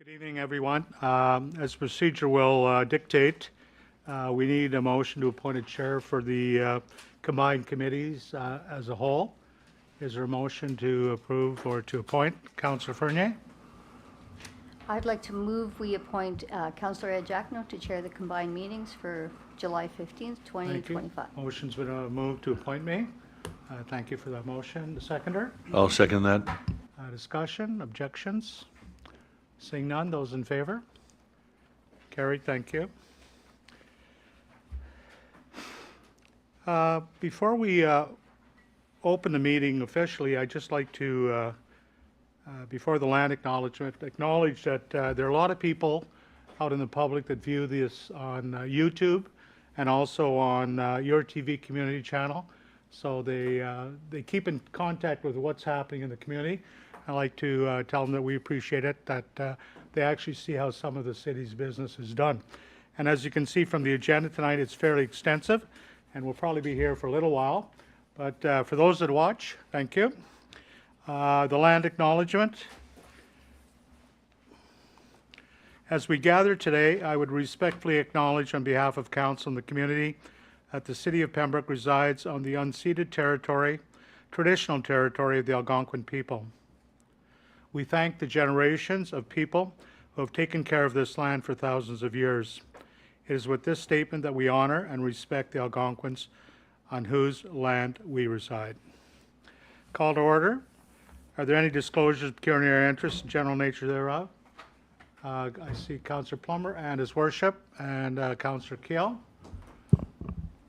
Good evening, everyone. As procedure will dictate, we need a motion to appoint a chair for the combined committees as a whole. Is there a motion to approve or to appoint? Councillor Fernier? I'd like to move we appoint Councillor Ed Jackno to chair the combined meetings for July 15th, 2025. Motion's been moved to appoint me. Thank you for that motion. The seconder? I'll second that. Discussion, objections? Seeing none, those in favor? Carried, thank you. Before we open the meeting officially, I'd just like to, before the land acknowledgement, acknowledge that there are a lot of people out in the public that view this on YouTube and also on your TV community channel. So they keep in contact with what's happening in the community. I'd like to tell them that we appreciate it, that they actually see how some of the city's business is done. And as you can see from the agenda tonight, it's fairly extensive, and we'll probably be here for a little while. But for those that watch, thank you. The land acknowledgement. As we gather today, I would respectfully acknowledge on behalf of council and the community that the city of Pembroke resides on the unceded territory, traditional territory of the Algonquin people. We thank the generations of people who have taken care of this land for thousands of years. It is with this statement that we honor and respect the Algonquins on whose land we reside. Call to order. Are there any disclosures of pecuniary interest and general nature thereof? I see Councillor Plummer and his worship and Councillor Keel.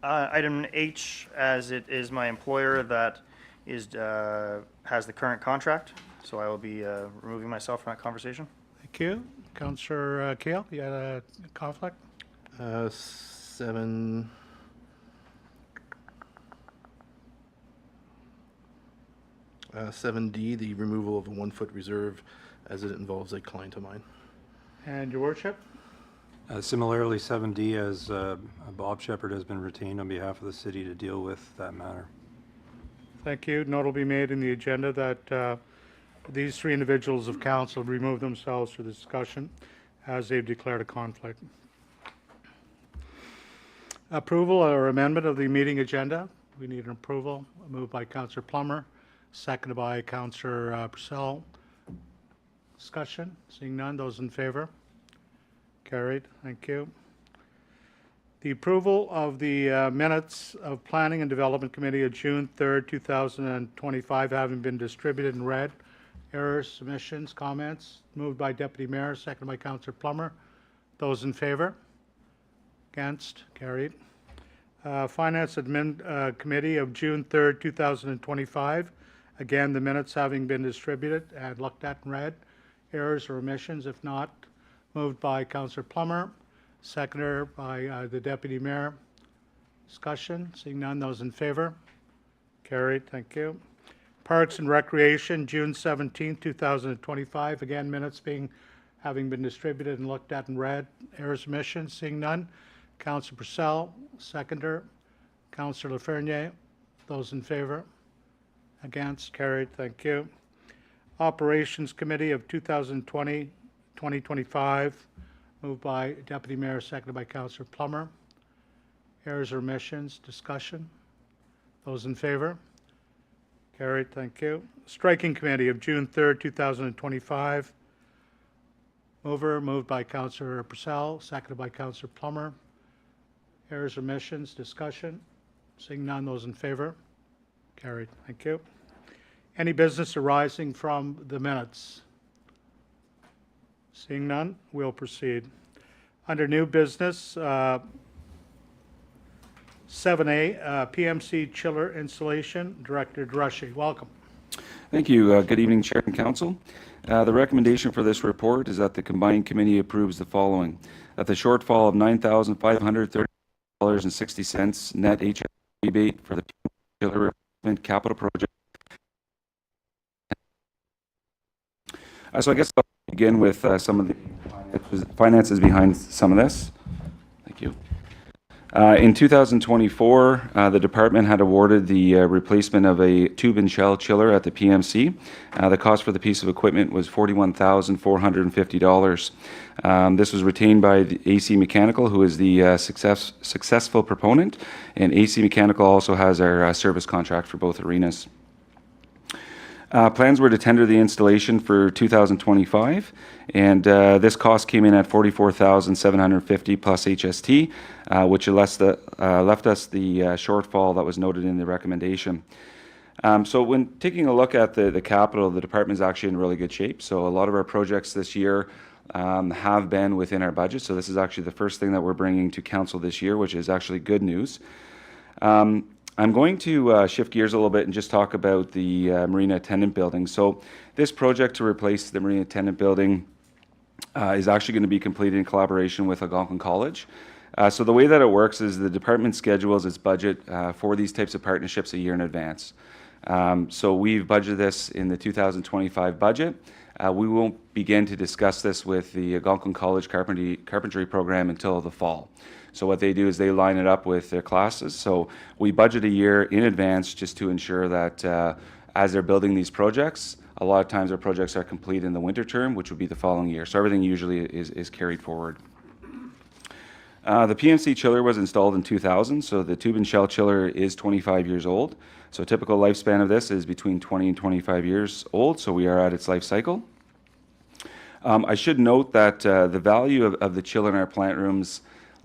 Item H, as it is my employer that is has the current contract, so I will be removing myself from that conversation. Thank you. Councillor Keel, you had a conflict? 7D, the removal of a 1-foot reserve as it involves a client of mine. And your worship? Similarly, 7D, as Bob Shepherd has been retained on behalf of the city to deal with that matter. Thank you. Note will be made in the agenda that these three individuals of council remove themselves for the discussion as they've declared a conflict. Approval or amendment of the meeting agenda. We need an approval. Moved by Councillor Plummer, seconded by Councillor Purcell. Discussion. Seeing none. Those in favor? Carried. Thank you. The approval of the minutes of Planning and Development Committee of June 3rd, 2025 having been distributed and read. Errors, submissions, comments. Moved by Deputy Mayor, seconded by Councillor Plummer. Those in favor? Against? Carried. Finance Admin Committee of June 3rd, 2025. Again, the minutes having been distributed and looked at and read. Errors or omissions? If not, moved by Councillor Plummer, seconded by the Deputy Mayor. Discussion. Seeing none. Those in favor? Carried. Thank you. Parks and Recreation, June 17, 2025. Again, minutes having been distributed and looked at and read. Errors, omissions, seeing none. Councillor Purcell, seconder. Councillor Fernier. Those in favor? Against? Carried. Thank you. Operations Committee of 2020-2025. Moved by Deputy Mayor, seconded by Councillor Plummer. Errors or omissions? Discussion. Those in favor? Carried. Thank you. Striking Committee of June 3rd, 2025. Moved by Councillor Purcell, seconded by Councillor Plummer. Errors or omissions? Discussion. Seeing none. Those in favor? Carried. Thank you. Any business arising from the minutes? Seeing none, we'll proceed. Under new business, 7A, PMC chiller installation, Director Drushi. Welcome. Thank you. Good evening, Chair and Council. The recommendation for this report is that the combined committee approves the following: that the shortfall of $9,530.60 net HST rebate for the chiller replacement capital project. So I guess I'll begin with some of the finances behind some of this. Thank you. In 2024, the department had awarded the replacement of a tube and shell chiller at the PMC. The cost for the piece of equipment was $41,450. This was retained by the AC Mechanical, who is the successful proponent, and AC Mechanical also has our service contract for both arenas. Plans were to tender the installation for 2025, and this cost came in at $44,750 plus HST, which left us the shortfall that was noted in the recommendation. So when taking a look at the capital, the department is actually in really good shape. So a lot of our projects this year have been within our budget. So this is actually the first thing that we're bringing to council this year, which is actually good news. I'm going to shift gears a little bit and just talk about the Marina Attendant Building. So this project to replace the Marina Attendant Building is actually going to be completed in collaboration with Algonquin College. So the way that it works is the department schedules its budget for these types of partnerships a year in advance. So we've budgeted this in the 2025 budget. We won't begin to discuss this with the Algonquin College carpentry program until the fall. So what they do is they line it up with their classes. So we budget a year in advance just to ensure that as they're building these projects, a lot of times our projects are complete in the winter term, which would be the following year. So everything usually is carried forward. The PMC chiller was installed in 2000, so the tube and shell chiller is 25 years old. So typical lifespan of this is between 20 and 25 years old, so we are at its life cycle. I should note that the value of the chiller in our plant rooms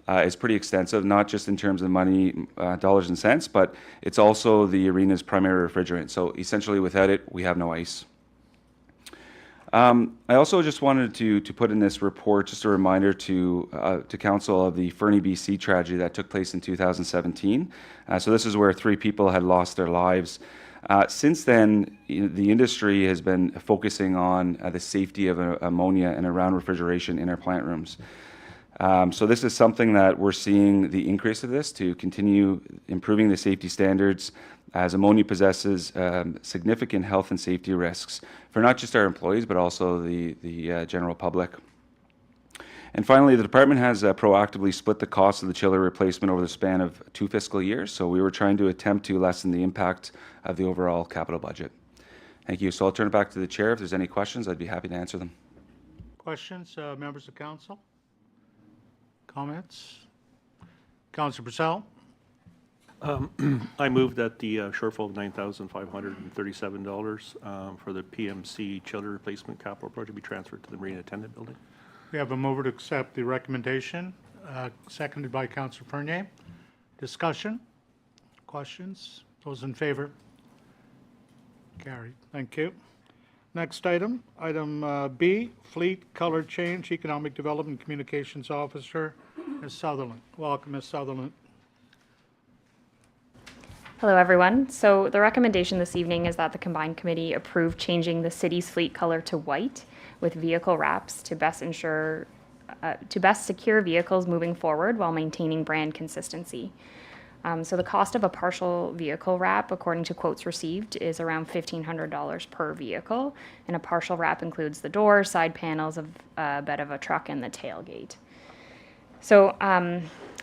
is pretty extensive, not just in terms of money, dollars and cents, but it's also the arena's primary refrigerant. So essentially without it, we have no ice. I also just wanted to put in this report just a reminder to council of the Fernie, BC tragedy that took place in 2017. So this is where 3 people had lost their lives. Since then, the industry has been focusing on the safety of ammonia and around refrigeration in our plant rooms. So this is something that we're seeing the increase of this to continue improving the safety standards as ammonia possesses significant health and safety risks for not just our employees, but also the general public. And finally, the department has proactively split the cost of the chiller replacement over the span of 2 fiscal years. So we were trying to attempt to lessen the impact of the overall capital budget. Thank you. So I'll turn it back to the chair. If there's any questions, I'd be happy to answer them. Questions, members of council? Comments? Councillor Purcell? I move that the shortfall of $9,537 for the PMC chiller replacement capital project be transferred to the Marina Attendant Building. We have a mover to accept the recommendation, seconded by Councillor Fernier. Discussion? Questions? Those in favor? Carried. Thank you. Next item, item B, Fleet Color Change, Economic Development Communications Officer, Ms. Sutherland. Welcome, Ms. Sutherland. Hello, everyone. So the recommendation this evening is that the combined committee approve changing the city's fleet color to white with vehicle wraps to best secure vehicles moving forward while maintaining brand consistency. So the cost of a partial vehicle wrap, according to quotes received, is around $1,500 per vehicle, and a partial wrap includes the door, side panels of bed of a truck, and the tailgate. So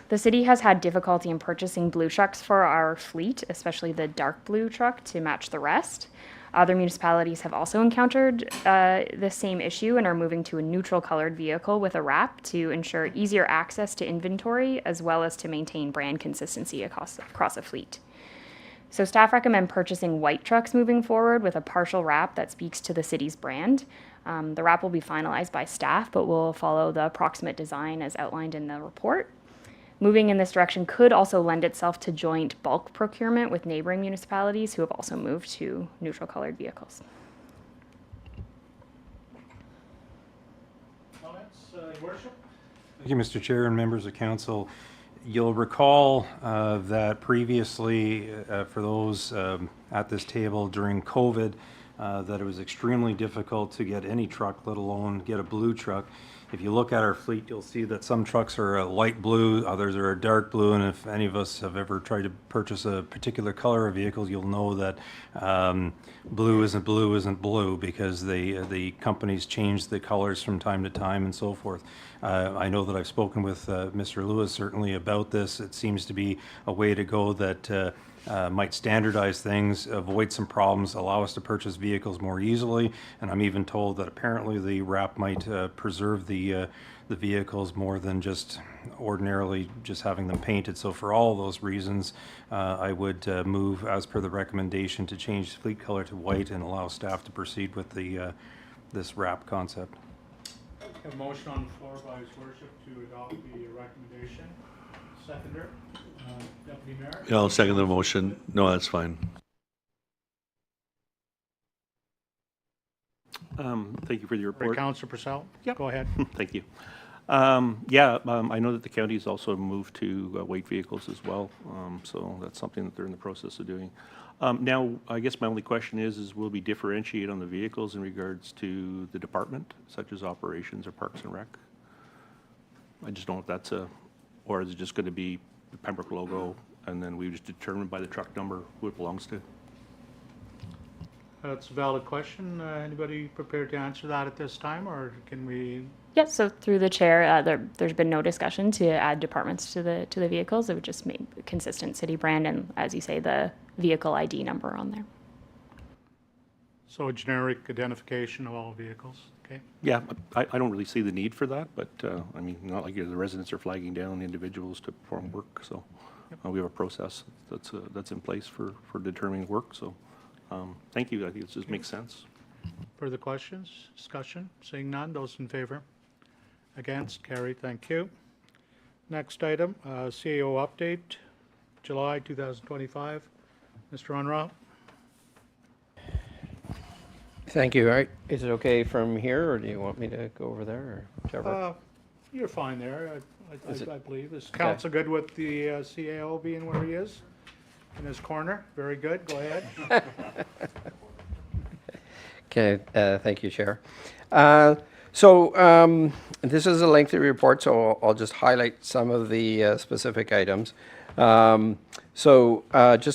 the city has had difficulty in purchasing blue trucks for our fleet, especially the dark blue truck, to match the rest. Other municipalities have also encountered the same issue and are moving to a neutral colored vehicle with a wrap to ensure easier access to inventory as well as to maintain brand consistency across a fleet. So staff recommend purchasing white trucks moving forward with a partial wrap that speaks to the city's brand. The wrap will be finalized by staff, but will follow the approximate design as outlined in the report. Moving in this direction could also lend itself to joint bulk procurement with neighboring municipalities who have also moved to neutral colored vehicles. Comments, Your Worship? Thank you, Mr. Chair and members of council. You'll recall that previously, for those at this table during COVID, that it was extremely difficult to get any truck, let alone get a blue truck. If you look at our fleet, you'll see that some trucks are a light blue, others are a dark blue, and if any of us have ever tried to purchase a particular color of vehicles, you'll know that blue isn't blue because the companies change the colors from time to time and so forth. I know that I've spoken with Mr. Lewis certainly about this. It seems to be a way to go that might standardize things, avoid some problems, allow us to purchase vehicles more easily. And I'm even told that apparently the wrap might preserve the vehicles more than just ordinarily just having them painted. So for all those reasons, I would move as per the recommendation to change fleet color to white and allow staff to proceed with the this wrap concept. A motion on the floor by His Worship to adopt the recommendation. Seconder, Deputy Mayor. Yeah, I'll second the motion. No, that's fine. Thank you for the report. Councillor Purcell? Yep. Go ahead. Thank you. I know that the county's also moved to weight vehicles as well, so that's something that they're in the process of doing. Now, I guess my only question is will we differentiate on the vehicles in regards to the department, such as operations or Parks and Rec? I just don't know if that's or is it just going to be the Pembroke logo, and then we just determine by the truck number who it belongs to? That's a valid question. Anybody prepared to answer that at this time, or can we? Yes, so through the chair, there's been no discussion to add departments to the vehicles. It would just make a consistent city brand and, as you say, the vehicle ID number on there. So a generic identification of all vehicles, okay? Yeah, I don't really see the need for that, but I mean, not like the residents are flagging down individuals to perform work, so we have a process that's in place for determining work, so thank you. I think it just makes sense. Further questions, discussion? Seeing none, those in favor? Against? Carried, thank you. Next item, CAO update, July 2025. Mr. Unruh? Thank you. All right. Is it okay from here, or do you want me to go over there, or whichever? You're fine there, Is it- I believe. Is council good with the CAO being where he is? In his corner? Very good, go ahead. Okay, thank you, Chair. This is a lengthy report, so I'll just highlight some of the specific items. Just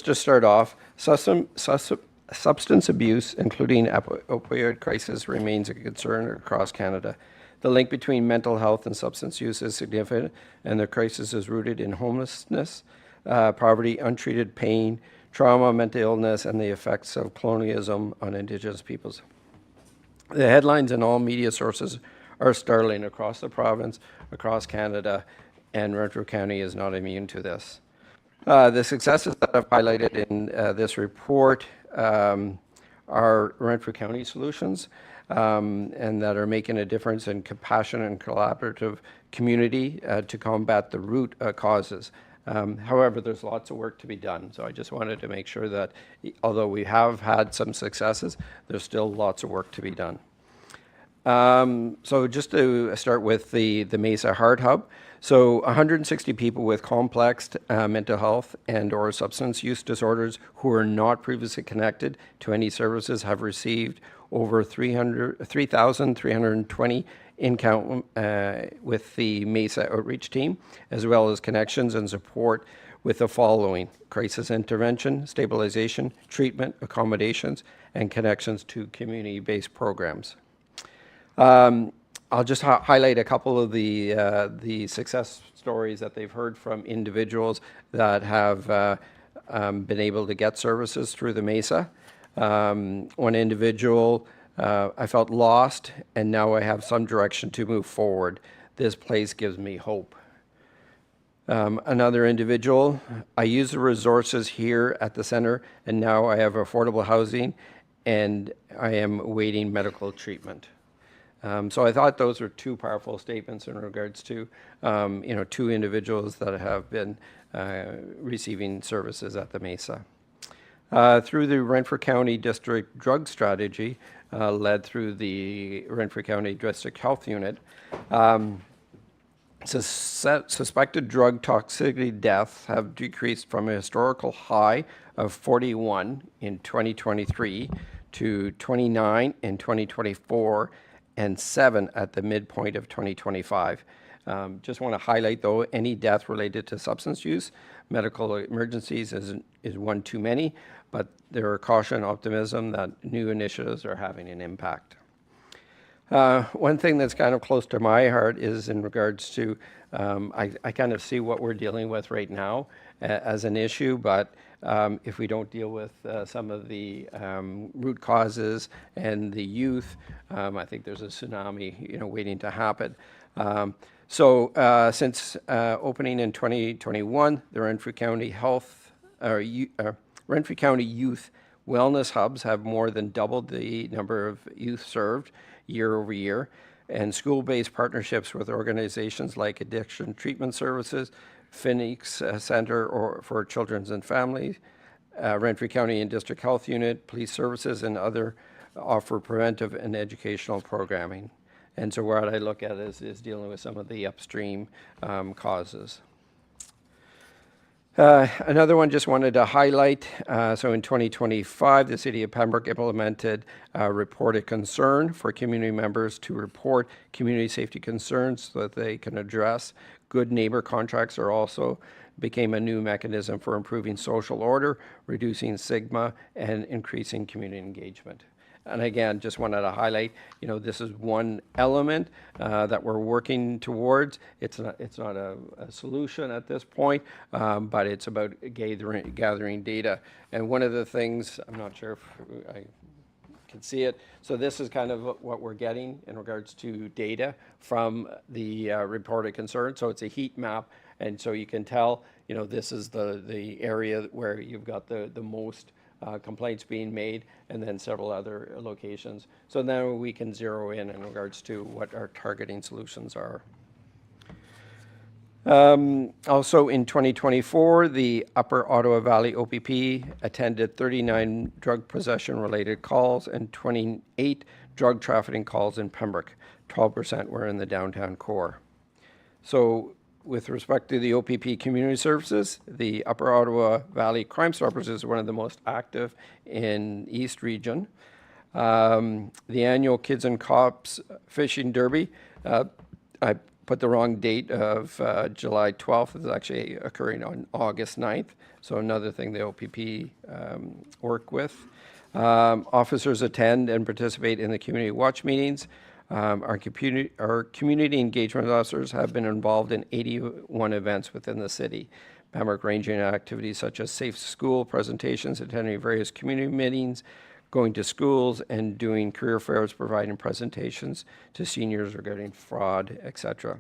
to start off, substance abuse, including opioid crisis, remains a concern across Canada. The link between mental health and substance use is significant, and the crisis is rooted in homelessness, poverty, untreated pain, trauma, mental illness, and the effects of colonialism on Indigenous peoples. The headlines in all media sources are startling across the province, across Canada, and Renfrew County is not immune to this. The successes that I've highlighted in this report are Renfrew County solutions, and that are making a difference in compassion and collaborative community to combat the root causes. However, there's lots of work to be done, so I just wanted to make sure that although we have had some successes, there's still lots of work to be done. So just to start with the Mesa Heart Hub. So 160 people with complex mental health and or substance use disorders who are not previously connected to any services have received over 3,320 in count with the Mesa Outreach Team, as well as connections and support with the following: crisis intervention, stabilization, treatment, accommodations, and connections to community-based programs. I'll just highlight a couple of the success stories that they've heard from individuals that have been able to get services through the Mesa. One individual, I felt lost, and now I have some direction to move forward. This place gives me hope. Another individual, I use the resources here at the center, and now I have affordable housing, and I am awaiting medical treatment. So I thought those were two powerful statements in regards to, two individuals that have been receiving services at the Mesa. Through the Renfrew County District Drug Strategy, led through the Renfrew County District Health Unit, suspected drug toxicity deaths have decreased from a historical high of 41 in 2023 to 29 in 2024 and 7 at the midpoint of 2025. Just want to highlight, though, any death related to substance use, medical emergencies is one too many, but there are caution and optimism that new initiatives are having an impact. One thing that's kind of close to my heart is in regards to, I kind of see what we're dealing with right now as an issue, but if we don't deal with some of the root causes and the youth, I think there's a tsunami, waiting to happen. Since opening in 2021, the Renfrew County Renfrew County Youth Wellness Hubs have more than doubled the number of youth served year over year, and school-based partnerships with organizations like Addiction Treatment Services, Phoenix Center for Children and Families, Renfrew County and District Health Unit, Police Services, and other offer preventive and educational programming. And so what I look at is dealing with some of the upstream causes. Another one just wanted to highlight. So in 2025, the City of Pembroke implemented Report a Concern for community members to report community safety concerns so that they can address. Good neighbor contracts are also became a new mechanism for improving social order, reducing stigma, and increasing community engagement. And again, just wanted to highlight, this is one element that we're working towards. It's not a solution at this point, but it's about gathering data. And one of the things, I'm not sure if I can see it. So this is kind of what we're getting in regards to data from the Report of Concern. So it's a heat map, and so you can tell, this is the area where you've got the most complaints being made, and then several other locations. So now we can zero in regards to what our targeting solutions are. Also in 2024, the Upper Ottawa Valley OPP attended 39 drug possession related calls and 28 drug trafficking calls in Pembroke. 12% were in the downtown core. So with respect to the OPP Community Services, the Upper Ottawa Valley Crime Stoppers is one of the most active in East Region. The annual Kids and Cops Fishing Derby, I put the wrong date of July 12th. It's actually occurring on August 9th. So another thing the OPP work with. Officers attend and participate in the community watch meetings. Our community engagement officers have been involved in 81 events within the city. Pembroke ranging in activities such as safe school presentations, attending various community meetings, going to schools, and doing career fairs, providing presentations to seniors regarding fraud, etc.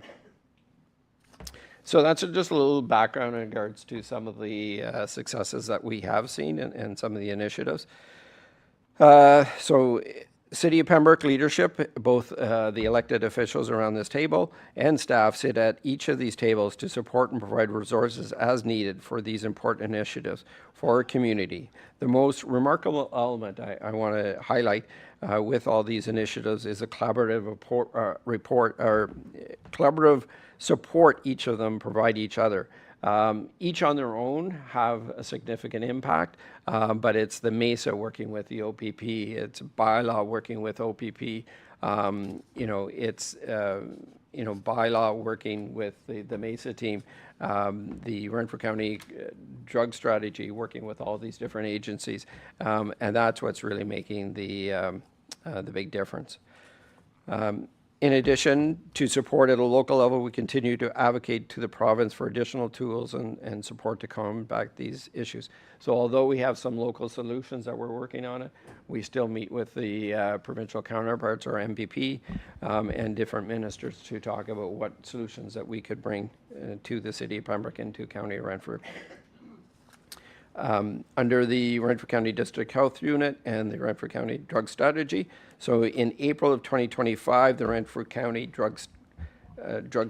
So that's just a little background in regards to some of the successes that we have seen and some of the initiatives. So City of Pembroke leadership, both the elected officials around this table and staff sit at each of these tables to support and provide resources as needed for these important initiatives for our community. The most remarkable element I want to highlight with all these initiatives is a collaborative collaborative support each of them provide each other. Each on their own have a significant impact, but it's the MESA working with the OPP, it's bylaw working with OPP, it's bylaw working with the MESA team, the Renfrew County drug strategy working with all these different agencies, and that's what's really making the big difference. In addition to support at a local level, we continue to advocate to the province for additional tools and support to combat these issues. So although we have some local solutions that we're working on, we still meet with the provincial counterparts or MPP and different ministers to talk about what solutions that we could bring to the City of Pembroke and to County of Renfrew. Under the Renfrew County District Health Unit and the Renfrew County Drug Strategy. So in April of 2025, the Renfrew County Drug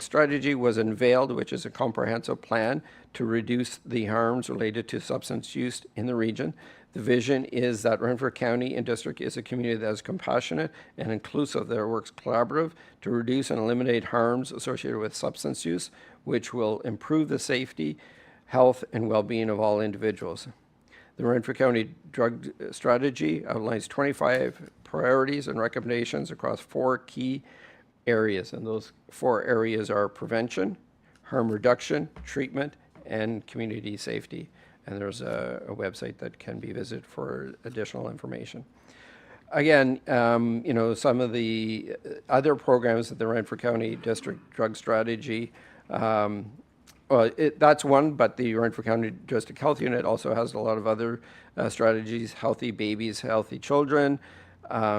Strategy was unveiled, which is a comprehensive plan to reduce the harms related to substance use in the region. The vision is that Renfrew County and District is a community that is compassionate and inclusive, that works collaborative to reduce and eliminate harms associated with substance use, which will improve the safety, health, and well-being of all individuals. The Renfrew County Drug Strategy outlines 25 priorities and recommendations across 4 key areas, and those 4 areas are prevention, harm reduction, treatment, and community safety. And there's a website that can be visited for additional information. Again, you know, some of the other programs that the Renfrew County District Drug Strategy, well, that's one, but the Renfrew County District Health Unit also has a lot of other strategies: healthy babies, healthy children,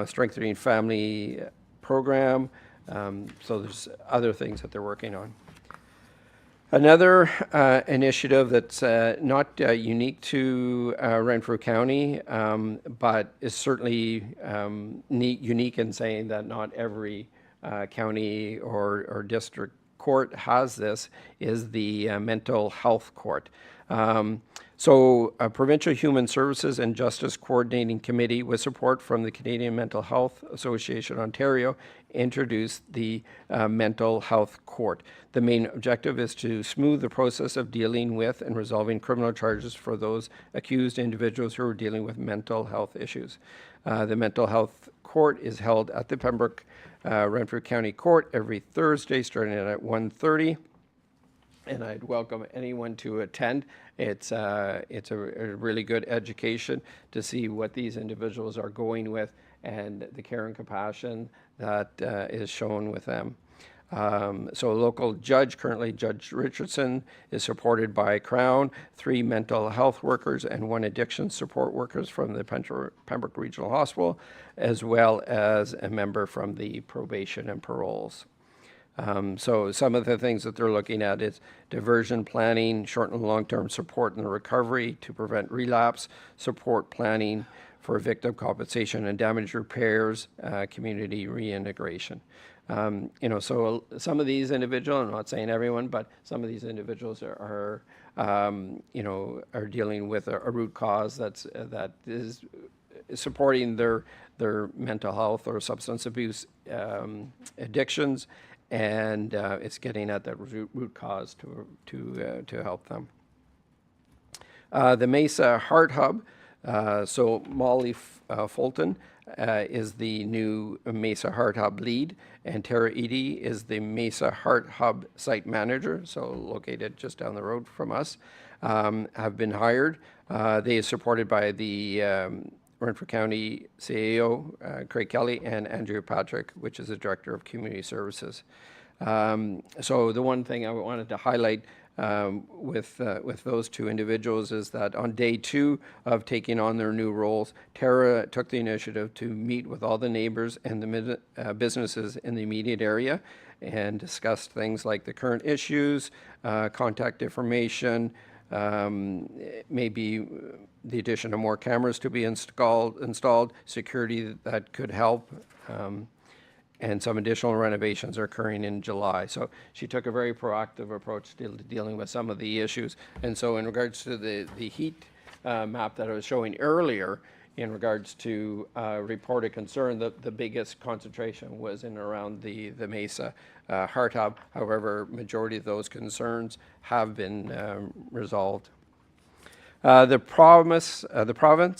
strengthening family program. So there's other things that they're working on. Another initiative that's not unique to Renfrew County, but is certainly unique in saying that not every county or district court has this, is the mental health court. So a Provincial Human Services and Justice Coordinating Committee, with support from the Canadian Mental Health Association Ontario, introduced the Mental Health Court. The main objective is to smooth the process of dealing with and resolving criminal charges for those accused individuals who are dealing with mental health issues. The Mental Health Court is held at the Pembroke Renfrew County Court every Thursday, starting at 1:30. And I'd welcome anyone to attend. It's a really good education to see what these individuals are going with and the care and compassion that is shown with them. So a local judge, currently Judge Richardson, is supported by Crown, 3 mental health workers and 1 addiction support workers from the Pembroke Regional Hospital, as well as a member from the probation and paroles. So some of the things that they're looking at is diversion planning, short and long-term support in the recovery to prevent relapse, support planning for victim compensation and damage repairs, community reintegration. You know, so some of these individuals, I'm not saying everyone, but some of these individuals are you know, are dealing with a root cause that is supporting their mental health or substance abuse addictions, and it's getting at that root cause to help them. The Mesa Heart Hub, so Molly Fulton is the new Mesa Heart Hub lead, and Tara Eady is the Mesa Heart Hub site manager, so located just down the road from us, have been hired. They are supported by the Renfrew County CAO, Craig Kelly, and Andrew Patrick, which is the Director of Community Services. So the one thing I wanted to highlight with those 2 individuals is that on day 2 of taking on their new roles, Tara took the initiative to meet with all the neighbors and the businesses in the immediate area and discussed things like the current issues, contact information, maybe the addition of more cameras to be installed, security that could help, and some additional renovations are occurring in July. So she took a very proactive approach to dealing with some of the issues. And so in regards to the heat map that I was showing earlier, in regards to reported concern, the biggest concentration was in around the Mesa Heart Hub. However, majority of those concerns have been resolved. The province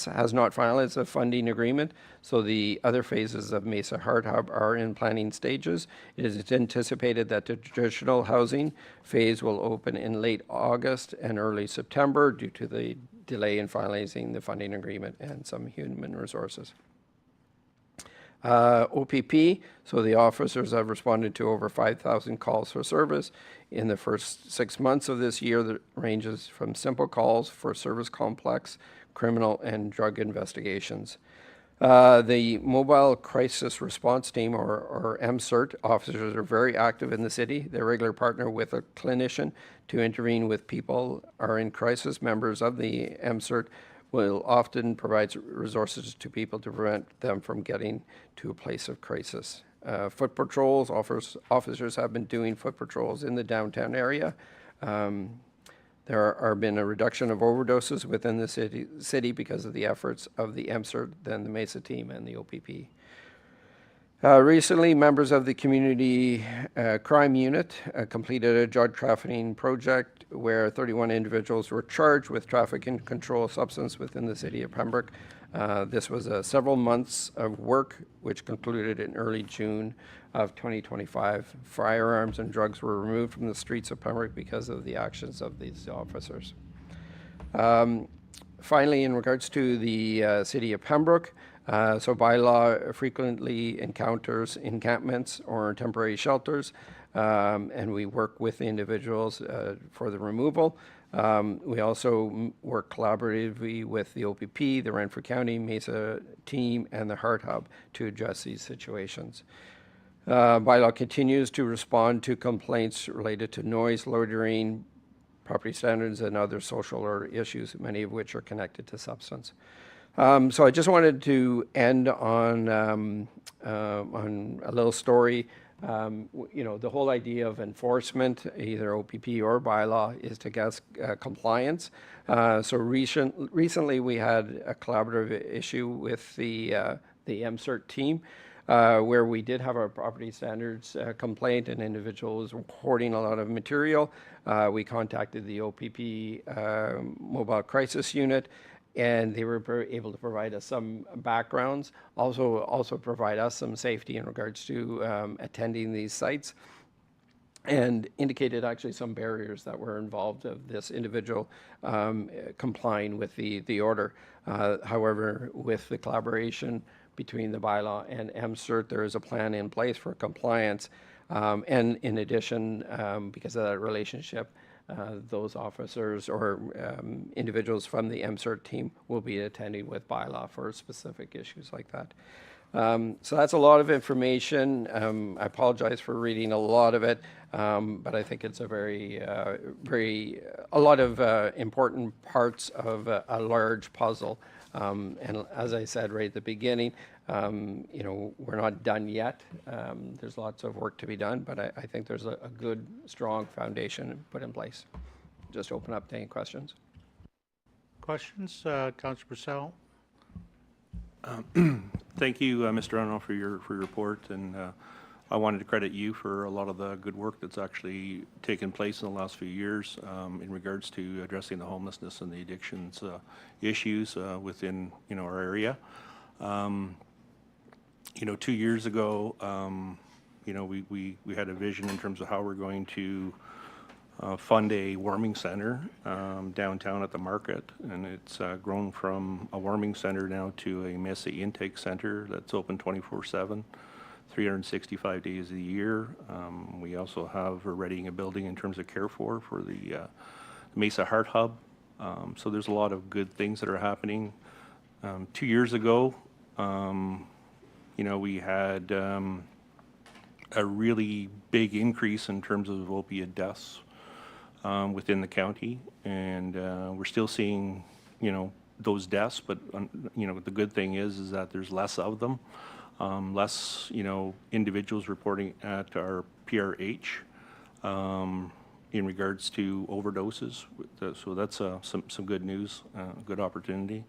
has not finalized a funding agreement, so the other phases of Mesa Heart Hub are in planning stages. It is anticipated that the traditional housing phase will open in late August and early September due to the delay in finalizing the funding agreement and some human resources. OPP, so the officers have responded to over 5,000 calls for service in the first 6 months of this year. That ranges from simple calls for service complex, criminal, and drug investigations. The Mobile Crisis Response Team, or MCERT, officers are very active in the city. They regularly partner with a clinician to intervene with people are in crisis. Members of the MCERT will often provide resources to people to prevent them from getting to a place of crisis. Foot patrols, officers have been doing foot patrols in the downtown area. There have been a reduction of overdoses within the city because of the efforts of the MCERT, then the MESA team, and the OPP. Recently, members of the Community Crime Unit completed a drug trafficking project where 31 individuals were charged with traffic and controlled substance within the city of Pembroke. This was several months of work, which concluded in early June of 2025. Firearms and drugs were removed from the streets of Pembroke because of the actions of these officers. Finally, in regards to the city of Pembroke, so bylaw frequently encounters encampments or temporary shelters, and we work with the individuals for the removal. We also work collaboratively with the OPP, the Renfrew County Mesa team, and the Heart Hub to address these situations. Bylaw continues to respond to complaints related to noise, loitering, property standards, and other social order issues, many of which are connected to substance. So I just wanted to end on a little story. The whole idea of enforcement, either OPP or bylaw, is to get compliance. So recently we had a collaborative issue with the MCERT team, where we did have our property standards complaint. An individual was hoarding a lot of material. We contacted the OPP Mobile Crisis Unit, and they were able to provide us some backgrounds, also provide us some safety in regards to attending these sites, and indicated actually some barriers that were involved of this individual complying with the order. However, with the collaboration between the bylaw and MCERT, there is a plan in place for compliance. And in addition, because of that relationship, those officers or individuals from the MCERT team will be attending with bylaw for specific issues like that. So that's a lot of information. I apologize for reading a lot of it, but I think it's a a lot of important parts of a large puzzle. And as I said right at the beginning, we're not done yet. There's lots of work to be done, but I think there's a good, strong foundation put in place. Just open up to any questions. Questions? Councillor Purcell? Thank you, Mr. Arnold, for your report, and I wanted to credit you for a lot of the good work that's actually taken place in the last few years in regards to addressing the homelessness and the addictions issues within our area. 2 years ago, we had a vision in terms of how we're going to fund a warming center downtown at the market, and it's grown from a warming center now to a Mesa intake center that's open 24/7, 365 days a year. We also we're readying a building in terms of care for the Mesa Heart Hub. So there's a lot of good things that are happening. 2 years ago, we had a really big increase in terms of opiate deaths within the county, and we're still seeing, those deaths, but, the good thing is that there's less of them, less, individuals reporting at our PRH in regards to overdoses. So that's some good news, good opportunity.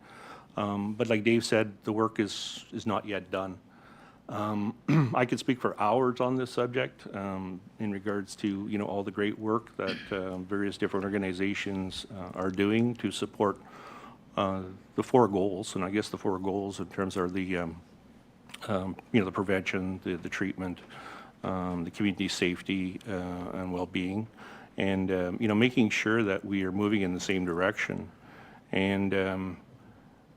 But like Dave said, the work is not yet done. I could speak for hours on this subject in regards to all the great work that various different organizations are doing to support the four goals, and I guess the four goals in terms are the the prevention, the treatment, the community safety and well-being, and making sure that we are moving in the same direction. And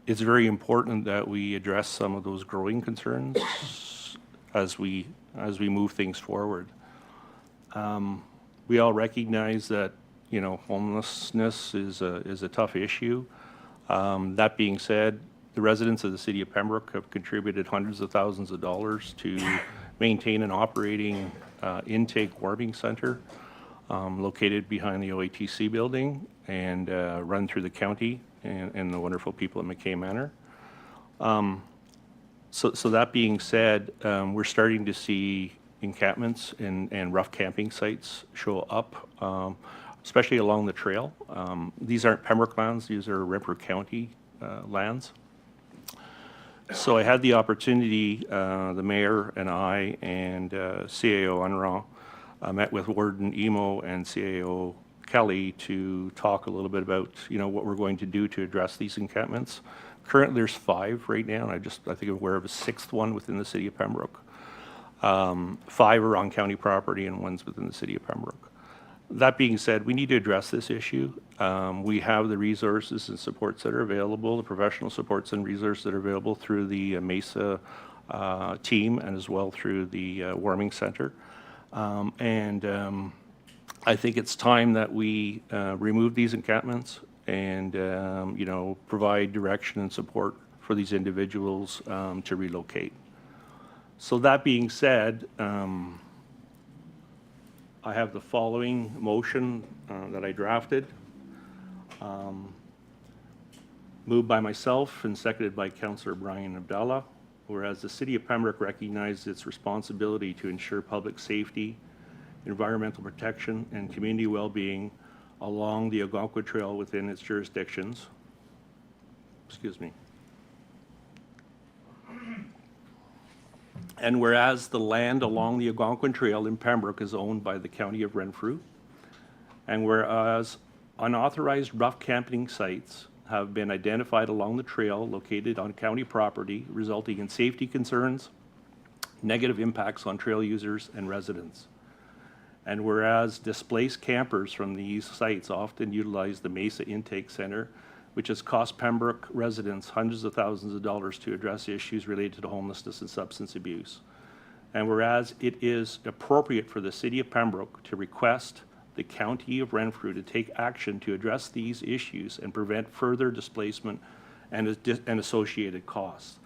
it's very important that we address some of those growing concerns as we move things forward. We all recognize that homelessness is a tough issue. That being said, the residents of the city of Pembroke have contributed hundreds of thousands of dollars to maintain an operating intake warming center located behind the OATC building and run through the county and the wonderful people at McKay Manor. So that being said, we're starting to see encampments and rough camping sites show up, especially along the trail. These aren't Pembroke lands, these are Renfrew County lands. So I had the opportunity, the mayor and I and CAO Unruh met with Warden Emo and CAO Kelly to talk a little bit about, what we're going to do to address these encampments. Currently, there's 5 right now, and I think I'm aware of a 6th one within the city of Pembroke. 5 are on county property and 1's within the city of Pembroke. That being said, we need to address this issue. We have the resources and supports that are available, the professional supports and resources that are available through the Mesa team and as well through the warming center. I think it's time that we remove these encampments and, provide direction and support for these individuals to relocate. So that being said, I have the following motion that I drafted, moved by myself and seconded by Councillor Brian Abdallah, whereas the City of Pembroke recognizes its responsibility to ensure public safety, environmental protection, and community well-being along the Algonquin Trail within its jurisdictions. Excuse me. And whereas the land along the Algonquin Trail in Pembroke is owned by the County of Renfrew, and whereas unauthorized rough camping sites have been identified along the trail located on county property, resulting in safety concerns, negative impacts on trail users and residents. And whereas displaced campers from these sites often utilize the Mesa Intake Center, which has cost Pembroke residents hundreds of thousands of dollars to address issues related to homelessness and substance abuse. And whereas it is appropriate for the City of Pembroke to request the County of Renfrew to take action to address these issues and prevent further displacement and associated costs.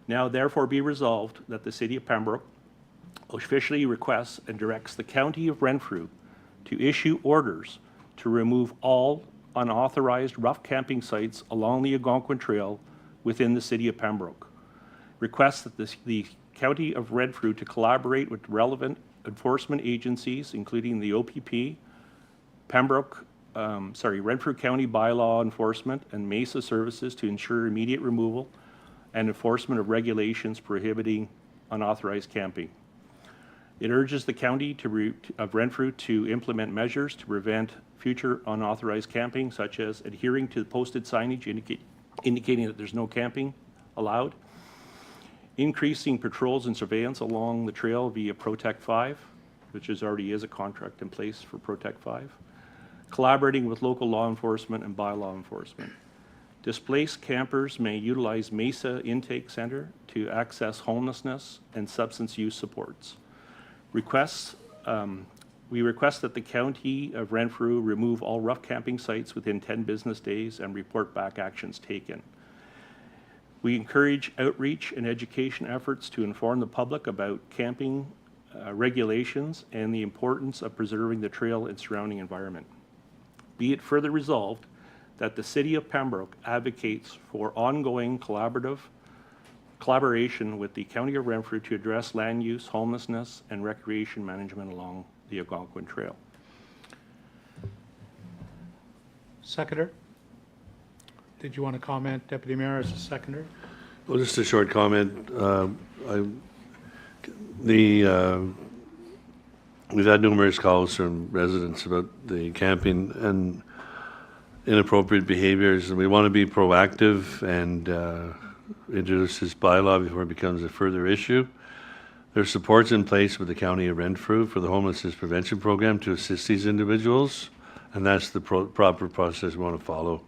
Now therefore be resolved that the City of Pembroke officially requests and directs the County of Renfrew to issue orders to remove all unauthorized rough camping sites along the Algonquin Trail within the City of Pembroke. Requests that the County of Renfrew to collaborate with relevant enforcement agencies, including the OPP, Renfrew County bylaw enforcement, and Mesa services to ensure immediate removal and enforcement of regulations prohibiting unauthorized camping. It urges the County of Renfrew to implement measures to prevent future unauthorized camping, such as adhering to posted signage indicating that there's no camping allowed, increasing patrols and surveillance along the trail via Protect 5, which already is a contract in place for Protect 5, collaborating with local law enforcement and bylaw enforcement. Displaced campers may utilize Mesa Intake Center to access homelessness and substance use supports. We request that the County of Renfrew remove all rough camping sites within 10 business days and report back actions taken. We encourage outreach and education efforts to inform the public about camping regulations and the importance of preserving the trail and surrounding environment. Be it further resolved that the City of Pembroke advocates for ongoing collaboration with the County of Renfrew to address land use, homelessness, and recreation management along the Algonquin Trail. Seconder? Did you want to comment, Deputy Mayor, as a seconder? Well, just a short comment. We've had numerous calls from residents about the camping and inappropriate behaviors, and we want to be proactive and introduce this bylaw before it becomes a further issue. There's supports in place with the County of Renfrew for the homelessness prevention program to assist these individuals, and that's the proper process we want to follow.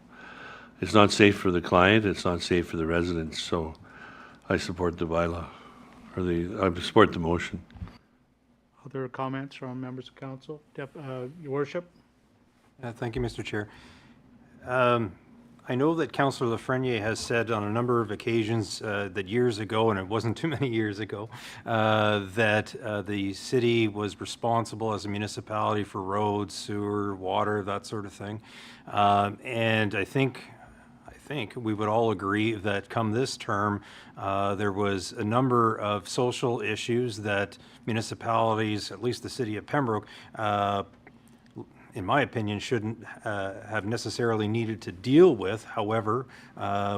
It's not safe for the client, it's not safe for the residents, so I support the bylaw, or I support the motion. Other comments from members of council? Your Worship? Thank you, Mr. Chair. I know that Councillor Lafreniere has said on a number of occasions that years ago, and it wasn't too many years ago, that the city was responsible as a municipality for roads, sewer, water, that sort of thing. And I think we would all agree that come this term, there was a number of social issues that municipalities, at least the city of Pembroke, in my opinion, shouldn't have necessarily needed to deal with. However,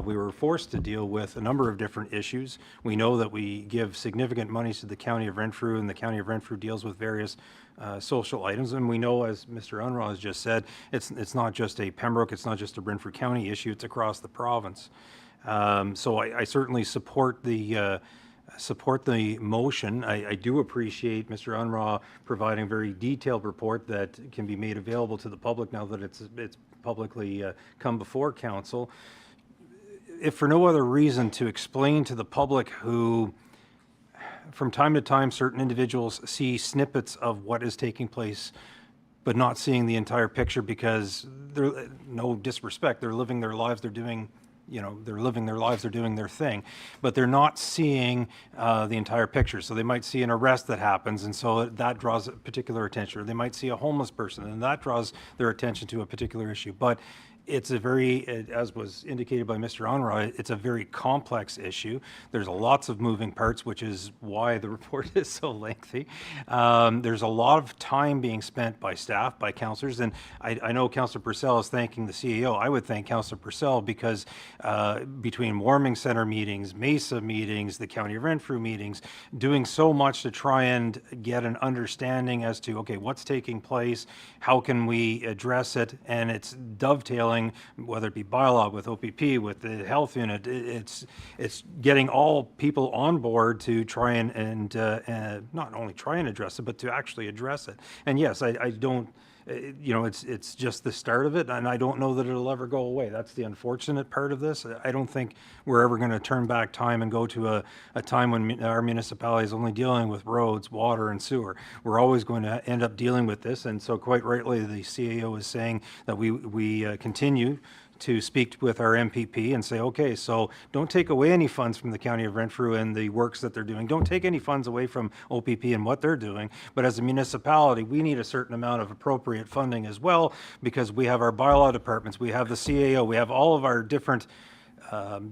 we were forced to deal with a number of different issues. We know that we give significant monies to the County of Renfrew, and the County of Renfrew deals with various social items. And we know, as Mr. Unruh has just said, it's not just a Pembroke, it's not just a Renfrew County issue, it's across the province. So I certainly support the motion. I do appreciate Mr. Unruh providing a very detailed report that can be made available to the public now that it's publicly come before council. If for no other reason, to explain to the public who, from time to time, certain individuals see snippets of what is taking place but not seeing the entire picture because they're, no disrespect, they're living their lives, they're doing, they're living their lives, they're doing their thing, but they're not seeing the entire picture. So they might see an arrest that happens, and so that draws particular attention. Or they might see a homeless person, and that draws their attention to a particular issue. But it's a very, as was indicated by Mr. Unruh, it's a very complex issue. There's lots of moving parts, which is why the report is so lengthy. There's a lot of time being spent by staff, by councillors, and I know Councillor Purcell is thanking the CAO. I would thank Councillor Purcell because between Warming Centre meetings, Mesa meetings, the County of Renfrew meetings, doing so much to try and get an understanding as to, okay, what's taking place, how can we address it, and it's dovetailing, whether it be bylaw with OPP, with the health unit, it's getting all people on board to try and not only try and address it, but to actually address it. And yes, I don't, it's just the start of it, and I don't know that it'll ever go away. That's the unfortunate part of this. I don't think we're ever going to turn back time and go to a time when our municipality is only dealing with roads, water, and sewer. We're always going to end up dealing with this, and so quite rightly, the CAO is saying that we continue to speak with our MPP and say, okay, so don't take away any funds from the County of Renfrew and the works that they're doing. Don't take any funds away from OPP and what they're doing. But as a municipality, we need a certain amount of appropriate funding as well, because we have our bylaw departments, we have the CAO, we have all of our different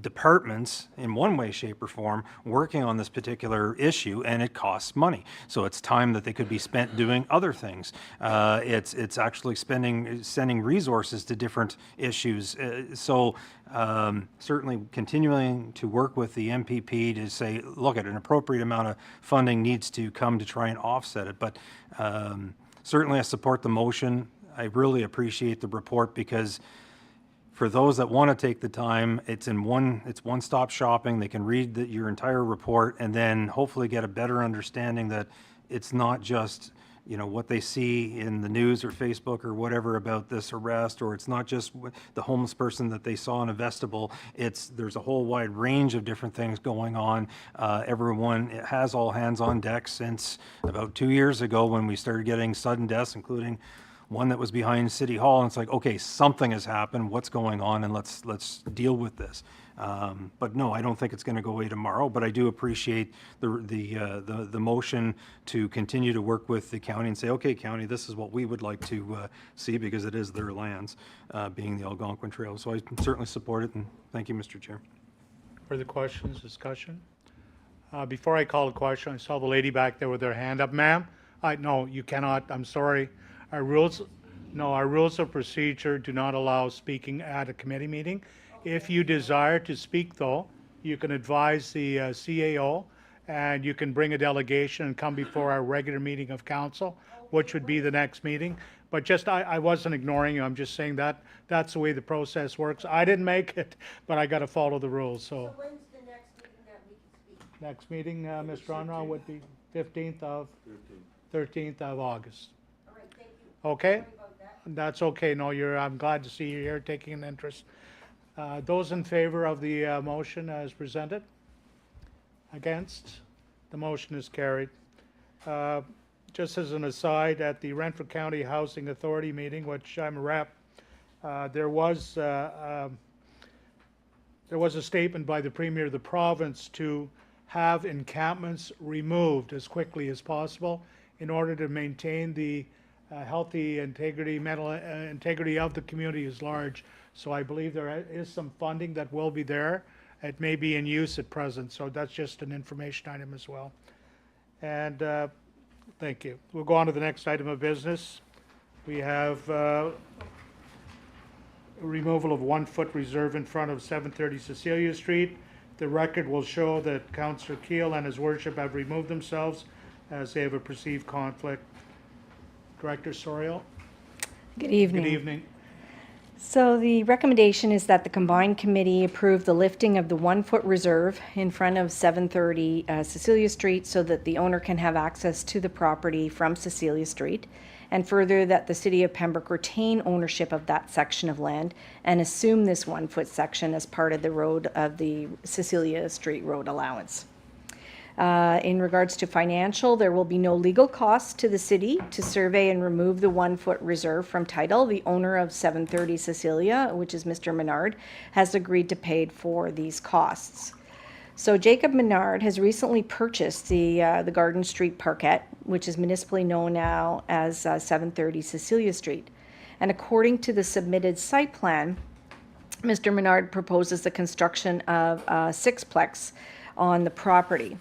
departments in one way, shape, or form working on this particular issue, and it costs money. So it's time that they could be spent doing other things. It's actually sending resources to different issues. Certainly continuing to work with the MPP to say, look, at an appropriate amount of funding needs to come to try and offset it. But certainly I support the motion. I really appreciate the report, because for those that want to take the time, it's one-stop shopping. They can read your entire report and then hopefully get a better understanding that it's not just what they see in the news or Facebook or whatever about this arrest, or it's not just the homeless person that they saw in a vestibule. There's a whole wide range of different things going on. Everyone has all hands on deck since about 2 years ago when we started getting sudden deaths, including one that was behind City Hall, and it's like, okay, something has happened, what's going on, and let's deal with this. But no, I don't think it's going to go away tomorrow, but I do appreciate the motion to continue to work with the county and say, okay, county, this is what we would like to see, because it is their lands, being the Algonquin Trail. So I certainly support it, and thank you, Mr. Chair. Further questions, discussion? Before I call the question, I saw the lady back there with her hand up. Ma'am, no, you cannot, I'm sorry. Our rules of procedure do not allow speaking at a committee meeting. If you desire to speak, though, you can advise the CAO, and you can bring a delegation and come before our regular meeting of council, which would be the next meeting. But just, I wasn't ignoring you, I'm just saying that that's the way the process works. I didn't make it, but I got to follow the rules, so. When's the next meeting that we can speak? Next meeting, Mr. Unruh, would be 13th of August. All right, thank you. Okay? Sorry about that. That's okay. No, I'm glad to see you here taking an interest. Those in favor of the motion as presented? Against? The motion is carried. Just as an aside, at the Renfrew County Housing Authority meeting, which I'm a rep, there was a statement by the Premier of the province to have encampments removed as quickly as possible in order to maintain the healthy integrity, mental integrity of the community as large. So I believe there is some funding that will be there. It may be in use at present, so that's just an information item as well. And thank you. We'll go on to the next item of business. We have removal of 1 foot reserve in front of 730 Cecilia Street. The record will show that Councillor Keel and his worship have removed themselves as they have a perceived conflict. Director Soriel? Good evening. Good evening. So the recommendation is that the combined committee approve the lifting of the 1 foot reserve in front of 730 Cecilia Street so that the owner can have access to the property from Cecilia Street, and further that the city of Pembroke retain ownership of that section of land and assume this 1 foot section as part of the road of the Cecilia Street road allowance. In regards to financial, there will be no legal costs to the city to survey and remove the 1 foot reserve from title. The owner of 730 Cecilia, which is Mr. Menard, has agreed to pay for these costs. So Jacob Menard has recently purchased the Garden Street Parkette, which is municipally known now as 730 Cecilia Street. And according to the submitted site plan, Mr. Menard proposes the construction of a sixplex on the property.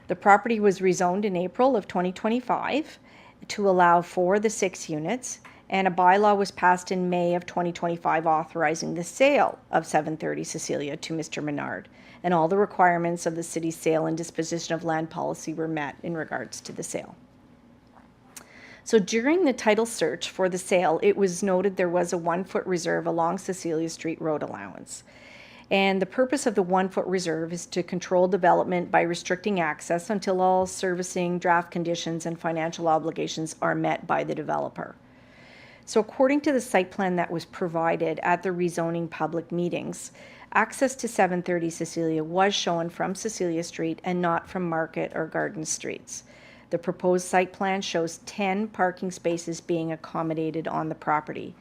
The property was rezoned in April of 2025 to allow for the 6 units, and a bylaw was passed in May of 2025 authorizing the sale of 730 Cecilia to Mr. Menard, and all the requirements of the city's sale and disposition of land policy were met in regards to the sale. So during the title search for the sale, it was noted there was a 1 foot reserve along Cecilia Street road allowance. And the purpose of the 1 foot reserve is to control development by restricting access until all servicing, draft conditions, and financial obligations are met by the developer. So according to the site plan that was provided at the rezoning public meetings, access to 730 Cecilia was shown from Cecilia Street and not from Market or Garden Streets. The proposed site plan shows 10 parking spaces being accommodated on the property.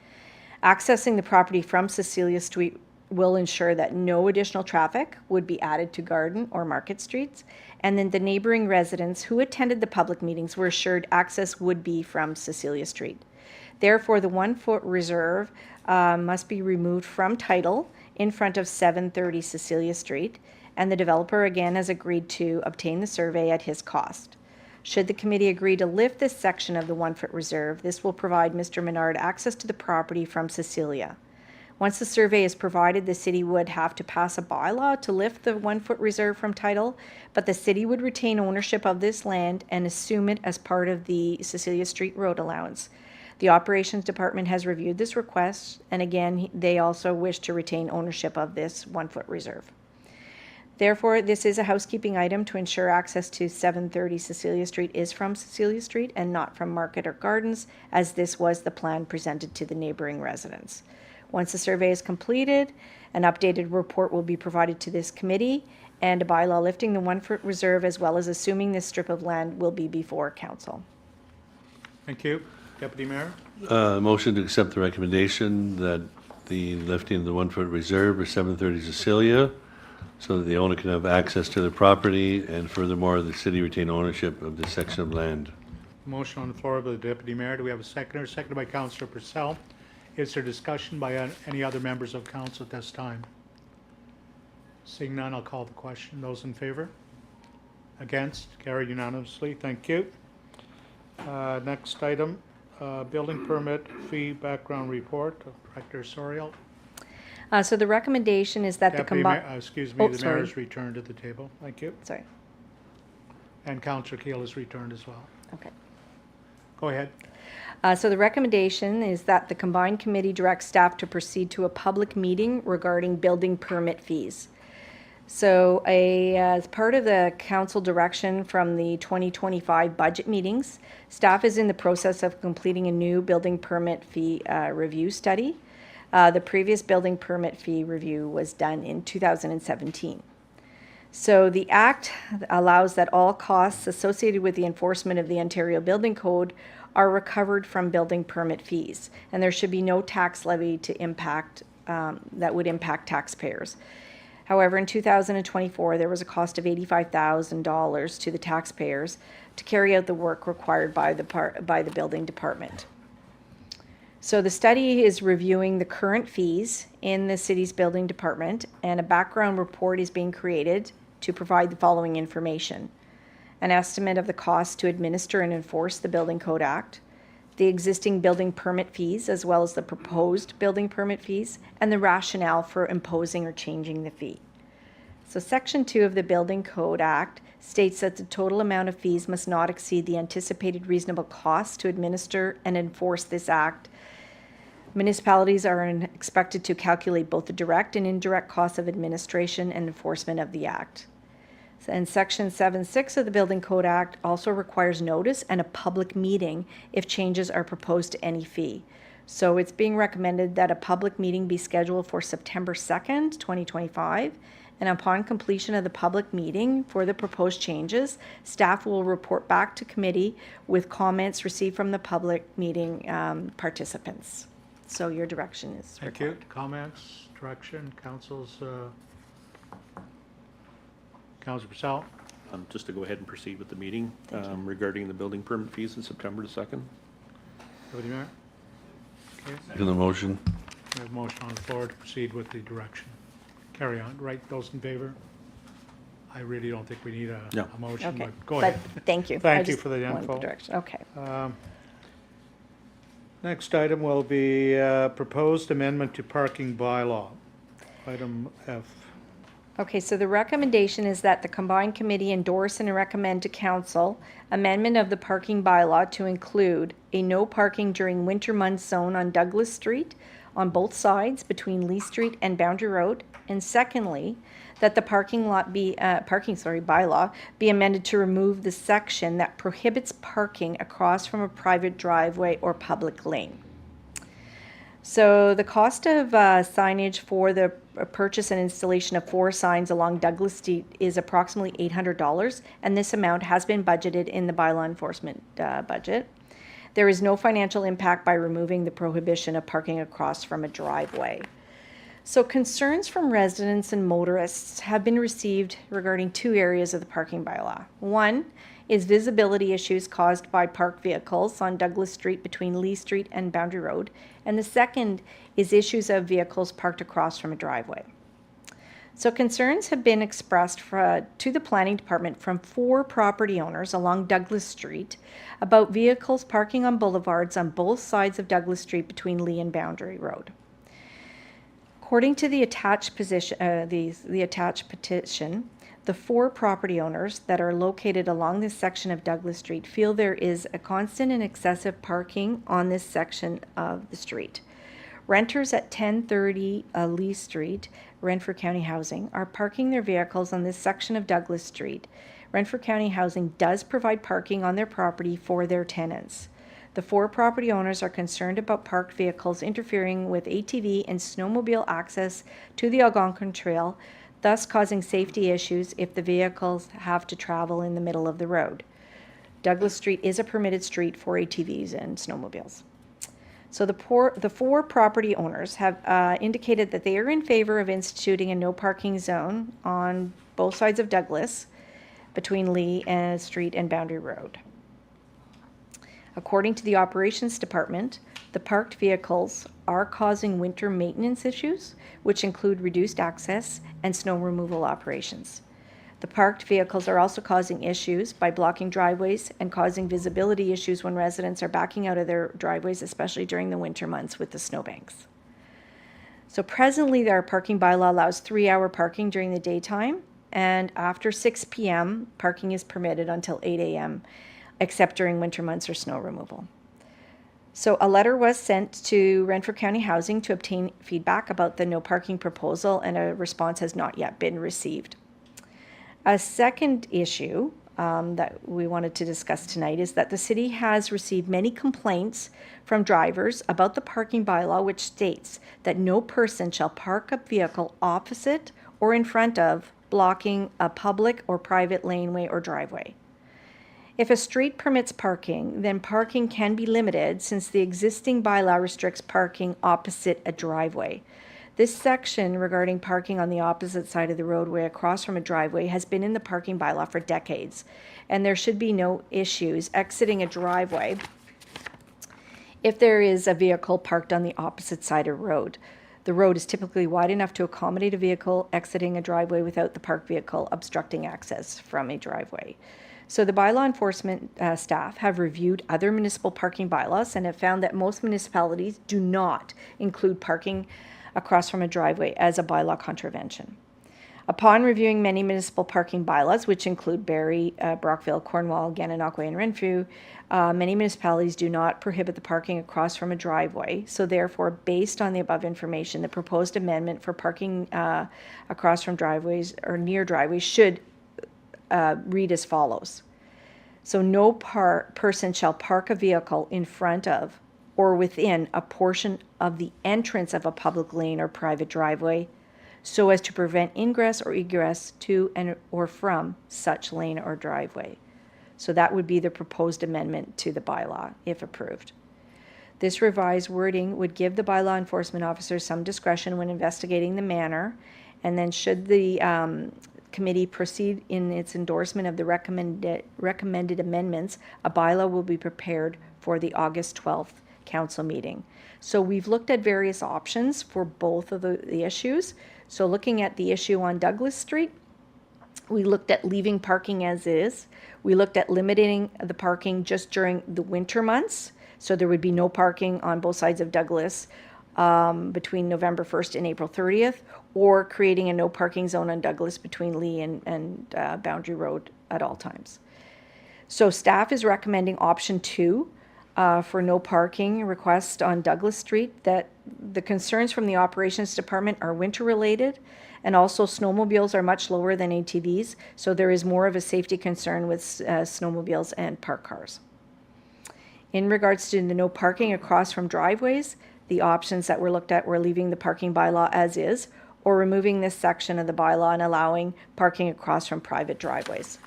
Accessing the property from Cecilia Street will ensure that no additional traffic would be added to Garden or Market Streets, and then the neighboring residents who attended the public meetings were assured access would be from Cecilia Street. Therefore, the 1 foot reserve must be removed from title in front of 730 Cecilia Street, and the developer again has agreed to obtain the survey at his cost. Should the committee agree to lift this section of the 1 foot reserve, this will provide Mr. Menard access to the property from Cecilia. Once the survey is provided, the city would have to pass a bylaw to lift the 1 foot reserve from title, but the city would retain ownership of this land and assume it as part of the Cecilia Street road allowance. The operations department has reviewed this request, and again, they also wish to retain ownership of this 1 foot reserve. Therefore, this is a housekeeping item to ensure access to 730 Cecilia Street is from Cecilia Street and not from Market or Gardens, as this was the plan presented to the neighboring residents. Once the survey is completed, an updated report will be provided to this committee, and a bylaw lifting the 1 foot reserve as well as assuming this strip of land will be before council. Thank you. Deputy Mayor? Motion to accept the recommendation that the lifting of the 1 foot reserve for 730 Cecilia so that the owner can have access to the property, and furthermore, the city retain ownership of this section of land. Motion on the floor by the Deputy Mayor. Do we have a seconder? Seconded by Councillor Purcell. Is there discussion by any other members of council at this time? Seeing none, I'll call the question. Those in favor? Against? Carried unanimously. Thank you. Next item, building permit fee background report. Director Soriel. So the recommendation is that the Deputy combined... Mayor, excuse me, the mayor has returned to the table. Thank you. Sorry. And Councillor Keel has returned as well. Okay. Go ahead. So the recommendation is that the combined committee directs staff to proceed to a public meeting regarding building permit fees. So as part of the council direction from the 2025 budget meetings, staff is in the process of completing a new building permit fee review study. The previous building permit fee review was done in 2017. So the Act allows that all costs associated with the enforcement of the Ontario Building Code are recovered from building permit fees, and there should be no tax levy to impact that would impact taxpayers. However, in 2024, there was a cost of $85,000 to the taxpayers to carry out the work required by the building department. So the study is reviewing the current fees in the city's building department, and a background report is being created to provide the following information: an estimate of the cost to administer and enforce the Building Code Act, the existing building permit fees as well as the proposed building permit fees, and the rationale for imposing or changing the fee. So Section 2 of the Building Code Act states that the total amount of fees must not exceed the anticipated reasonable cost to administer and enforce this act. Municipalities are expected to calculate both the direct and indirect costs of administration and enforcement of the act. And Section 7.6 of the Building Code Act also requires notice and a public meeting if changes are proposed to any fee. So it's being recommended that a public meeting be scheduled for September 2nd, 2025. And upon completion of the public meeting for the proposed changes, staff will report back to committee with comments received from the public meeting participants. So your direction is Thank you. Comments, direction, council's, Councilor Purcell? Just to go ahead and proceed with the meeting regarding the building permit fees on September the 2nd. Deputy Mayor? Okay, In the motion. we have a motion on the floor to proceed with the direction. Carry on, right, those in favor? I really don't think we need a No. a motion, Okay. but go ahead. But thank you. I Thank you just for the wanted info. direction. Okay. Next item will be proposed amendment to parking bylaw, item F. Okay, so the recommendation is that the combined committee endorse and recommend to council amendment of the parking bylaw to include a no parking during winter months zone on Douglas Street on both sides between Lee Street and Boundary Road. And secondly, that the bylaw be amended to remove the section that prohibits parking across from a private driveway or public lane. So the cost of signage for the purchase and installation of 4 signs along Douglas Street is approximately $800, and this amount has been budgeted in the bylaw enforcement budget. There is no financial impact by removing the prohibition of parking across from a driveway. So concerns from residents and motorists have been received regarding 2 areas of the parking bylaw. One is visibility issues caused by parked vehicles on Douglas Street between Lee Street and Boundary Road. And the second is issues of vehicles parked across from a driveway. So concerns have been expressed to the planning department from 4 property owners along Douglas Street about vehicles parking on boulevards on both sides of Douglas Street between Lee and Boundary Road. According to the attached petition, the 4 property owners that are located along this section of Douglas Street feel there is a constant and excessive parking on this section of the street. Renters at 1030 Lee Street, Renfrew County Housing, are parking their vehicles on this section of Douglas Street. Renfrew County Housing does provide parking on their property for their tenants. The 4 property owners are concerned about parked vehicles interfering with ATV and snowmobile access to the Algonquin Trail, thus causing safety issues if the vehicles have to travel in the middle of the road. Douglas Street is a permitted street for ATVs and snowmobiles. So the 4 property owners have indicated that they are in favor of instituting a no parking zone on both sides of Douglas between Lee Street and Boundary Road. According to the operations department, the parked vehicles are causing winter maintenance issues, which include reduced access and snow removal operations. The parked vehicles are also causing issues by blocking driveways and causing visibility issues when residents are backing out of their driveways, especially during the winter months with the snowbanks. So presently, our parking bylaw allows 3-hour parking during the daytime, and after 6 p.m., parking is permitted until 8 a.m., except during winter months or snow removal. So a letter was sent to Renfrew County Housing to obtain feedback about the no parking proposal, and a response has not yet been received. A second issue that we wanted to discuss tonight is that the city has received many complaints from drivers about the parking bylaw, which states that no person shall park a vehicle opposite or in front of, blocking a public or private laneway or driveway. If a street permits parking, then parking can be limited since the existing bylaw restricts parking opposite a driveway. This section regarding parking on the opposite side of the roadway across from a driveway has been in the parking bylaw for decades, and there should be no issues exiting a driveway if there is a vehicle parked on the opposite side of the road. The road is typically wide enough to accommodate a vehicle exiting a driveway without the parked vehicle obstructing access from a driveway. So the bylaw enforcement staff have reviewed other municipal parking bylaws and have found that most municipalities do not include parking across from a driveway as a bylaw contravention. Upon reviewing many municipal parking bylaws, which include Barrie, Brockville, Cornwall, Gananoque, and Renfrew, many municipalities do not prohibit the parking across from a driveway. So therefore, based on the above information, the proposed amendment for parking across from driveways or near driveways should read as follows. So no person shall park a vehicle in front of or within a portion of the entrance of a public lane or private driveway, so as to prevent ingress or egress to and or from such lane or driveway. So that would be the proposed amendment to the bylaw, if approved. This revised wording would give the bylaw enforcement officer some discretion when investigating the manner, and then should the committee proceed in its endorsement of the recommended amendments, a bylaw will be prepared for the August 12th council meeting. So we've looked at various options for both of the issues. So looking at the issue on Douglas Street, we looked at leaving parking as is. We looked at limiting the parking just during the winter months. So there would be no parking on both sides of Douglas between November 1st and April 30th, or creating a no parking zone on Douglas between Lee and Boundary Road at all times. So staff is recommending option 2 for no parking request on Douglas Street. That the concerns from the operations department are winter related, and also snowmobiles are much lower than ATVs, so there is more of a safety concern with snowmobiles and park cars. In regards to the no parking across from driveways, the options that were looked at were leaving the parking bylaw as is, or removing this section of the bylaw and allowing parking across from private driveways.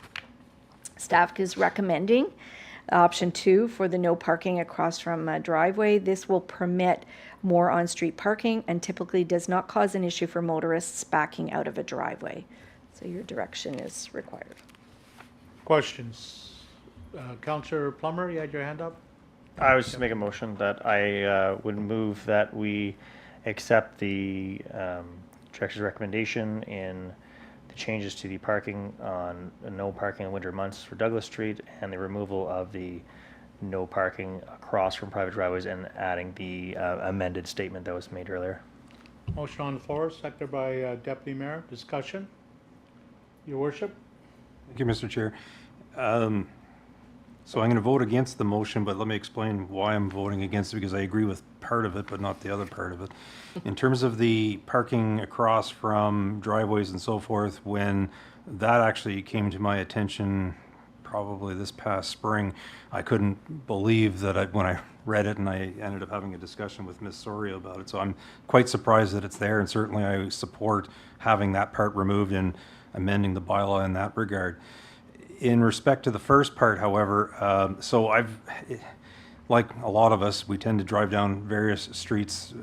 Staff is recommending option 2 for the no parking across from a driveway. This will permit more on-street parking and typically does not cause an issue for motorists backing out of a driveway. So your direction is required. Questions? Councillor Plummer, you had your hand up? I was just making a motion that I would move that we accept the director's recommendation in the changes to the parking on no parking in winter months for Douglas Street and the removal of the no parking across from private driveways and adding the amended statement that was made earlier. Motion on the floor, seconded by Deputy Mayor. Discussion? Your Worship? Thank you, Mr. Chair. So I'm going to vote against the motion, but let me explain why I'm voting against it, because I agree with part of it, but not the other part of it. In terms of the parking across from driveways and so forth, when that actually came to my attention probably this past spring, I couldn't believe that when I read it, and I ended up having a discussion with Ms. Soria about it. So I'm quite surprised that it's there, and certainly I support having that part removed and amending the bylaw in that regard. In respect to the first part, however, so I've, like a lot of us, we tend to drive down various streets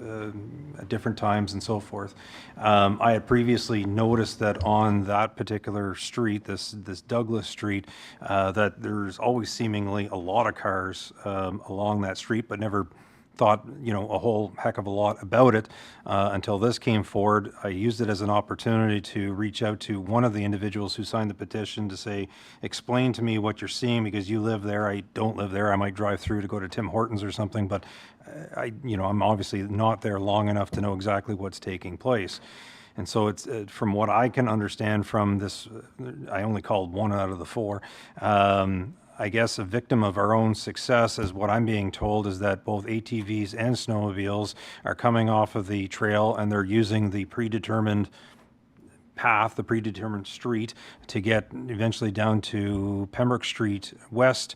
at different times and so forth. I had previously noticed that on that particular street, this Douglas Street, that there's always seemingly a lot of cars along that street, but never thought, a whole heck of a lot about it until this came forward. I used it as an opportunity to reach out to one of the individuals who signed the petition to say, explain to me what you're seeing, because you live there. I don't live there. I might drive through to go to Tim Hortons or something, but I'm obviously not there long enough to know exactly what's taking place. And so it's, from what I can understand from this, I only called 1 out of the 4, I guess a victim of our own success, is what I'm being told, is that both ATVs and snowmobiles are coming off of the trail and they're using the predetermined path, the predetermined street, to get eventually down to Pembroke Street West,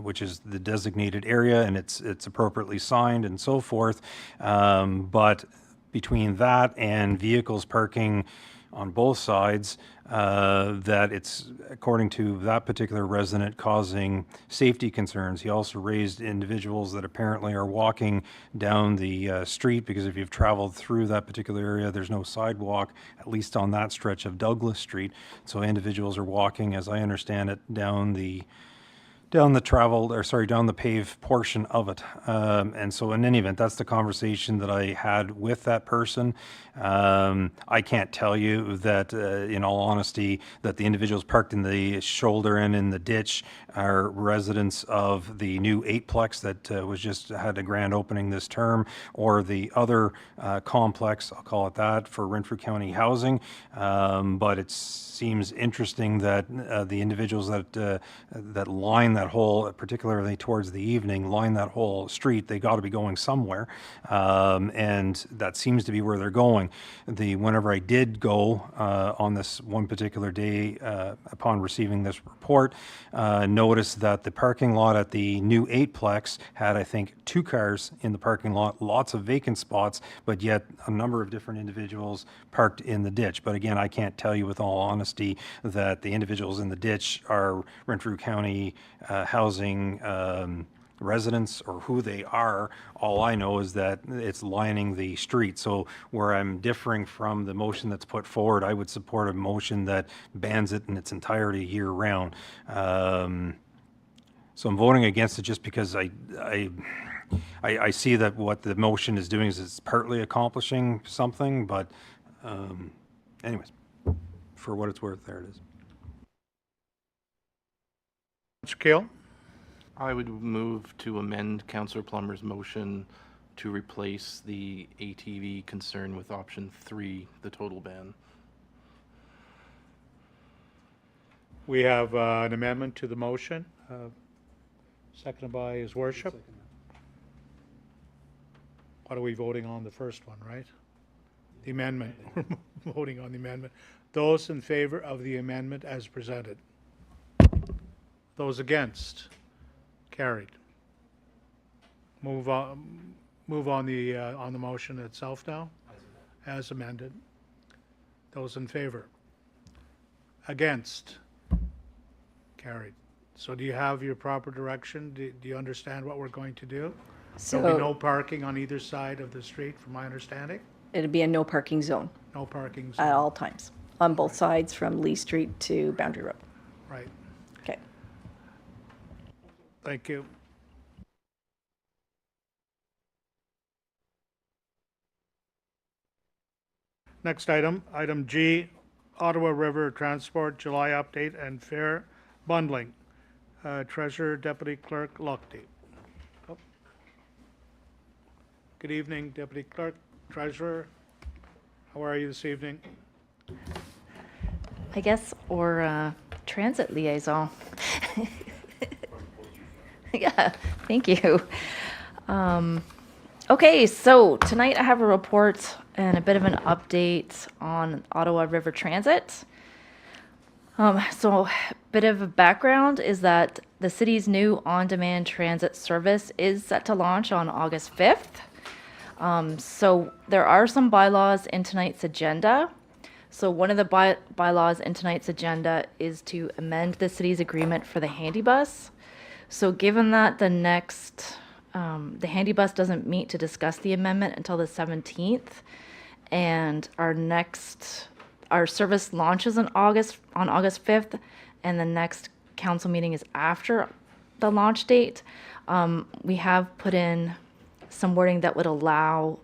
which is the designated area, and it's appropriately signed and so forth. But between that and vehicles parking on both sides, that it's, according to that particular resident, causing safety concerns. He also raised individuals that apparently are walking down the street, because if you've traveled through that particular area, there's no sidewalk, at least on that stretch of Douglas Street. So individuals are walking, as I understand it, down down the down the paved portion of it. And so in any event, that's the conversation that I had with that person. I can't tell you that, in all honesty, that the individuals parked in the shoulder and in the ditch are residents of the new eightplex that was just had a grand opening this term, or the other complex, I'll call it that, for Renfrew County Housing. But it seems interesting that the individuals that line that whole, particularly towards the evening, line that whole street, they got to be going somewhere, and that seems to be where they're going. Whenever I did go on this one particular day, upon receiving this report, noticed that the parking lot at the new eightplex had, I think, 2 cars in the parking lot, lots of vacant spots, but yet a number of different individuals parked in the ditch. But again, I can't tell you with all honesty that the individuals in the ditch are Renfrew County Housing residents or who they are. All I know is that it's lining the street. So where I'm differing from the motion that's put forward, I would support a motion that bans it in its entirety year round. So I'm voting against it just because I see that what the motion is doing is it's partly accomplishing something, but anyways, for what it's worth, there it is. Mr. Keel? I would move to amend Councillor Plummer's motion to replace the ATV concern with option 3, the total ban. We have an amendment to the motion, seconded by His Worship. What are we voting on? The first one, right? The amendment. We're voting on the amendment. Those in favor of the amendment as presented? Those against? Carried. Move on the motion itself now, as amended. Those in favor? Against? Carried. So do you have your proper direction? Do you understand what we're going to do? There'll be no parking on either side of the street, from my understanding? It'd be a no parking zone No parking at zone. all times, on both sides from Lee Street to Boundary Road. Right. Okay. Thank you. Next item, item G, Ottawa River Transport July update and fare bundling. Treasurer Deputy Clerk Lochte. Oh. Good evening, Deputy Clerk, Treasurer. How are you this evening? I guess, or transit liaison. Yeah, thank you. Okay, so tonight I have a report and a bit of an update on Ottawa River Transit. So a bit of a background is that the city's new on-demand transit service is set to launch on August 5th. So there are some bylaws in tonight's agenda. So one of the bylaws in tonight's agenda is to amend the city's agreement for the handy bus. So given that the handy bus doesn't meet to discuss the amendment until the 17th, and our service launches on August 5th, and the next council meeting is after the launch date, we have put in some wording that would allow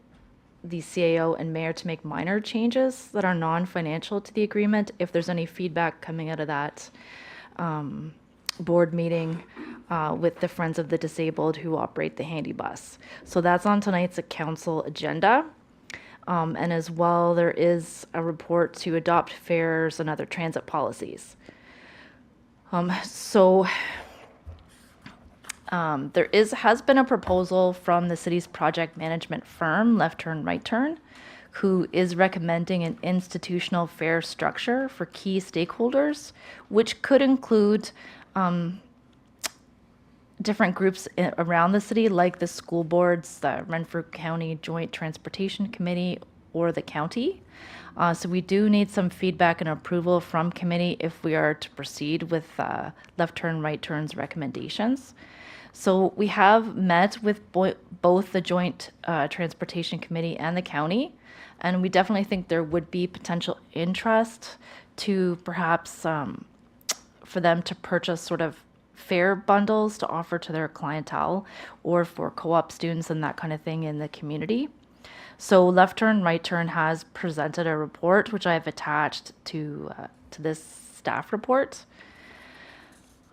the CAO and mayor to make minor changes that are non-financial to the agreement if there's any feedback coming out of that board meeting with the Friends of the Disabled who operate the handy bus. So that's on tonight's council agenda. And as well, there is a report to adopt fares and other transit policies. There has been a proposal from the city's project management firm, Left Turn, Right Turn, who is recommending an institutional fare structure for key stakeholders, which could include different groups around the city, like the school boards, the Renfrew County Joint Transportation Committee, or the county. So we do need some feedback and approval from committee if we are to proceed with Left Turn, Right Turn's recommendations. So we have met with both the Joint Transportation Committee and the county, and we definitely think there would be potential interest to perhaps for them to purchase sort of fare bundles to offer to their clientele or for co-op students and that kind of thing in the community. So Left Turn, Right Turn has presented a report, which I have attached to this staff report.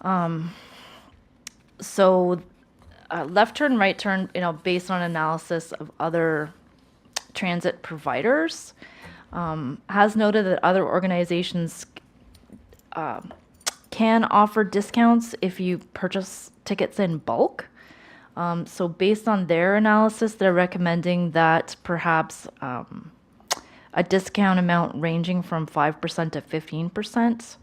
Left Turn, Right Turn, based on analysis of other transit providers, has noted that other organizations can offer discounts if you purchase tickets in bulk. So based on their analysis, they're recommending that perhaps a discount amount ranging from 5% to 15%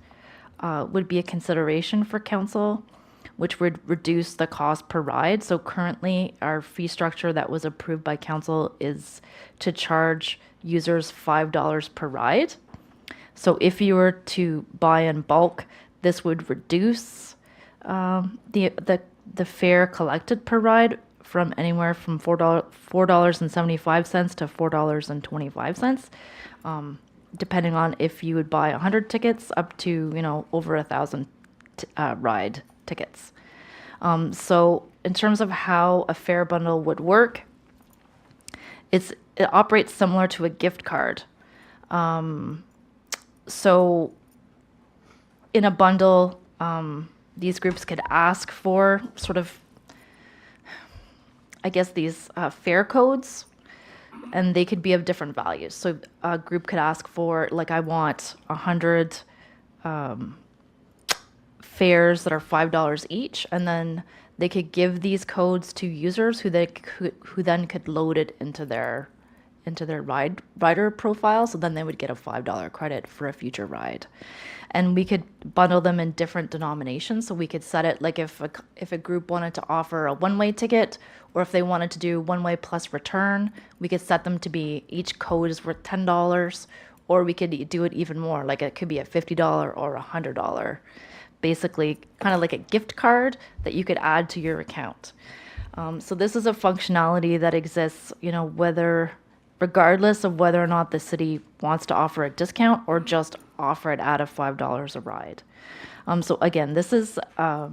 would be a consideration for council, which would reduce the cost per ride. So currently, our fee structure that was approved by council is to charge users $5 per ride. So if you were to buy in bulk, this would reduce the fare collected per ride from anywhere from $4.75 to $4.25, depending on if you would buy 100 tickets up to over 1,000 ride tickets. So in terms of how a fare bundle would work, it operates similar to a gift card. So in a bundle, these groups could ask for sort of, I guess, these fare codes, and they could be of different values. So a group could ask for, like, I want 100 fares that are $5 each, and then they could give these codes to users who then could load it into their rider profile. So then they would get a $5 credit for a future ride. And we could bundle them in different denominations. So we could set it like if a group wanted to offer a one-way ticket, or if they wanted to do one-way plus return, we could set them to be, each code is worth $10, or we could do it even more. Like it could be a $50 or a $100, basically kind of like a gift card that you could add to your account. So this is a functionality that exists, regardless of whether or not the city wants to offer a discount or just offer it at a $5 a ride. So again, this is a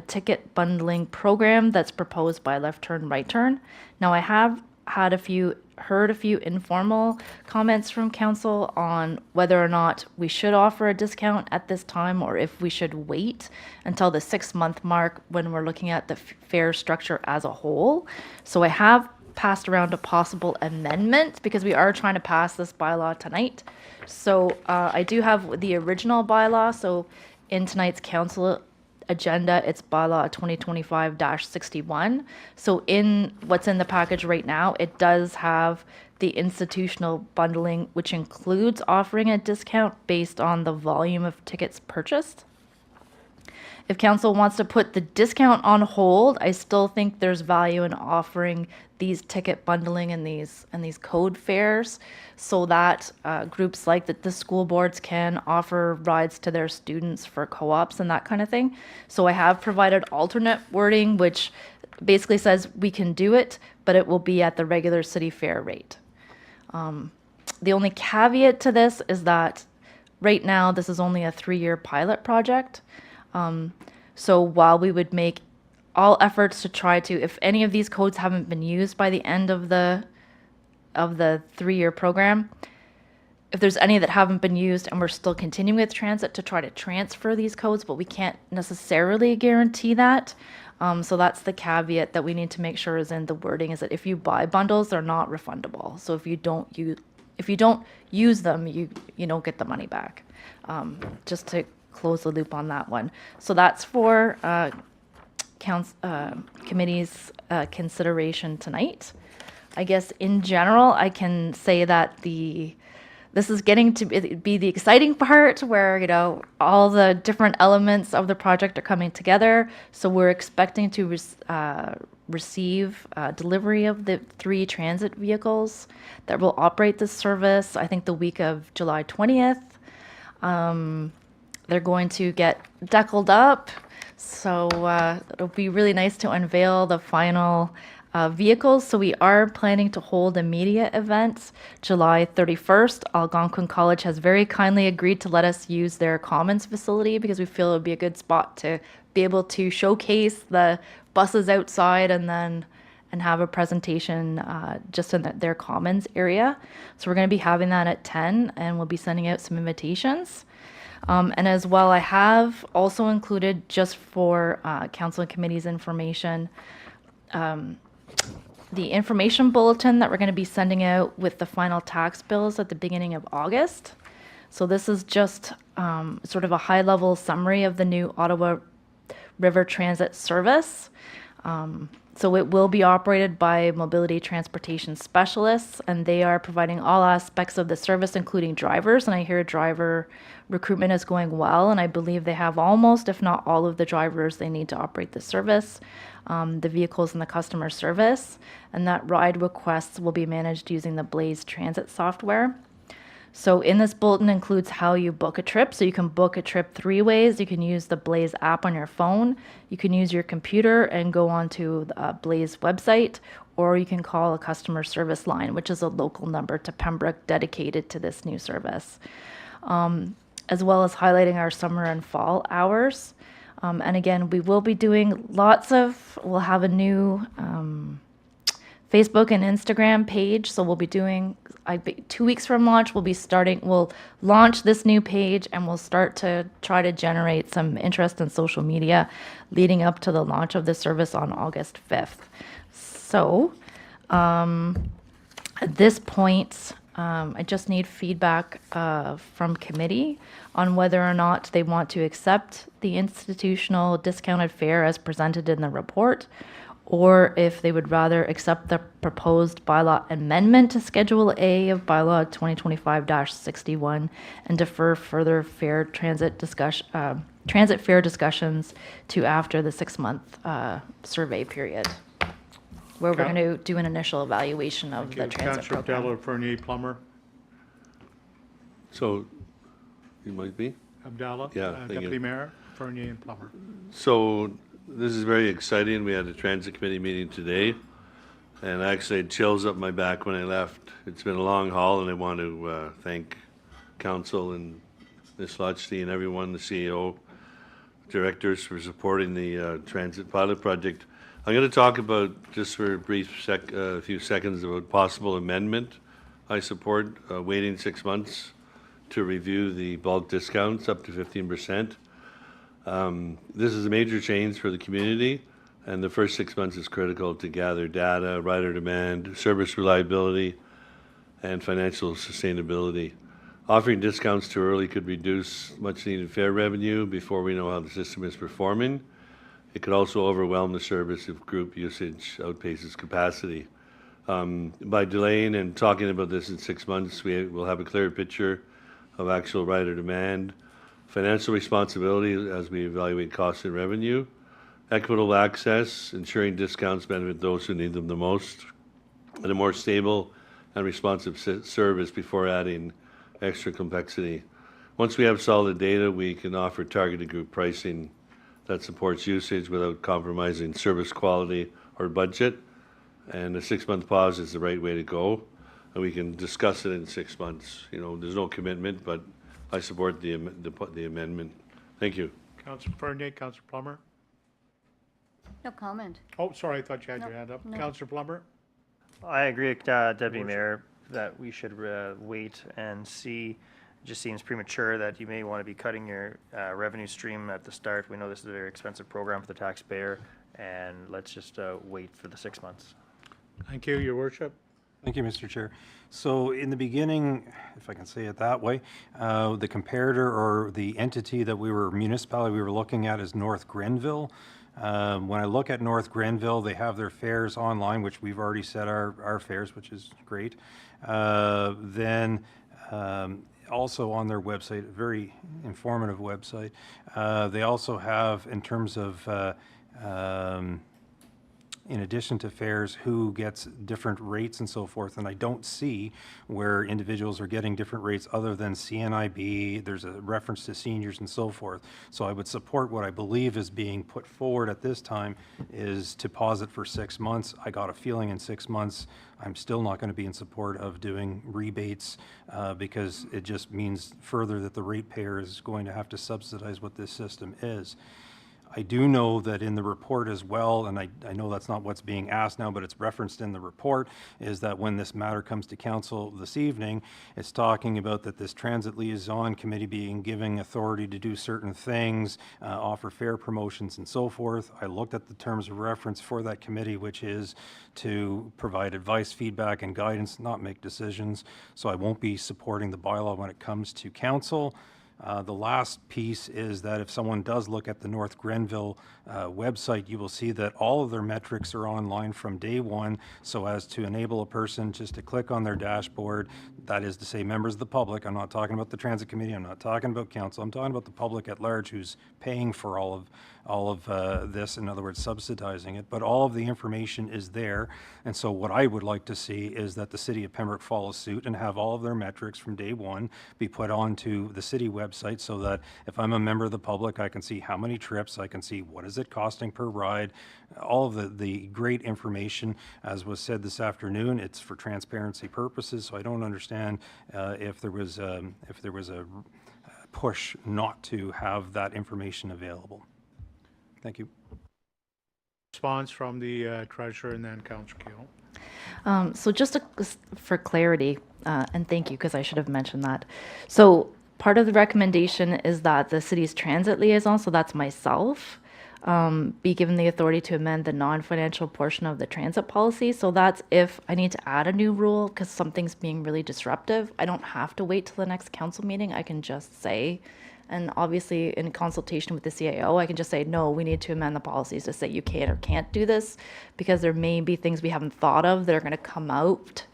ticket bundling program that's proposed by Left Turn, Right Turn. Now I have heard a few informal comments from council on whether or not we should offer a discount at this time, or if we should wait until the 6-month mark when we're looking at the fare structure as a whole. So I have passed around a possible amendment because we are trying to pass this bylaw tonight. So I do have the original bylaw. So in tonight's council agenda, it's bylaw 2025-61. So in what's in the package right now, it does have the institutional bundling, which includes offering a discount based on the volume of tickets purchased. If council wants to put the discount on hold, I still think there's value in offering these ticket bundling and these code fares, so that groups like the school boards can offer rides to their students for co-ops and that kind of thing. So I have provided alternate wording, which basically says we can do it, but it will be at the regular city fare rate. The only caveat to this is that right now this is only a 3-year pilot project. So while we would make all efforts to try to, if any of these codes haven't been used by the end of the 3-year program, if there's any that haven't been used and we're still continuing with transit to try to transfer these codes, but we can't necessarily guarantee that. So that's the caveat that we need to make sure is in the wording, is that if you buy bundles, they're not refundable. So if you don't use them, you don't get the money back. Just to close the loop on that one. So that's for committee's consideration tonight. I guess in general, I can say that this is getting to be the exciting part where, all the different elements of the project are coming together. So we're expecting to receive delivery of the 3 transit vehicles that will operate this service, I think the week of July 20th. They're going to get deckled up. So it'll be really nice to unveil the final vehicles. So we are planning to hold a media event July 31st. Algonquin College has very kindly agreed to let us use their commons facility because we feel it would be a good spot to be able to showcase the buses outside and have a presentation just in their commons area. So we're going to be having that at 10, and we'll be sending out some invitations. And as well, I have also included, just for council and committee's information, the information bulletin that we're going to be sending out with the final tax bills at the beginning of August. So this is just sort of a high-level summary of the new Ottawa River Transit service. So it will be operated by mobility transportation specialists, and they are providing all aspects of the service, including drivers. And I hear driver recruitment is going well, and I believe they have almost, if not all, of the drivers they need to operate the service, the vehicles and the customer service, and that ride requests will be managed using the Blaze Transit software. So in this bulletin includes how you book a trip. So you can book a trip 3 ways. You can use the Blaze app on your phone. You can use your computer and go onto the Blaze website, or you can call a customer service line, which is a local number to Pembroke dedicated to this new service, as well as highlighting our summer and fall hours. And again, we will be doing we'll have a new Facebook and Instagram page. So we'll be doing, 2 weeks from launch, we'll launch this new page, and we'll start to try to generate some interest in social media leading up to the launch of the service on August 5th. So at this point, I just need feedback from committee on whether or not they want to accept the institutional discounted fare as presented in the report, or if they would rather accept the proposed bylaw amendment to Schedule A of bylaw 2025-61 and defer further transit fare discussions to after the 6-month survey period, where we're going to do an initial evaluation of the transit Councillor program. Abdallah Fernier Plummer. So, you might be? Abdallah, Yeah, thank you. Deputy Mayor Fernier and Plummer. So this is very exciting. We had a transit committee meeting today, and actually it chills up my back when I left. It's been a long haul, and I want to thank council and Ms. Lotchty and everyone, the CEO, directors, for supporting the transit pilot project. I'm going to talk about, just for a few seconds, about possible amendment. I support waiting 6 months to review the bulk discounts up to 15%. This is a major change for the community, and the first 6 months is critical to gather data, rider demand, service reliability, and financial sustainability. Offering discounts too early could reduce much-needed fare revenue before we know how the system is performing. It could also overwhelm the service if group usage outpaces capacity. By delaying and talking about this in 6 months, we will have a clearer picture of actual rider demand, financial responsibility as we evaluate costs and revenue, equitable access, ensuring discounts benefit those who need them the most, and a more stable and responsive service before adding extra complexity. Once we have solid data, we can offer targeted group pricing that supports usage without compromising service quality or budget, and a 6-month pause is the right way to go, and we can discuss it in 6 months. You know, there's no commitment, but I support the amendment. Thank you. Councillor Fernier, Councillor Plummer. No comment. Oh, sorry, I thought you had your No, hand up. no. Councillor Plummer. I agree with Deputy Mayor that we should wait and see. It just seems premature that you may want to be cutting your revenue stream at the start. We know this is a very expensive program for the taxpayer, and let's just wait for the 6 months. Thank you, Your Worship. Thank you, Mr. Chair. So in the beginning, if I can say it that way, the comparator or the entity that municipality we were looking at is North Grenville. When I look at North Grenville, they have their fares online, which we've already set our fares, which is great. Then also on their website, a very informative website, they also have, in terms of in addition to fares, who gets different rates and so forth. And I don't see where individuals are getting different rates other than CNIB. There's a reference to seniors and so forth. So I would support what I believe is being put forward at this time is to pause it for 6 months. I got a feeling in 6 months, I'm still not going to be in support of doing rebates because it just means further that the ratepayer is going to have to subsidize what this system is. I do know that in the report as well, and I know that's not what's being asked now, but it's referenced in the report, is that when this matter comes to council this evening, it's talking about that this transit liaison committee being given authority to do certain things, offer fare promotions and so forth. I looked at the terms of reference for that committee, which is to provide advice, feedback, and guidance, not make decisions. So I won't be supporting the bylaw when it comes to council. The last piece is that if someone does look at the North Grenville website, you will see that all of their metrics are online from day one, so as to enable a person just to click on their dashboard. That is to say, members of the public. I'm not talking about the transit committee. I'm not talking about council. I'm talking about the public at large who's paying for all of this, in other words, subsidizing it. But all of the information is there. And so what I would like to see is that the city of Pembroke follows suit and have all of their metrics from day one be put onto the city website so that if I'm a member of the public, I can see how many trips, I can see what is it costing per ride, all of the great information. As was said this afternoon, it's for transparency purposes, so I don't understand if there was a push not to have that information available. Thank you. Response from the treasurer and then Councillor Keel. So just for clarity, and thank you, because I should have mentioned that. So part of the recommendation is that the city's transit liaison, so that's myself, be given the authority to amend the non-financial portion of the transit policy. So that's if I need to add a new rule because something's being really disruptive. I don't have to wait till the next council meeting. I can just say, and obviously in consultation with the CAO, I can just say, no, we need to amend the policies to say you can or can't do this, because there may be things we haven't thought of that are going to come out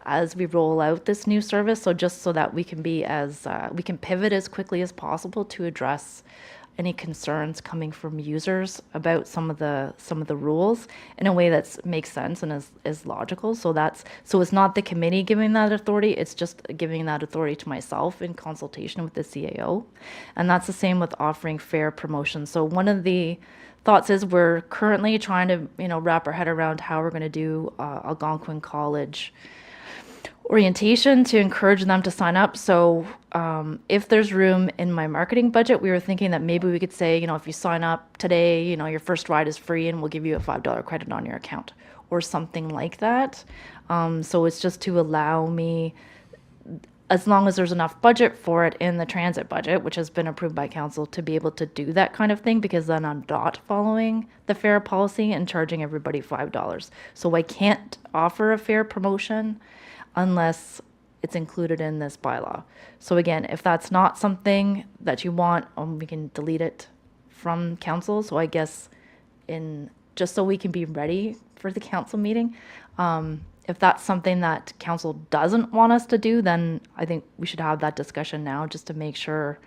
as we roll out this new service. So just so that we can be as, we can pivot as quickly as possible to address any concerns coming from users about some of the rules in a way that makes sense and is logical. So it's not the committee giving that authority, it's just giving that authority to myself in consultation with the CAO. And that's the same with offering fare promotion. So one of the thoughts is we're currently trying to wrap our head around how we're going to do Algonquin College orientation to encourage them to sign up. So if there's room in my marketing budget, we were thinking that maybe we could say, if you sign up today, your first ride is free and we'll give you a $5 credit on your account or something like that. So it's just to allow me, as long as there's enough budget for it in the transit budget, which has been approved by council, to be able to do that kind of thing, because then I'm not following the fare policy and charging everybody $5. So I can't offer a fare promotion unless it's included in this bylaw. So again, if that's not something that you want, we can delete it from council. So I guess just so we can be ready for the council meeting, if that's something that council doesn't want us to do, then I think we should have that discussion now just to make sure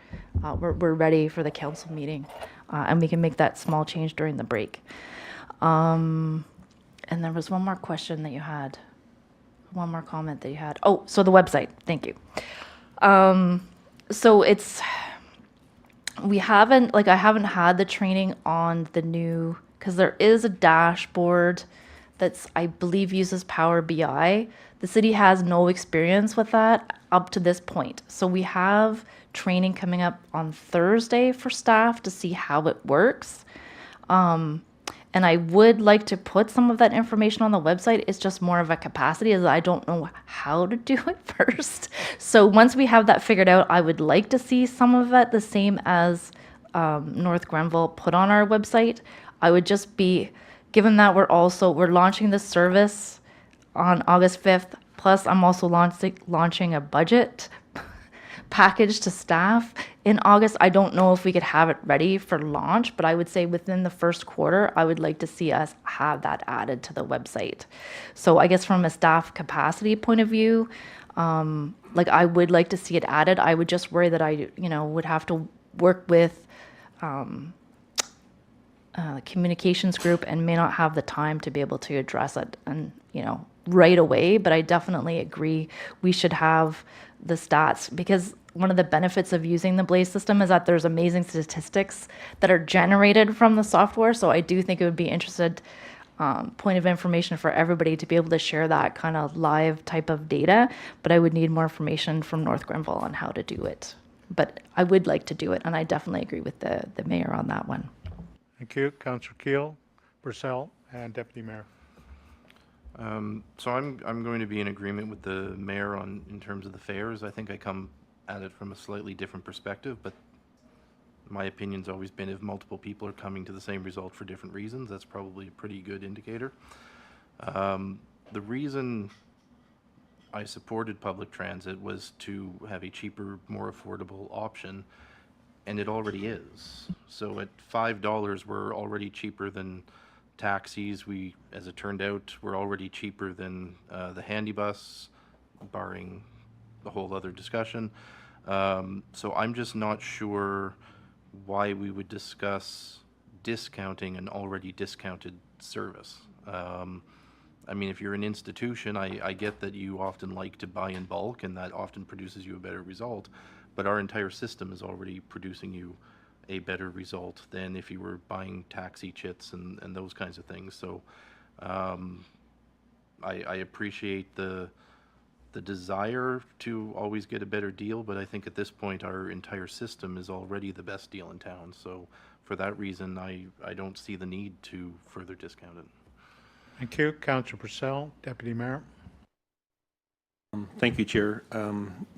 we're ready for the council meeting, and we can make that small change during the break. And there was one more question that you had. One more comment that you had. Oh, so the website. Thank you. So I haven't had the training on the new, because there is a dashboard that's, I believe, uses Power BI. The city has no experience with that up to this point. So we have training coming up on Thursday for staff to see how it works. And I would like to put some of that information on the website. It's just more of a capacity, as I don't know how to do it first. So once we have that figured out, I would like to see some of it the same as North Grenville put on our website. I would just be, given that we're launching this service on August 5th, plus I'm also launching a budget package to staff in August. I don't know if we could have it ready for launch, but I would say within the first quarter, I would like to see us have that added to the website. So I guess from a staff capacity point of view, I would like to see it added. I would just worry that I, would have to work with communications group and may not have the time to be able to address it and, right away. But I definitely agree we should have the stats, because one of the benefits of using the Blaze system is that there's amazing statistics that are generated from the software. So I do think it would be interested point of information for everybody to be able to share that kind of live type of data. But I would need more information from North Grenville on how to do it. But I would like to do it, and I definitely agree with the mayor on that one. Thank you. Councillor Keel, Purcell, and Deputy Mayor. So I'm going to be in agreement with the mayor in terms of the fares. I think I come at it from a slightly different perspective, but my opinion's always been if multiple people are coming to the same result for different reasons, that's probably a pretty good indicator. The reason I supported public transit was to have a cheaper, more affordable option, and it already is. So at $5, we're already cheaper than taxis. We, as it turned out, we're already cheaper than the handy bus, barring the whole other discussion. So I'm just not sure why we would discuss discounting an already discounted service. I mean, if you're an institution, I get that you often like to buy in bulk, and that often produces you a better result, but our entire system is already producing you a better result than if you were buying taxi chits and those kinds of things. So I appreciate the desire to always get a better deal, but I think at this point our entire system is already the best deal in town. So for that reason, I don't see the need to further discount it. Thank you. Councillor Purcell, Deputy Mayor. Thank you, Chair.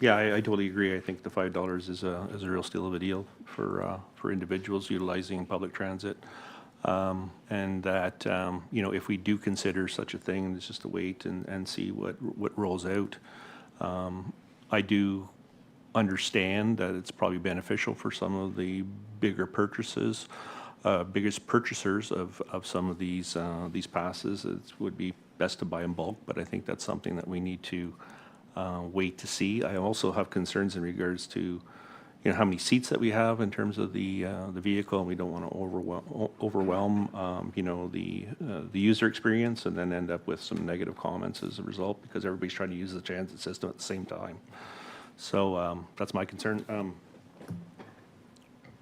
Yeah, I totally agree. I think the $5 is a real steal of a deal for individuals utilizing public transit. And that, if we do consider such a thing, it's just to wait and see what rolls out. I do understand that it's probably beneficial for some of the biggest purchasers of some of these passes. It would be best to buy in bulk, but I think that's something that we need to wait to see. I also have concerns in regards to how many seats that we have in terms of the vehicle, and we don't want to overwhelm the user experience and then end up with some negative comments as a result, because everybody's trying to use the transit system at the same time. So that's my concern.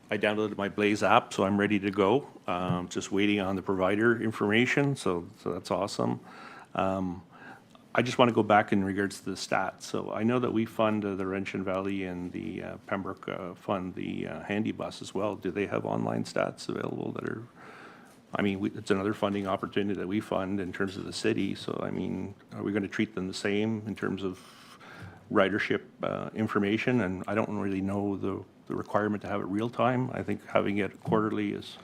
I downloaded my Blaze app, so I'm ready to go. Just waiting on the provider information, so that's awesome. I just want to go back in regards to the stats. So I know that we fund the Laurentian Valley and the Pembroke fund the handy bus as well. Do they have online stats available that are, it's another funding opportunity that we fund in terms of the city. So, are we going to treat them the same in terms of ridership information? And I don't really know the requirement to have it real time. I think having it quarterly is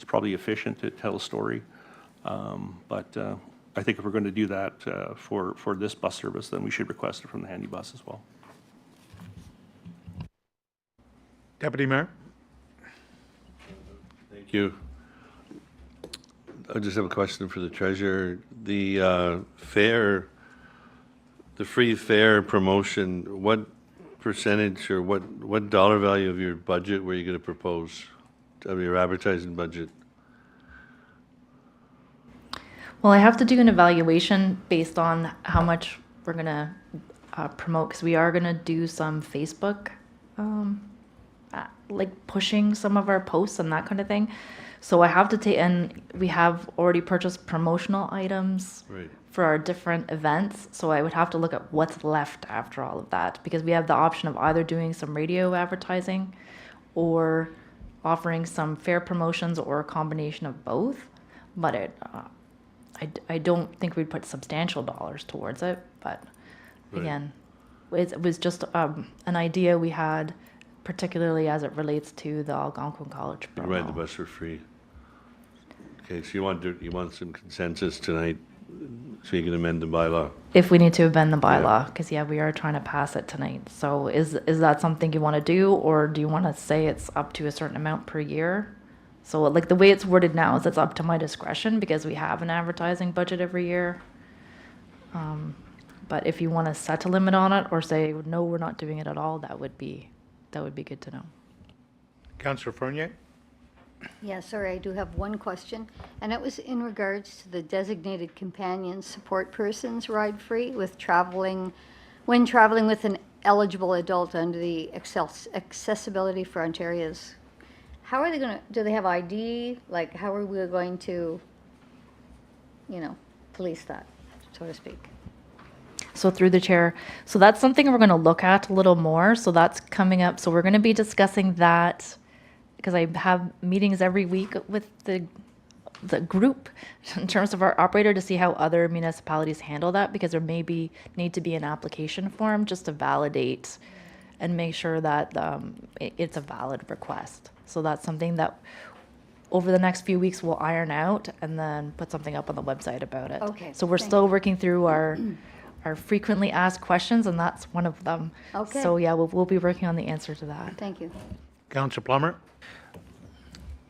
probably efficient to tell a story. But I think if we're going to do that for this bus service, then we should request it from the handy bus as well. Deputy Mayor. Thank you. I just have a question for the treasurer. The free fare promotion, what percentage or what dollar value of your budget were you going to propose, of your advertising budget? Well, I have to do an evaluation based on how much we're going to promote, because we are going to do some Facebook, like pushing some of our posts and that kind of thing. So I have to take, and we have already purchased promotional items for our different events. So I would have to look at what's left after all of that, because we have the option of either doing some radio advertising or offering some fare promotions, or a combination of both. But I don't think we'd put substantial dollars towards it, but again, it was just an idea we had, particularly as it relates to the Algonquin College promo. Ride the bus for free. Okay, so you want some consensus tonight, so you can amend the bylaw. If we need to amend the bylaw, because we are trying to pass it tonight. So is that something you want to do, or do you want to say it's up to a certain amount per year? So like the way it's worded now is it's up to my discretion, because we have an advertising budget every year. But if you want to set a limit on it, or say, no, we're not doing it at all, that would be good to know. Councillor Fournier. Yeah, sorry, I do have one question, and it was in regards to the designated companion support persons ride free with when traveling with an eligible adult under the accessibility for Ontario's. How are they gonna, do they have ID? Like, how are we going to, police that, so to speak? So through the chair, so that's something we're going to look at a little more. So that's coming up. So we're going to be discussing that because I have meetings every week with the group in terms of our operator to see how other municipalities handle that, because there may need to be an application form just to validate and make sure that it's a valid request. So that's something that over the next few weeks we'll iron out and then put something up on the website about it. Okay, So we're thank still working through our frequently asked questions, and that's one of them. Okay. So yeah, we'll be working on the answer to that. Thank you. Councillor Plummer?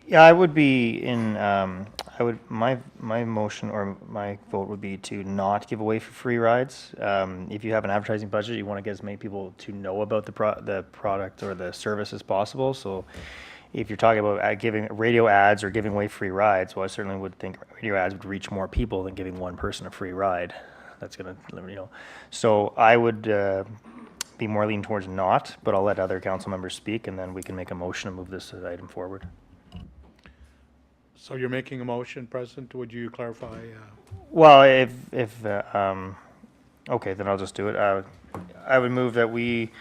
Yeah, I would be in, my motion or my vote would be to not give away for free rides. If you have an advertising budget, you want to get as many people to know about the product or the service as possible. So if you're talking about giving radio ads or giving away free rides, well, I certainly would think radio ads would reach more people than giving one person a free ride. That's going to, So I would be more leaning towards not, but I'll let other council members speak, and then we can make a motion to move this item forward. So you're making a motion, President, would you clarify? Well, okay, then I'll just do it. I would move that we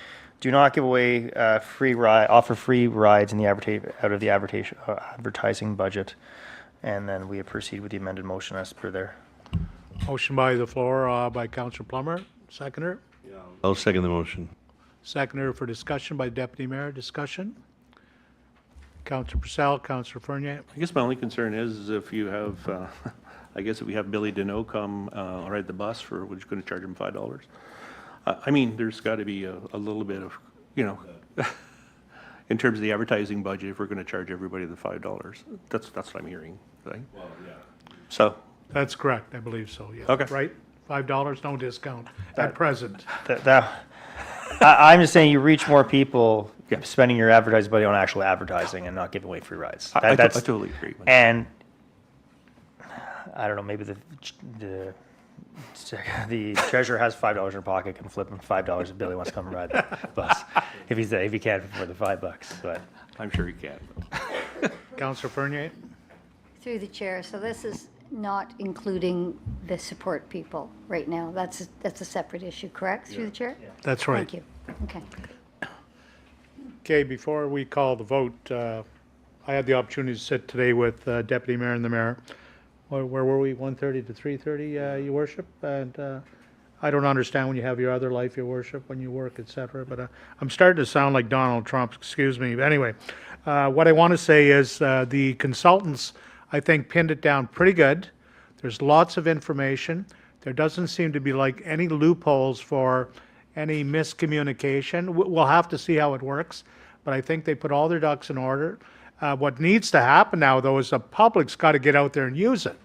do not give away offer free rides in the out of the advertising budget, and then we proceed with the amended motion as per there. Motion by the floor by Councillor Plummer, seconder. I'll second the motion. Seconder for discussion by Deputy Mayor. Discussion? Councillor Purcell, Councillor Fernier. I guess my only concern is if you have, I guess if we have Billy Deneau come ride the bus we're just going to charge him $5. I mean, there's got to be a little bit of, in terms of the advertising budget, if we're going to charge everybody the $5. That's what I'm hearing, right? Well, yeah. So. That's correct, I believe so, yeah. Okay. Right? $5, no discount at present. I'm just saying you reach more people spending your advertising money on actual advertising and not giving away free rides. I totally agree with and I don't know, maybe the treasurer has $5 in her pocket, can flip him $5 if Billy wants to come and ride the bus if he can for the $5. But I'm sure he can. Councillor Fernier. Through the chair, so this is not including the support people right now. That's a separate issue, correct? Through the chair? That's right. Thank you. Okay. Okay, before we call the vote, I had the opportunity to sit today with Deputy Mayor and the Mayor. Where were we? 1:30 to 3:30, Your Worship? And I don't understand when you have your other life, Your Worship, when you work, etc. But I'm starting to sound like Donald Trump, excuse me. But anyway, what I want to say is the consultants, I think, pinned it down pretty good. There's lots of information. There doesn't seem to be like any loopholes for any miscommunication. We'll have to see how it works, but I think they put all their ducks in order. What needs to happen now, though, is the public's got to get out there and use it.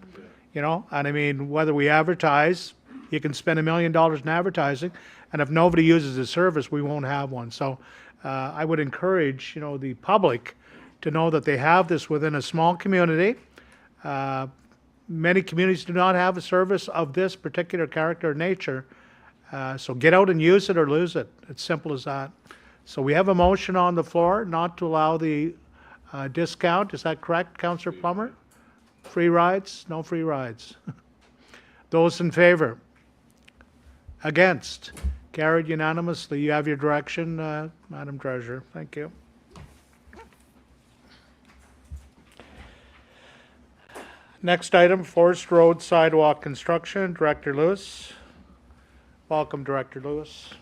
And I mean, whether we advertise, you can spend $1 million in advertising, and if nobody uses the service, we won't have one. So I would encourage, the public to know that they have this within a small community. Many communities do not have a service of this particular character or nature. So get out and use it or lose it. It's simple as that. So we have a motion on the floor not to allow the discount. Is that correct, Councillor Plummer? Free rides? No free rides. Those in favor? Against? Carried unanimously. You have your direction, Madam Treasurer. Thank you. Next item, Forest Road Sidewalk Construction. Director Lewis. Welcome, Director Lewis.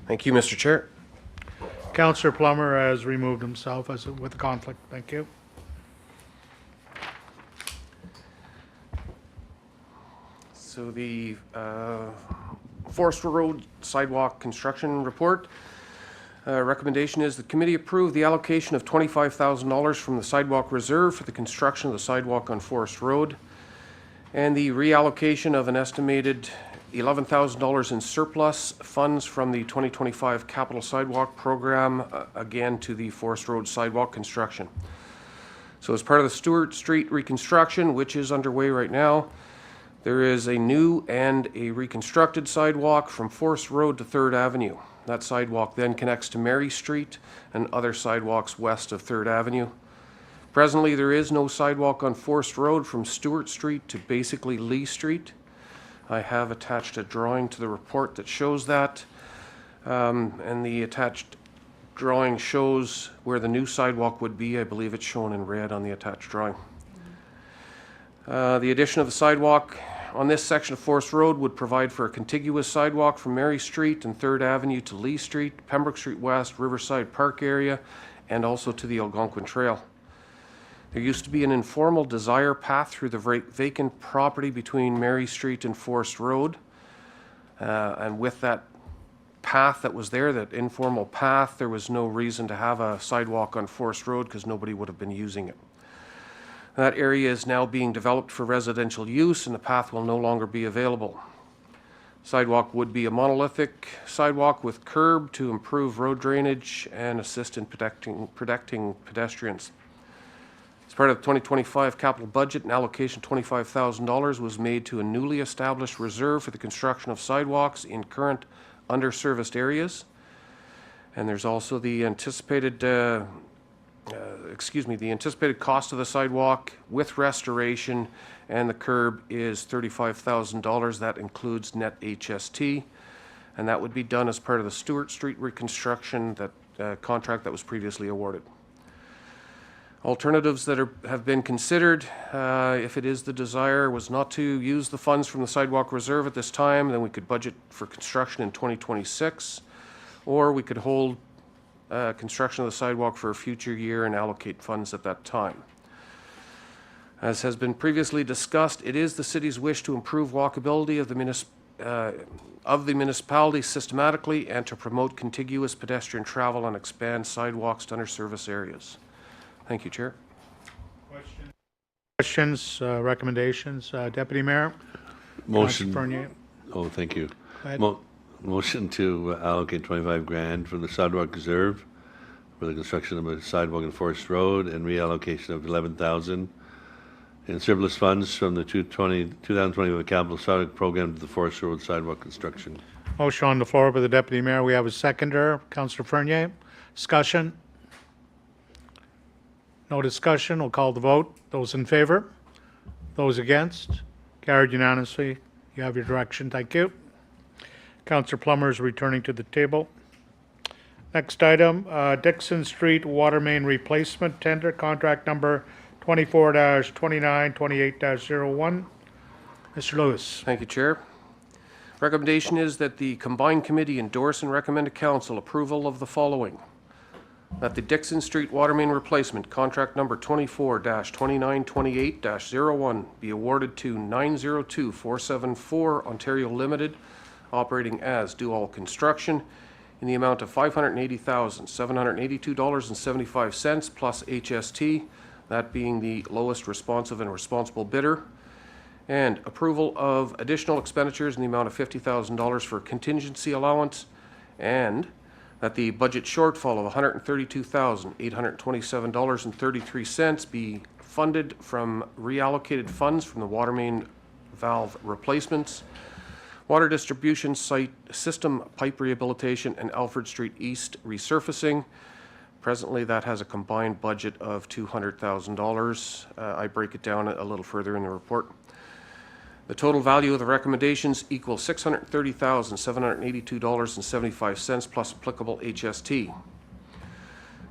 Thank you, Mr. Chair. Councillor Plummer has removed himself with conflict. Thank you. So the Forest Road Sidewalk Construction Report. Recommendation is the committee approve the allocation of $25,000 from the sidewalk reserve for the construction of the sidewalk on Forest Road, and the reallocation of an estimated $11,000 in surplus funds from the 2025 capital sidewalk program, again to the Forest Road sidewalk construction. So as part of the Stewart Street reconstruction, which is underway right now, there is a new and a reconstructed sidewalk from Forest Road to 3rd Avenue. That sidewalk then connects to Mary Street and other sidewalks west of 3rd Avenue. Presently, there is no sidewalk on Forest Road from Stewart Street to basically Lee Street. I have attached a drawing to the report that shows that, and the attached drawing shows where the new sidewalk would be. I believe it's shown in red on the attached drawing. The addition of the sidewalk on this section of Forest Road would provide for a contiguous sidewalk from Mary Street and 3rd Avenue to Lee Street, Pembroke Street West, Riverside Park area, and also to the Algonquin Trail. There used to be an informal desire path through the vacant property between Mary Street and Forest Road. And with that path that was there, that informal path, there was no reason to have a sidewalk on Forest Road because nobody would have been using it. That area is now being developed for residential use and the path will no longer be available. Sidewalk would be a monolithic sidewalk with curb to improve road drainage and assist in protecting pedestrians. As part of the 2025 capital budget, an allocation $25,000 was made to a newly established reserve for the construction of sidewalks in current underserviced areas. And there's also the anticipated, the anticipated cost of the sidewalk with restoration and the curb is $35,000. That includes net HST. And that would be done as part of the Stewart Street reconstruction contract that was previously awarded. Alternatives that have been considered, if it is the desire, was not to use the funds from the sidewalk reserve at this time, then we could budget for construction in 2026, or we could hold construction of the sidewalk for a future year and allocate funds at that time. As has been previously discussed, it is the city's wish to improve walkability of the municipality systematically and to promote contiguous pedestrian travel and expand sidewalks to underserviced areas. Thank you, Chair. Questions, recommendations? Deputy Mayor? Motion. Councillor Bernier? Oh, thank you. Go ahead. Motion to allocate 25 grand from the sidewalk reserve for the construction of a sidewalk in Forest Road and reallocation of 11,000 in surplus funds from the 2020 capital sidewalk program to the Forest Road sidewalk construction. Motion on the floor by the Deputy Mayor. We have a seconder. Councillor Fernier. Discussion? No discussion. We'll call the vote. Those in favor? Those against? Carried unanimously. You have your direction. Thank you. Councillor Plummer is returning to the table. Next item, Dixon Street Water Main Replacement Tender, contract number 24-2928-01. Mr. Lewis. Thank you, Chair. Recommendation is that the combined committee endorse and recommend to council approval of the following. That the Dixon Street Water Main Replacement, contract number 24-2928-01, be awarded to 902474 Ontario Limited, operating as Do All Construction, in the amount of $580,782.75 plus HST, that being the lowest responsive and responsible bidder, and approval of additional expenditures in the amount of $50,000 for contingency allowance, and that the budget shortfall of $132,827.33 be funded from reallocated funds from the water main valve replacements, water distribution site system pipe rehabilitation, and Alfred Street East resurfacing. Presently, that has a combined budget of $200,000. I break it down a little further in the report. The total value of the recommendations equals $630,782.75 plus applicable HST.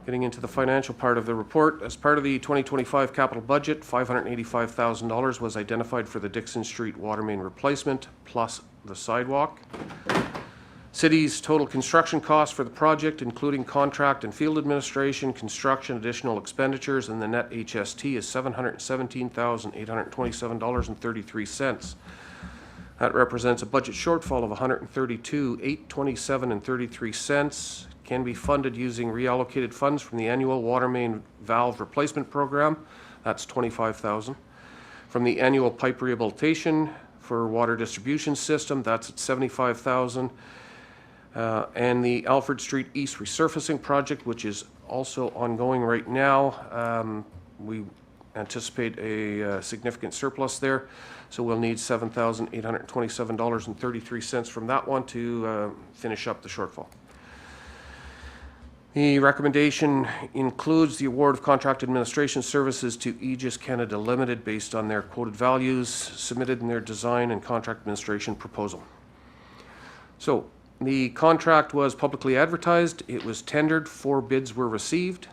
Getting into the financial part of the report, as part of the 2025 capital budget, $585,000 was identified for the Dixon Street water main replacement plus the sidewalk. City's total construction cost for the project, including contract and field administration, construction, additional expenditures, and the net HST is $717,827.33. That represents a budget shortfall of $132,827.33. Can be funded using reallocated funds from the annual water main valve replacement program. That's $25,000. From the annual pipe rehabilitation for water distribution system, that's at $75,000. And the Alfred Street East resurfacing project, which is also ongoing right now. We anticipate a significant surplus there, so we'll need $7,827.33 from that one to finish up the shortfall. The recommendation includes the award of contract administration services to Aegis Canada Limited based on their quoted values submitted in their design and contract administration proposal. So the contract was publicly advertised. It was tendered. 4 bids were received.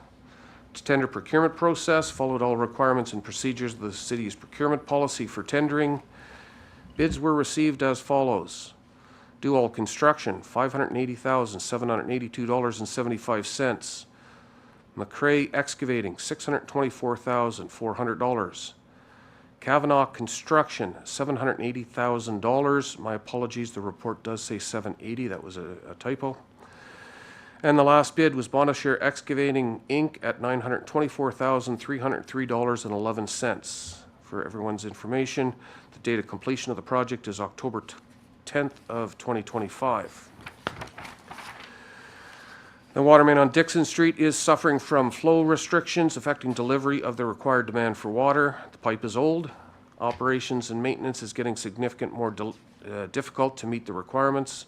The tender procurement process followed all requirements and procedures of the city's procurement policy for tendering. Bids were received as follows. Do All Construction, $580,782.75. McCrae Excavating, $624,400. Kavanaugh Construction, $780,000. My apologies, the report does say $780,000. That was a typo. And the last bid was Bonashare Excavating, Inc. at $924,303.11. For everyone's information, the date of completion of the project is October 10th of 2025. The water main on Dixon Street is suffering from flow restrictions affecting delivery of the required demand for water. The pipe is old. Operations and maintenance is getting significant more difficult to meet the requirements.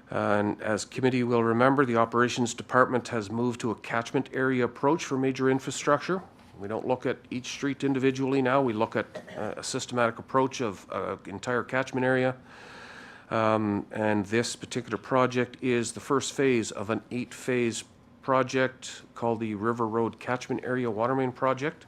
And as committee will remember, the operations department has moved to a catchment area approach for major infrastructure. We don't look at each street individually now. We look at a systematic approach of entire catchment area. And this particular project is the first phase of an 8-phase project called the River Road Catchment Area Water Main Project.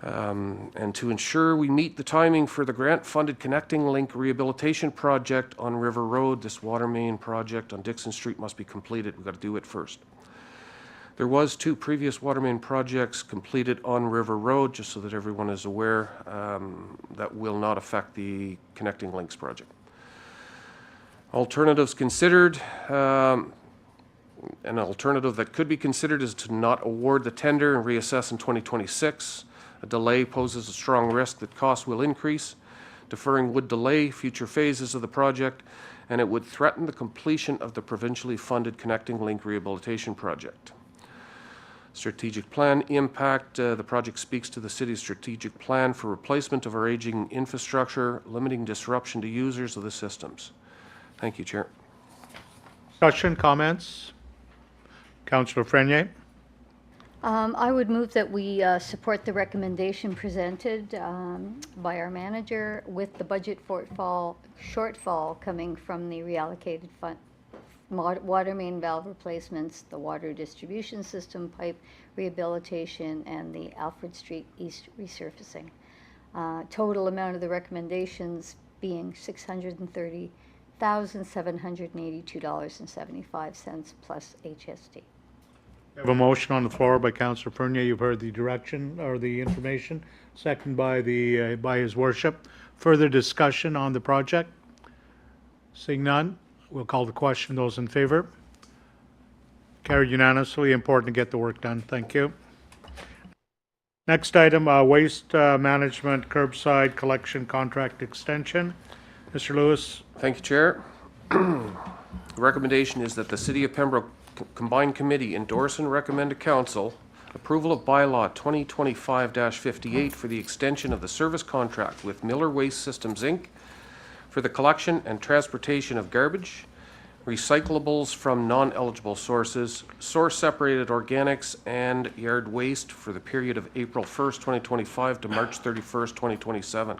And to ensure we meet the timing for the grant-funded Connecting Link Rehabilitation Project on River Road, this water main project on Dixon Street must be completed. We've got to do it first. There was 2 previous water main projects completed on River Road, just so that everyone is aware, that will not affect the Connecting Links project. Alternatives considered. An alternative that could be considered is to not award the tender and reassess in 2026. A delay poses a strong risk that costs will increase. Deferring would delay future phases of the project, and it would threaten the completion of the provincially funded Connecting Link Rehabilitation Project. Strategic plan impact. The project speaks to the city's strategic plan for replacement of our aging infrastructure, limiting disruption to users of the systems. Thank you, Chair. Discussion, comments? Councillor Frenier? I would move that we support the recommendation presented by our manager with the budget shortfall coming from the reallocated fund. Water main valve replacements, the water distribution system pipe rehabilitation, and the Alfred Street East resurfacing. Total amount of the recommendations being $630,782.75 plus HST. We have a motion on the floor by Councillor Prunier. You've heard the direction or the information. Second by his worship. Further discussion on the project? Seeing none, we'll call the question. Those in favor? Carried unanimously. Important to get the work done. Thank you. Next item, waste management curbside collection contract extension. Mr. Lewis. Thank you, Chair. The recommendation is that the City of Pembroke Combined Committee endorse and recommend to Council approval of bylaw 2025-58 for the extension of the service contract with Miller Waste Systems, Inc. for the collection and transportation of garbage, recyclables from non-eligible sources, source-separated organics, and yard waste for the period of April 1st, 2025 to March 31st, 2027.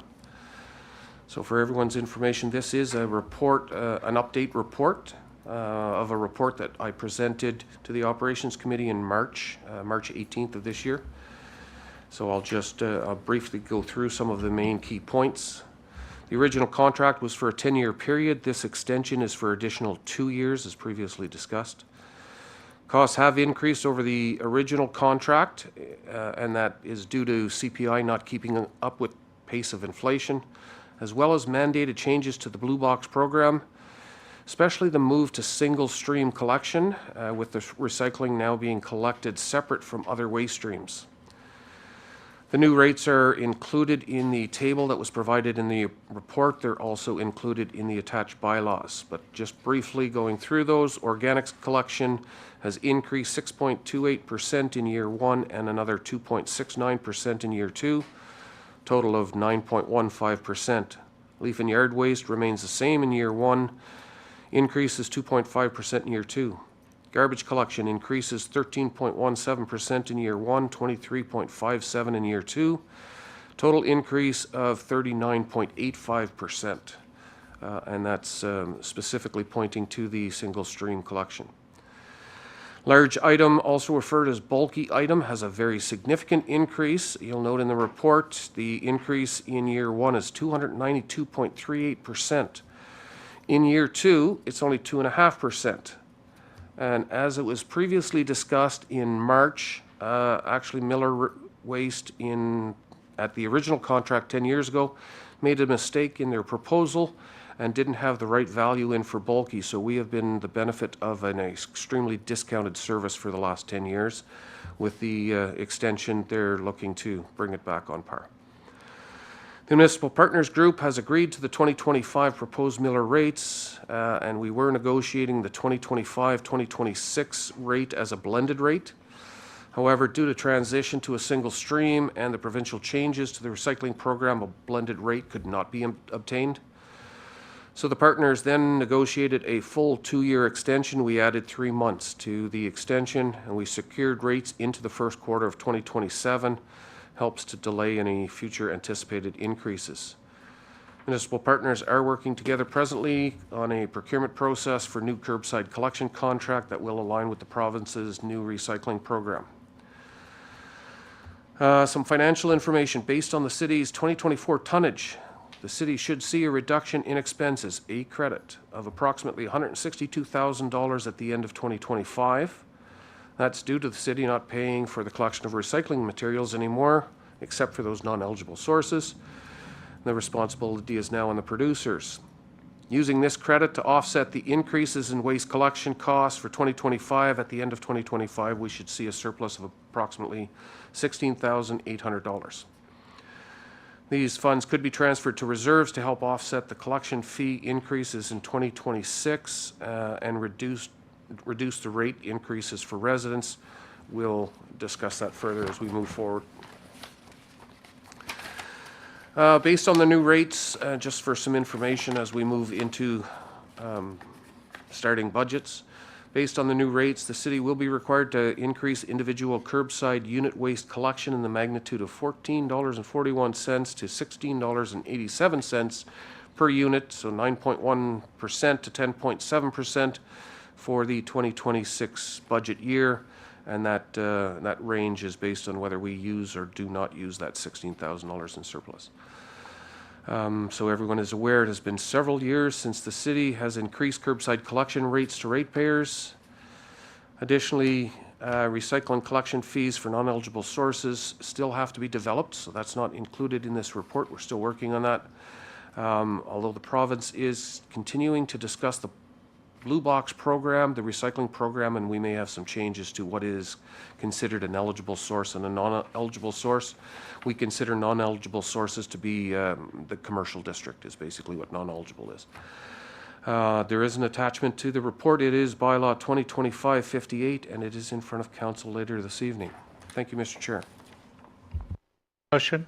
So for everyone's information, this is a report, an update report of a report that I presented to the Operations Committee in March 18th of this year. So I'll just briefly go through some of the main key points. The original contract was for a 10-year period. This extension is for additional 2 years, as previously discussed. Costs have increased over the original contract, and that is due to CPI not keeping up with pace of inflation, as well as mandated changes to the Blue Box program, especially the move to single stream collection, with the recycling now being collected separate from other waste streams. The new rates are included in the table that was provided in the report. They're also included in the attached bylaws. But just briefly going through those, organics collection has increased 6.28% in year 1 and another 2.69% in year 2, total of 9.15%. Leaf and yard waste remains the same in year 1, increases 2.5% in year 2. Garbage collection increases 13.17% in year 1, 23.57% in year 2. Total increase of 39.85%. And that's specifically pointing to the single stream collection. Large item, also referred as bulky item, has a very significant increase. You'll note in the report the increase in year 1 is 292.38%. In year 2, it's only 2.5%. And as it was previously discussed in March, actually Miller Waste at the original contract 10 years ago made a mistake in their proposal and didn't have the right value in for bulky. So we have been the benefit of an extremely discounted service for the last 10 years. With the extension, they're looking to bring it back on par. The Municipal Partners Group has agreed to the 2025 proposed Miller rates, and we were negotiating the 2025-2026 rate as a blended rate. However, due to transition to a single stream and the provincial changes to the recycling program, a blended rate could not be obtained. So the partners then negotiated a full 2-year extension. We added 3 months to the extension, and we secured rates into the first quarter of 2027. Helps to delay any future anticipated increases. Municipal partners are working together presently on a procurement process for new curbside collection contract that will align with the province's new recycling program. Some financial information based on the city's 2024 tonnage. The city should see a reduction in expenses, a credit of approximately $162,000 at the end of 2025. That's due to the city not paying for the collection of recycling materials anymore, except for those non-eligible sources. The responsibility is now on the producers. Using this credit to offset the increases in waste collection costs for 2025, at the end of 2025, we should see a surplus of approximately $16,800. These funds could be transferred to reserves to help offset the collection fee increases in 2026 and reduce the rate increases for residents. We'll discuss that further as we move forward. Based on the new rates, just for some information as we move into starting budgets, based on the new rates, the city will be required to increase individual curbside unit waste collection in the magnitude of $14.41 to $16.87 per unit, so 9.1% to 10.7%. For the 2026 budget year, and that range is based on whether we use or do not use that $16,000 in surplus. So everyone is aware it has been several years since the city has increased curbside collection rates to ratepayers. Additionally, recycling collection fees for non-eligible sources still have to be developed, so that's not included in this report. We're still working on that. Although the province is continuing to discuss the Blue Box program, the recycling program, and we may have some changes to what is considered an eligible source and a non-eligible source. We consider non-eligible sources to be the commercial district is basically what non-eligible is. There is an attachment to the report. It is bylaw 2025-58, and it is in front of council later this evening. Thank you, Mr. Chair. Question?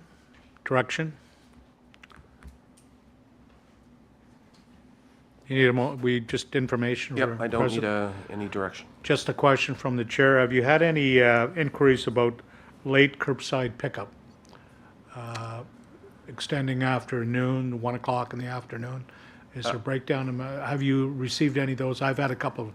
Direction? You need just information? Yep, I don't need any direction. Just a question from the chair. Have you had any inquiries about late curbside pickup? Extending after noon, 1 o'clock in the afternoon? Is there a breakdown? Have you received any of those? I've had a couple of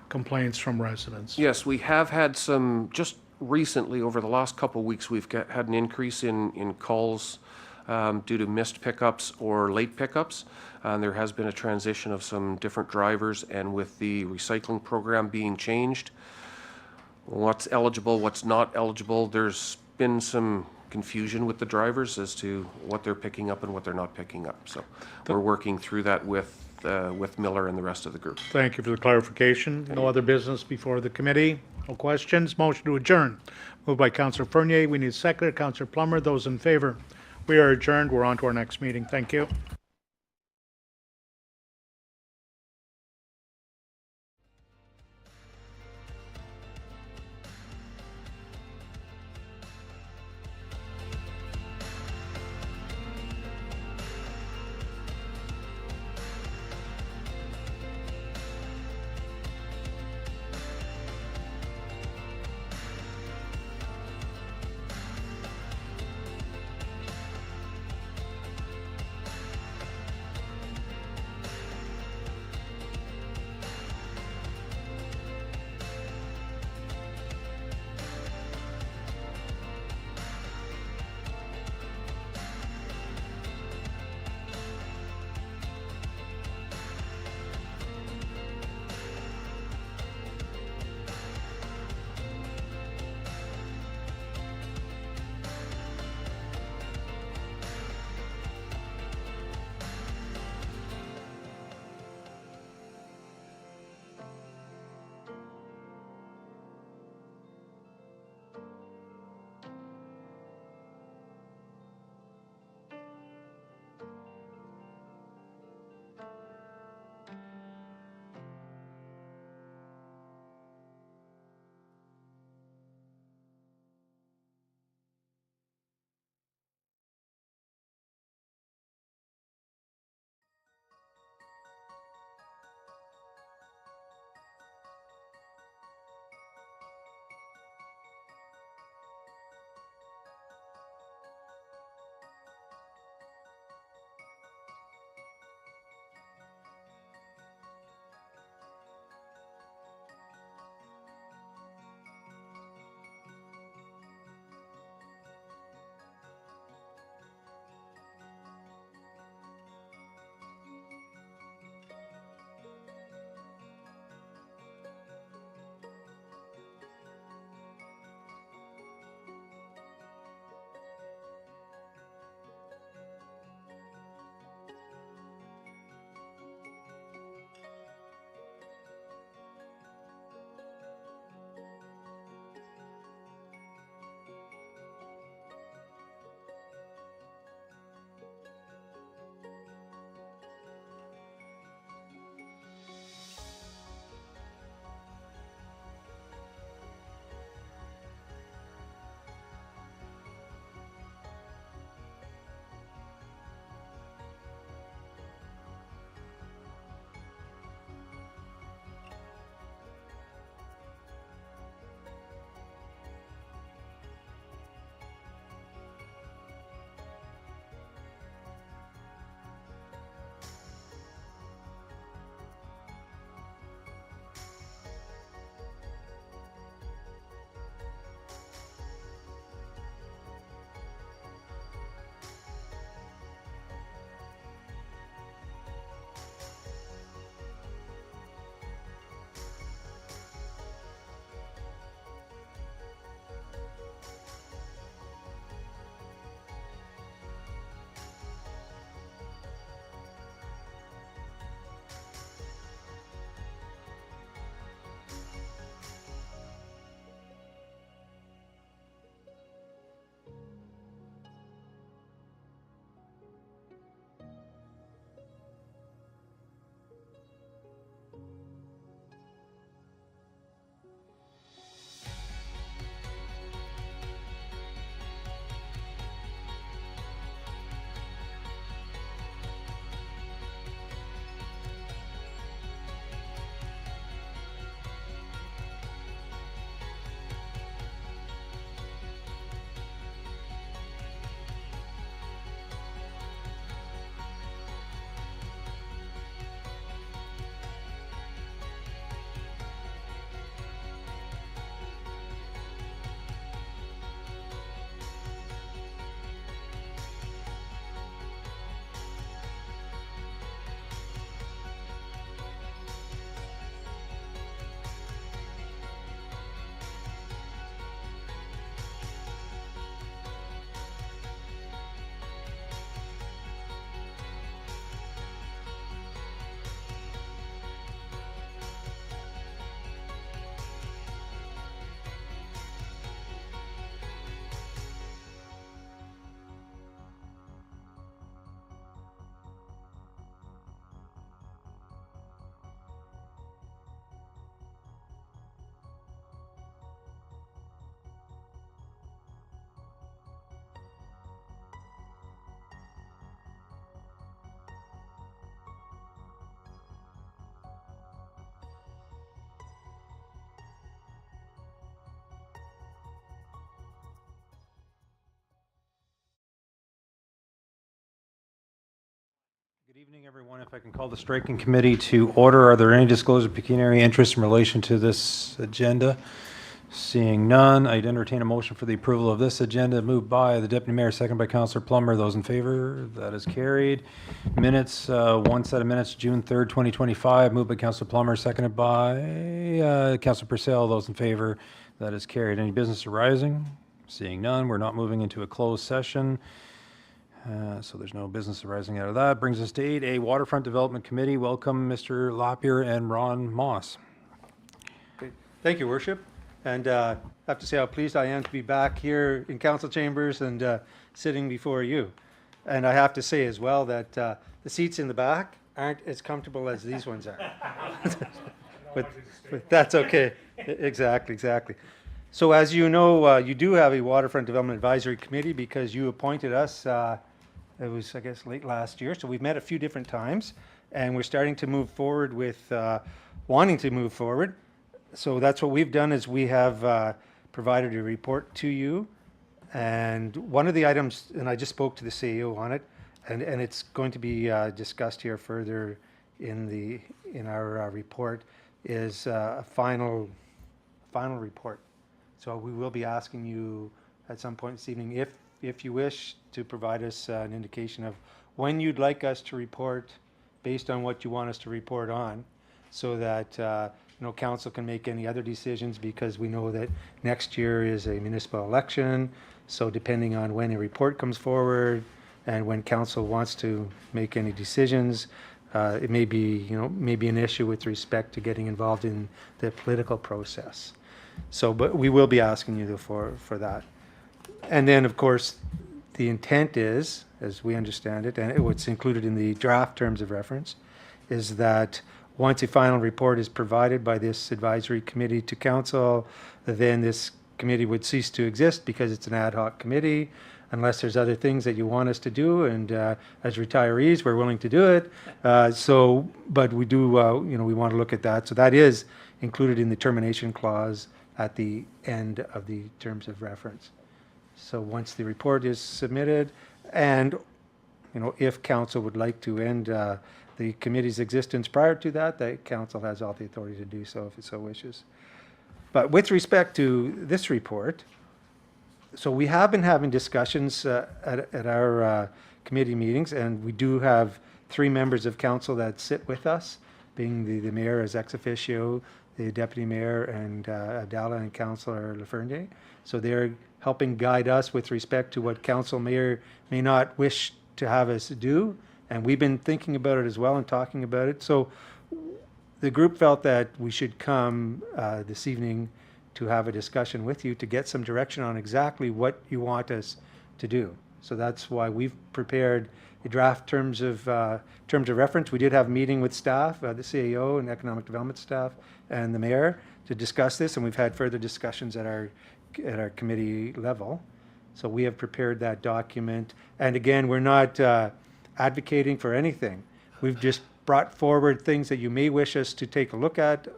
complaints from residents. Yes, we have had some, just recently over the last couple of weeks, we've had an increase in calls due to missed pickups or late pickups. There has been a transition of some different drivers, and with the recycling program being changed, what's eligible, what's not eligible, there's been some confusion with the drivers as to what they're picking up and what they're not picking up. So we're working through that with Miller and the rest of the group. Thank you for the clarification. No other business before the committee. No questions? Motion to adjourn. Moved by Councillor Fernier. We need a second. Councillor Plummer. Those in favor? We are adjourned. We're on to our next meeting. Thank you. Good evening, everyone. If I can call the striking committee to order, are there any disclosure of pecuniary interest in relation to this agenda? Seeing none, I'd entertain a motion for the approval of this agenda. Moved by the Deputy Mayor, second by Councillor Plummer. Those in favor? That is carried. Minutes, one set of minutes, June 3rd, 2025. Moved by Councillor Plummer, seconded by Councillor Purcell. Those in favor? That is carried. Any business arising? Seeing none, we're not moving into a closed session. So there's no business arising out of that. Brings us to 8A, Waterfront Development Committee. Welcome, Mr. Lapierre and Ron Moss. Thank you, Worship. And I have to say how pleased I am to be back here in council chambers and sitting before you. And I have to say as well that the seats in the back aren't as comfortable as these ones are. but that's okay. Exactly. So as you know, you do have a Waterfront Development Advisory Committee because you appointed us, it was, I guess, late last year. So we've met a few different times and we're starting to move forward with wanting to move forward. So that's what we've done is we have provided a report to you. And one of the items, and I just spoke to the CEO on it, and it's going to be discussed here further in our report, is a final report. So we will be asking you at some point this evening, if you wish, to provide us an indication of when you'd like us to report based on what you want us to report on, so that council can make any other decisions, because we know that next year is a municipal election. So depending on when a report comes forward and when council wants to make any decisions, it may be an issue with respect to getting involved in the political process. So, but we will be asking you for that. And then, of course, the intent is, as we understand it, and what's included in the draft terms of reference, is that once a final report is provided by this advisory committee to council, then this committee would cease to exist because it's an ad hoc committee, unless there's other things that you want us to do. And as retirees, we're willing to do it. But we do, we want to look at that. So that is included in the termination clause at the end of the terms of reference. So once the report is submitted, and if council would like to end the committee's existence prior to that, the council has all the authority to do so if it so wishes. But with respect to this report, so we have been having discussions at our committee meetings, and we do have 3 members of council that sit with us, being the mayor as ex officio, the deputy mayor, and Abdallah and Councillor Lafreniere. So they're helping guide us with respect to what council may or may not wish to have us do. And we've been thinking about it as well and talking about it. So the group felt that we should come this evening to have a discussion with you to get some direction on exactly what you want us to do. So that's why we've prepared a draft terms of reference. We did have a meeting with staff, the CAO and economic development staff, and the mayor to discuss this, and we've had further discussions at our committee level. So we have prepared that document, and again, we're not advocating for anything. We've just brought forward things that you may wish us to take a look at,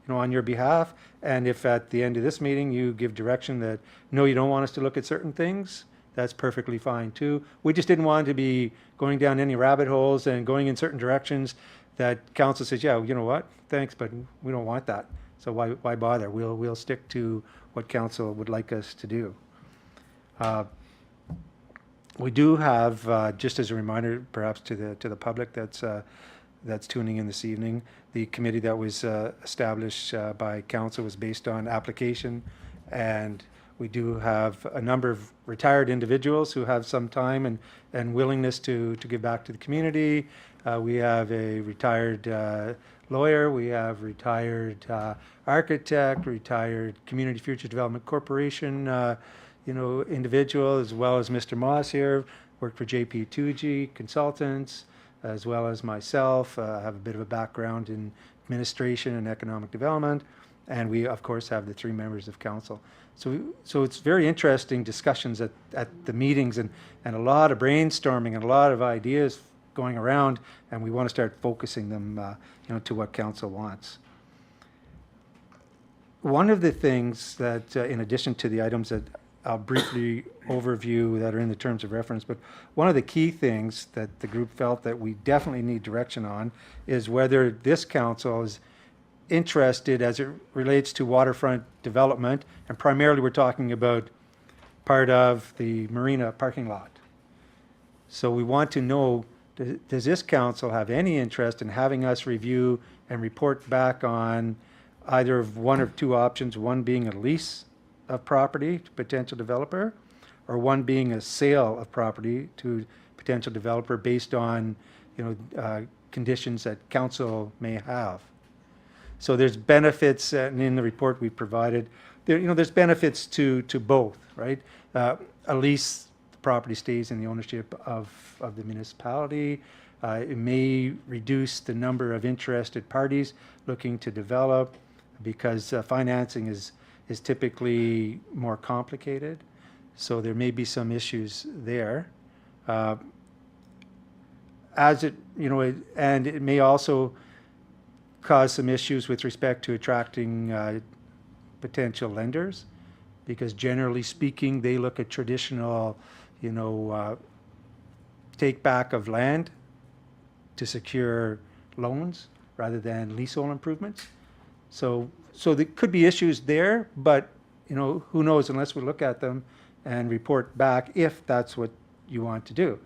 on your behalf. And if at the end of this meeting you give direction that no, you don't want us to look at certain things, that's perfectly fine too. We just didn't want to be going down any rabbit holes and going in certain directions that council says, yeah, you know what, thanks, but we don't want that. So why bother? We'll stick to what council would like us to do. We do have, just as a reminder, perhaps to the public that's tuning in this evening, the committee that was established by council was based on application, and we do have a number of retired individuals who have some time and willingness to give back to the community. We have a retired lawyer, we have retired architect, retired Community Future Development Corporation individual, as well as Mr. Moss here, worked for JP2G Consultants, as well as myself. I have a bit of a background in administration and economic development, and we, of course, have the 3 members of council. So it's very interesting discussions at the meetings, and a lot of brainstorming and a lot of ideas going around, and we want to start focusing them to what council wants. One of the things that, in addition to the items that I'll briefly overview that are in the terms of reference, but one of the key things that the group felt that we definitely need direction on is whether this council is interested as it relates to waterfront development, and primarily we're talking about part of the marina parking lot. So we want to know, does this council have any interest in having us review and report back on either of one or two options, one being a lease of property to potential developer, or one being a sale of property to potential developer based on, conditions that council may have. So there's benefits, and in the report we provided, there's benefits to both, right? A lease, the property stays in the ownership of the municipality. It may reduce the number of interested parties looking to develop because financing is typically more complicated. So there may be some issues there. And it may also cause some issues with respect to attracting potential lenders, because generally speaking, they look at traditional, take back of land to secure loans rather than leasehold improvements. So there could be issues there, but who knows unless we look at them and report back if that's what you want to do.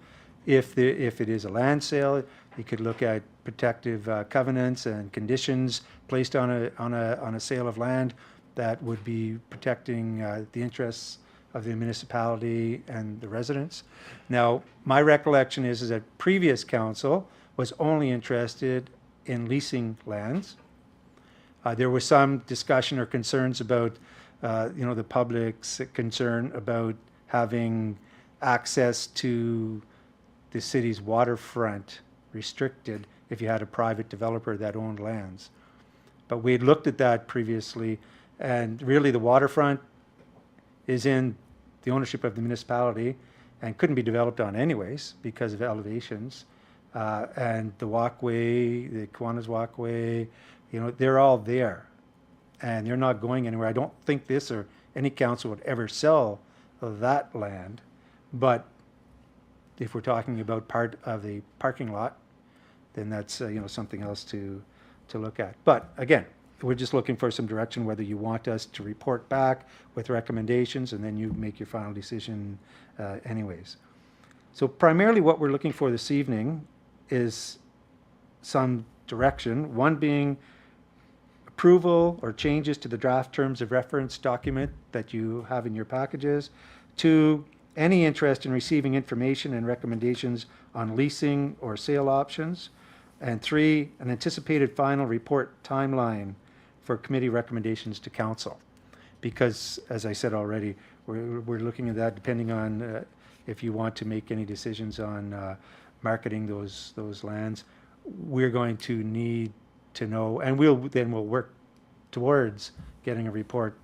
If it is a land sale, you could look at protective covenants and conditions placed on a sale of land that would be protecting the interests of the municipality and the residents. Now, my recollection is that previous council was only interested in leasing lands. There was some discussion or concerns about, the public's concern about having access to the city's waterfront restricted if you had a private developer that owned lands. But we had looked at that previously, and really the waterfront is in the ownership of the municipality and couldn't be developed on anyways because of elevations. And the walkway, the Kiwanis walkway, they're all there and they're not going anywhere. I don't think this or any council would ever sell that land. But if we're talking about part of the parking lot, then that's something else to look at. But again, we're just looking for some direction whether you want us to report back with recommendations and then you make your final decision anyways. So primarily what we're looking for this evening is some direction, one being approval or changes to the draft terms of reference document that you have in your packages, two, any interest in receiving information and recommendations on leasing or sale options, and three, an anticipated final report timeline for committee recommendations to council. Because, as I said already, we're looking at that depending on if you want to make any decisions on marketing those lands. We're going to need to know, and we'll work towards getting a report,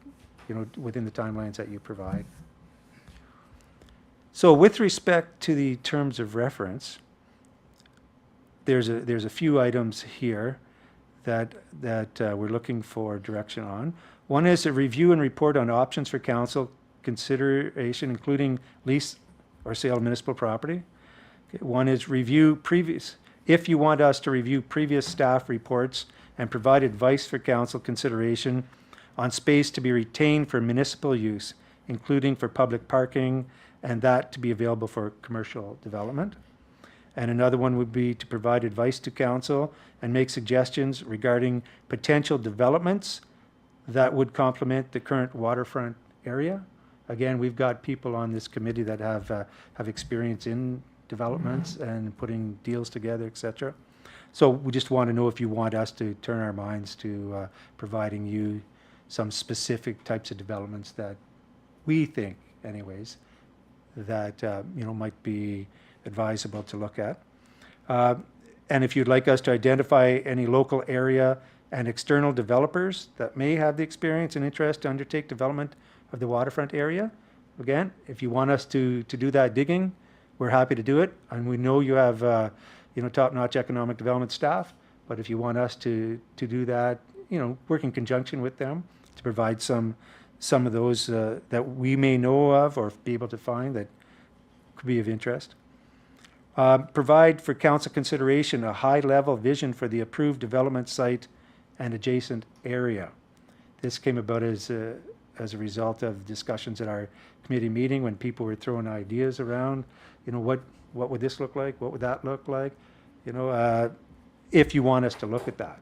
within the timelines that you provide. So with respect to the terms of reference, there's a few items here that we're looking for direction on. One is a review and report on options for council consideration, including lease or sale of municipal property. Okay, one is review if you want us to review previous staff reports and provide advice for council consideration on space to be retained for municipal use, including for public parking, and that to be available for commercial development. And another one would be to provide advice to council and make suggestions regarding potential developments that would complement the current waterfront area. Again, we've got people on this committee that have experience in developments and putting deals together, etc. So we just want to know if you want us to turn our minds to providing you some specific types of developments that we think, anyways, that might be advisable to look at. And if you'd like us to identify any local area and external developers that may have the experience and interest to undertake development of the waterfront area, again, if you want us to do that digging, we're happy to do it. And we know you have top-notch economic development staff, but if you want us to do that, work in conjunction with them to provide some some of those that we may know of or be able to find that could be of interest. Provide for council consideration a high-level vision for the approved development site and adjacent area. This came about as a result of discussions at our committee meeting when people were throwing ideas around. You know, what would this look like? What would that look like? You know, if you want us to look at that.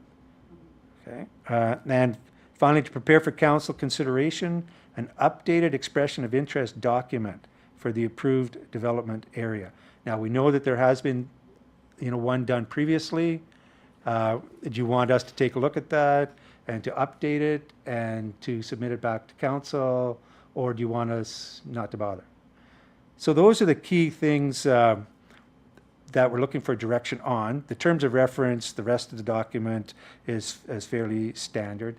Okay. And finally, to prepare for council consideration, an updated expression of interest document for the approved development area. Now, we know that there has been, you know, one done previously. Do you want us to take a look at that and to update it and to submit it back to council, or do you want us not to bother? So those are the key things that we're looking for direction on. The terms of reference, the rest of the document is fairly standard.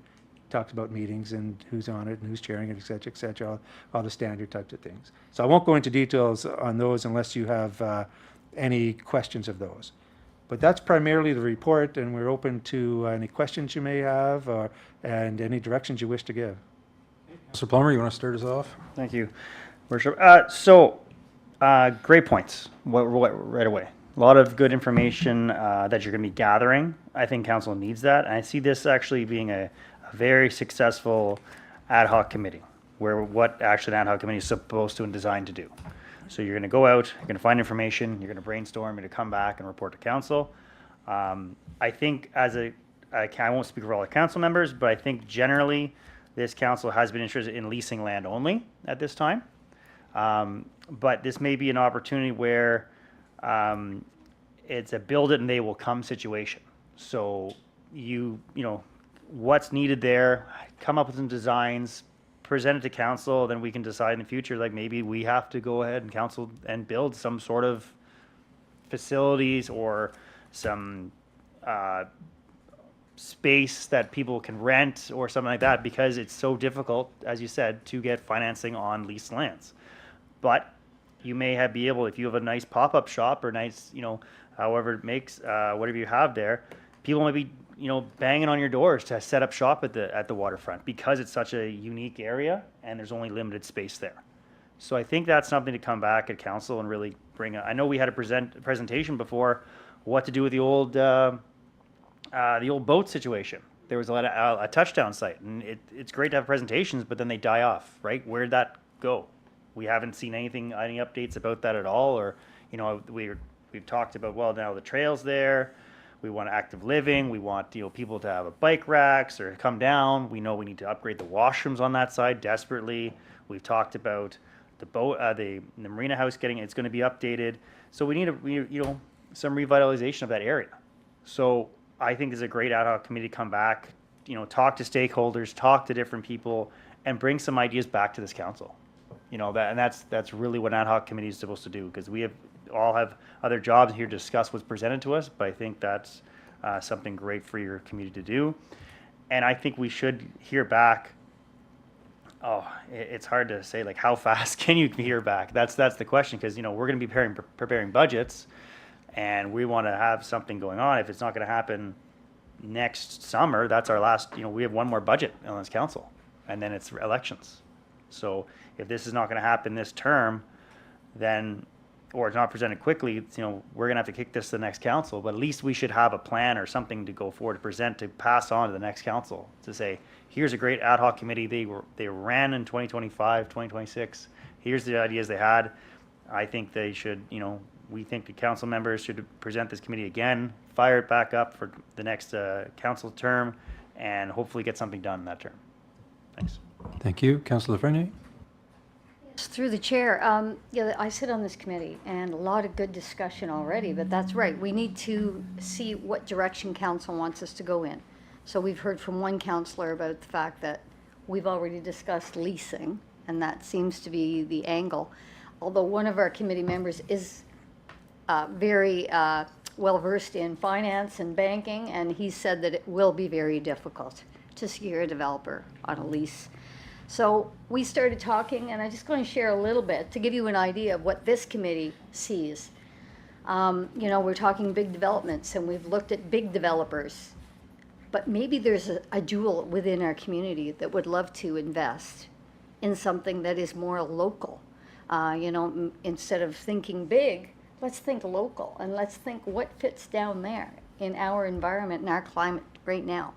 Talked about meetings and who's on it and who's chairing it, et cetera, all the standard types of things. So I won't go into details on those unless you have any questions of those. But that's primarily the report, and we're open to any questions you may have and any directions you wish to give. Mr. Plummer, you want to start us off? Thank you, Worship. Great points right away. A lot of good information that you're going to be gathering. I think council needs that. And I see this actually being a very successful ad hoc committee, where what actually an ad hoc committee is supposed to and designed to do. So you're going to go out, you're going to find information, you're going to brainstorm, you're going to come back and report to council. I think I won't speak for all the council members, but I think generally this council has been interested in leasing land only at this time. But this may be an opportunity where it's a build it and they will come situation. So you know, what's needed there, come up with some designs, present it to council, then we can decide in the future, like maybe we have to go ahead and council and build some sort of facilities or some space that people can rent or something like that, because it's so difficult, as you said, to get financing on leased lands. But you may be able, if you have a nice pop-up shop or nice, you know, however it makes, whatever you have there, people might be, you know, banging on your doors to set up shop at the waterfront because it's such a unique area and there's only limited space there. So I think that's something to come back at council and really bring up. I know we had a presentation before what to do with the old boat situation. There was a touchdown site, and it's great to have presentations, but then they die off, right? Where did that go? We haven't seen any updates about that at all, or, you know, we've talked about, well, now the trail's there. We want active living. We want, you know, people to have a bike racks or come down. We know we need to upgrade the washrooms on that side desperately. We've talked about the boat, the marina house it's going to be updated. So we need you know, some revitalization of that area. So I think it's a great ad hoc committee to come back, you know, talk to stakeholders, talk to different people, and bring some ideas back to this council. You know, that's really what an ad hoc committee is supposed to do, because we all have other jobs here to discuss what's presented to us, but I think that's something great for your community to do. And I think we should hear back. It's hard to say, like, how fast can you hear back? That's the question, because, you know, we're going to be preparing budgets, and we want to have something going on. If it's not going to happen next summer, that's our last, you know, we have one more budget on this council, and then it's elections. So if this is not going to happen this term, then, or it's not presented quickly, you know, we're going to have to kick this to the next council. But at least we should have a plan or something to go forward to present, to pass on to the next council, to say, here's a great ad hoc committee. They ran in 2025, 2026. Here's the ideas they had. I think they should, you know, we think the council members should present this committee again, fire it back up for the next council term, and hopefully get something done in that term. Thanks. Thank you. Councillor Fernier? Through the chair, yeah, I sit on this committee, and a lot of good discussion already, but that's right. We need to see what direction council wants us to go in. So we've heard from one councillor about the fact that we've already discussed leasing, and that seems to be the angle. Although one of our committee members is very well-versed in finance and banking, and he said that it will be very difficult to secure a developer on a lease. So we started talking, and I'm just going to share a little bit to give you an idea of what this committee sees. You know, we're talking big developments, and we've looked at big developers, but maybe there's a jewel within our community that would love to invest in something that is more local. Instead of thinking big, let's think local, and let's think what fits down there in our environment and our climate right now.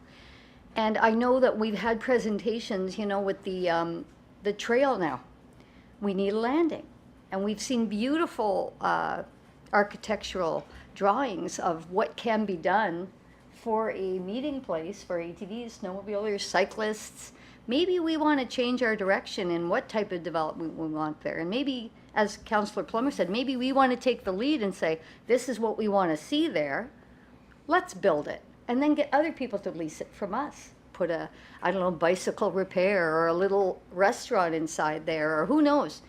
And I know that we've had presentations, with the trail now. We need a landing. And we've seen beautiful architectural drawings of what can be done for a meeting place for ATVs, snowmobilers, cyclists. Maybe we want to change our direction in what type of development we want there. And maybe, as Councillor Plummer said, maybe we want to take the lead and say, this is what we want to see there. Let's build it. And then get other people to lease it from us. Put a, bicycle repair or a little restaurant inside there, or who knows.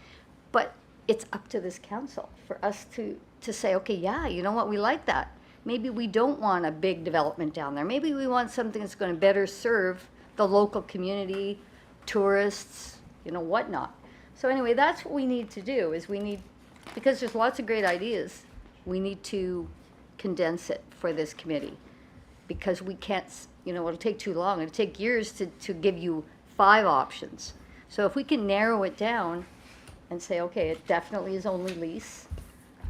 But it's up to this council for us to say, okay, yeah, you know what, we like that. Maybe we don't want a big development down there. Maybe we want something that's going to better serve the local community, tourists, whatnot. So anyway, that's what we need to do, because there's lots of great ideas, we need to condense it for this committee. Because we can't, it'll take too long. It'll take years to give you 5 options. So if we can narrow it down and say, okay, it definitely is only lease,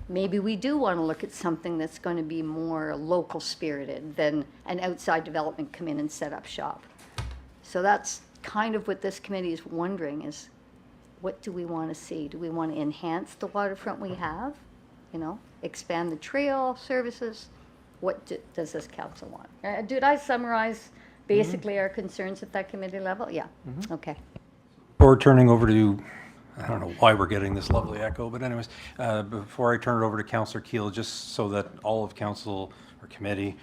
maybe we do want to look at something that's going to be more local spirited than an outside development come in and set up shop. So that's kind of what this committee is wondering is, what do we want to see? Do we want to enhance the waterfront we have? Expand the trail services? What does this council want? Did I summarize basically our concerns at that committee level? Yeah, okay. Before turning over to, I don't know why we're getting this lovely echo, but anyways, before I turn it over to Councillor Keel, just so that all of council or committee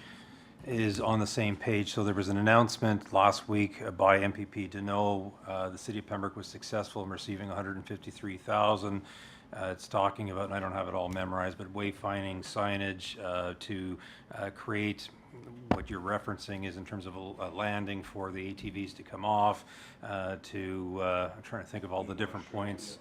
is on the same page. So there was an announcement last week by MPP Deneau. The city of Pembroke was successful in receiving $153,000. It's talking about, and I don't have it all memorized, but wayfinding signage to create what you're referencing is in terms of a landing for the ATVs to come off, I'm trying to think of all the different points.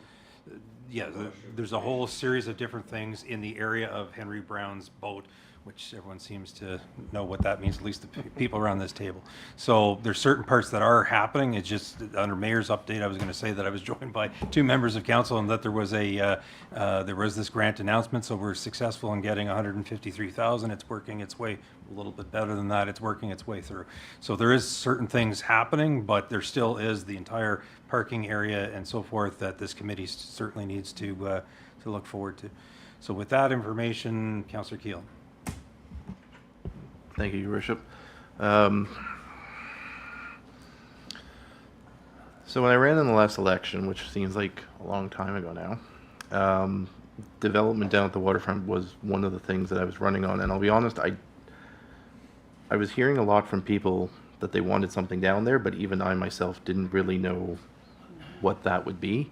There's a whole series of different things in the area of Henry Brown's boat, which everyone seems to know what that means, at least the people around this table. So there's certain parts that are happening. It's just under mayor's update, I was going to say that I was joined by 2 members of council and that there was this grant announcement. So we're successful in getting $153,000. It's working its way a little bit better than that. It's working its way through. So there is certain things happening, but there still is the entire parking area and so forth that this committee certainly needs to look forward to. So with that information, Councillor Keel. Thank you, Your Worship. So when I ran in the last election, which seems like a long time ago now, development down at the waterfront was one of the things that I was running on. And I'll be honest, I was hearing a lot from people that they wanted something down there, but even I myself didn't really know what that would be.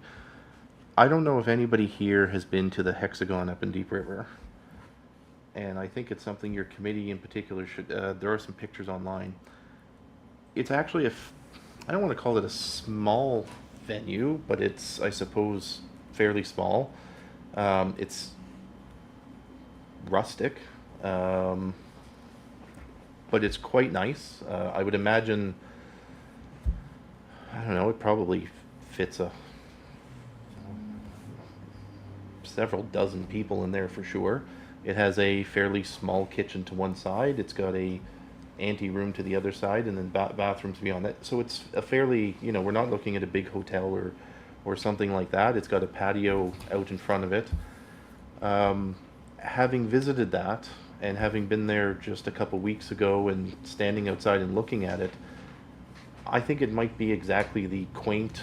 I don't know if anybody here has been to the Hexagon up in Deep River. And I think it's something your committee in particular should, there are some pictures online. It's actually I don't want to call it a small venue, but it's, I suppose, fairly small. It's rustic, but it's quite nice. I would imagine, I don't know, it probably fits several dozen people in there for sure. It has a fairly small kitchen to one side. It's got a ante-room to the other side, and then bathrooms beyond that. So it's a fairly, we're not looking at a big hotel or something like that. It's got a patio out in front of it. Having visited that and having been there just a couple weeks ago and standing outside and looking at it, I think it might be exactly the quaint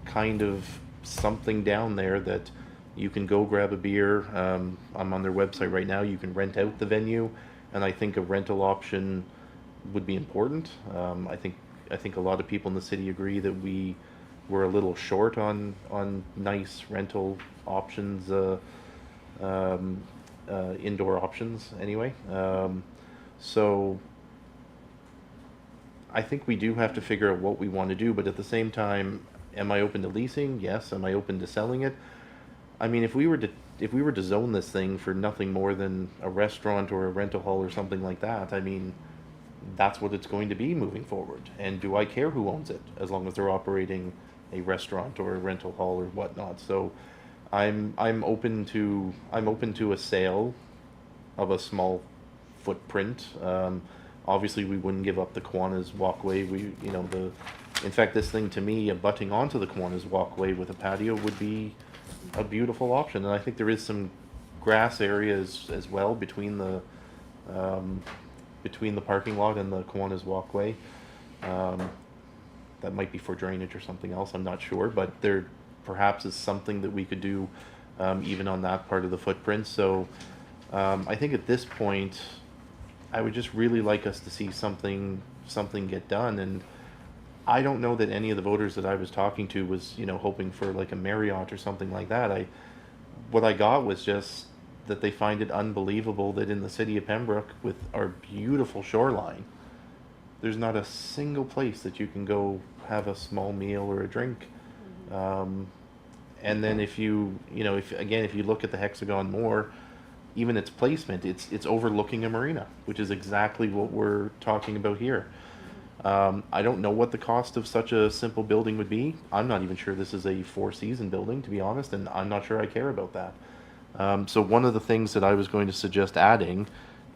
kind of something down there that you can go grab a beer. I'm on their website right now. You can rent out the venue, and I think a rental option would be important. I think a lot of people in the city agree that we were a little short on nice rental options, indoor options anyway. So I think we do have to figure out what we want to do, but at the same time, am I open to leasing? Yes. Am I open to selling it? I mean, if we were to zone this thing for nothing more than a restaurant or a rental hall or something like that, I mean, that's what it's going to be moving forward. And do I care who owns it, as long as they're operating a restaurant or a rental hall or whatnot. So I'm open to a sale of a small footprint. Obviously, we wouldn't give up the Kiwanis walkway. In fact, this thing to me, abutting onto the Kiwanis walkway with a patio would be a beautiful option. And I think there is some grass areas as well between the parking lot and the Kiwanis walkway. That might be for drainage or something else, I'm not sure, but there perhaps is something that we could do even on that part of the footprint. So I think at this point, I would just really like us to see something get done. And I don't know that any of the voters that I was talking to was, hoping for like a Marriott or something like that. What I got was just that they find it unbelievable that in the city of Pembroke, with our beautiful shoreline, there's not a single place that you can go have a small meal or a drink. And then if you look at the Hexagon more, even its placement, it's overlooking a marina, which is exactly what we're talking about here. I don't know what the cost of such a simple building would be. I'm not even sure this is a four-season building, to be honest, and I'm not sure I care about that. So one of the things that I was going to suggest adding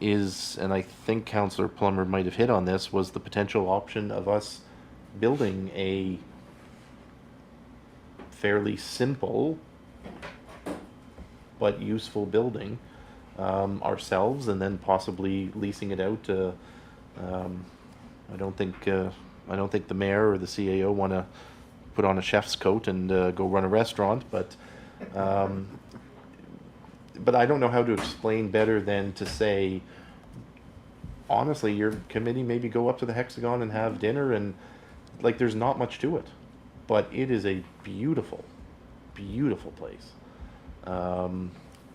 is, and I think Councillor Plummer might have hit on this, was the potential option of us building a fairly simple but useful building ourselves, and then possibly leasing it out to. I don't think the mayor or the CAO want to put on a chef's coat and go run a restaurant, but I don't know how to explain better than to say, honestly, your committee maybe go up to the Hexagon and have dinner, and like there's not much to it, but it is a beautiful, beautiful place.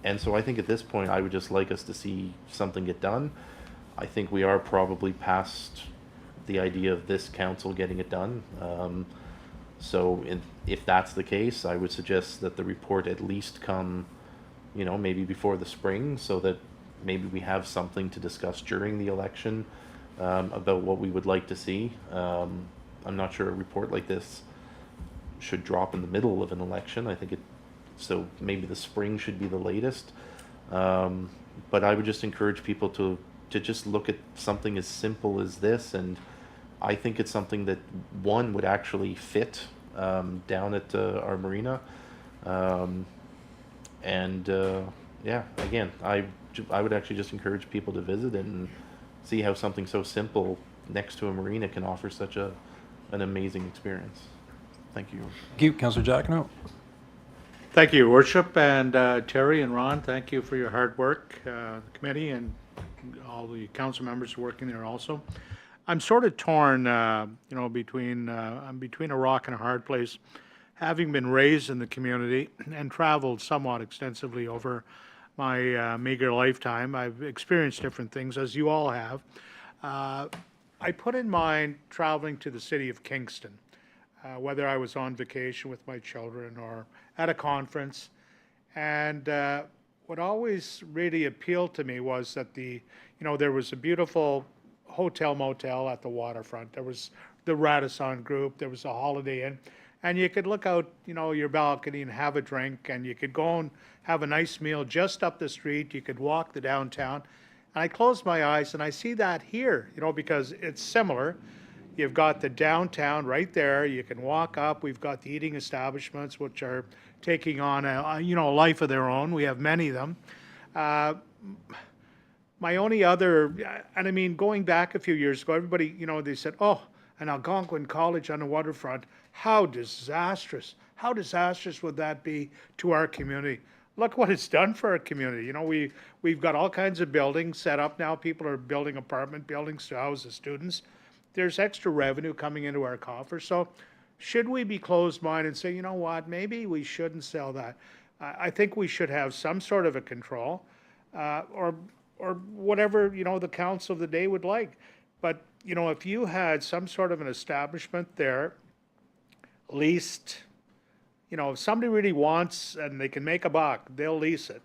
And so I think at this point, I would just like us to see something get done. I think we are probably past the idea of this council getting it done. So if that's the case, I would suggest that the report at least come, maybe before the spring, so that maybe we have something to discuss during the election about what we would like to see. I'm not sure a report like this should drop in the middle of an election. I think so maybe the spring should be the latest. But I would just encourage people to just look at something as simple as this, and I think it's something that would actually fit down at our marina. Again, I would actually just encourage people to visit it and see how something so simple next to a marina can offer such an amazing experience. Thank you. Thank you, Councillor Jacquinot. Thank you, Your Worship, and Terry and Ron, thank you for your hard work, the committee and all the council members working there also. I'm sort of torn, between a rock and a hard place. Having been raised in the community and traveled somewhat extensively over my meager lifetime, I've experienced different things, as you all have. I put in mind traveling to the city of Kingston, whether I was on vacation with my children or at a conference. And what always really appealed to me was that there was a beautiful hotel motel at the waterfront. There was the Radisson Group. There was a Holiday Inn. And you could look out, your balcony and have a drink, and you could go and have a nice meal just up the street. You could walk the downtown. And I close my eyes and I see that here, because it's similar. You've got the downtown right there. You can walk up. We've got the eating establishments, which are taking on a life of their own. We have many of them. My only other, and I mean, going back a few years ago, everybody, they said, oh, an Algonquin College on the waterfront, how disastrous. How disastrous would that be to our community? Look what it's done for our community. We've got all kinds of buildings set up now. People are building apartment buildings to house the students. There's extra revenue coming into our coffers. So should we be closed-minded and say, you know what, maybe we shouldn't sell that? I think we should have some sort of a control or whatever, the council of the day would like. But, if you had some sort of an establishment there, leased, if somebody really wants and they can make a buck, they'll lease it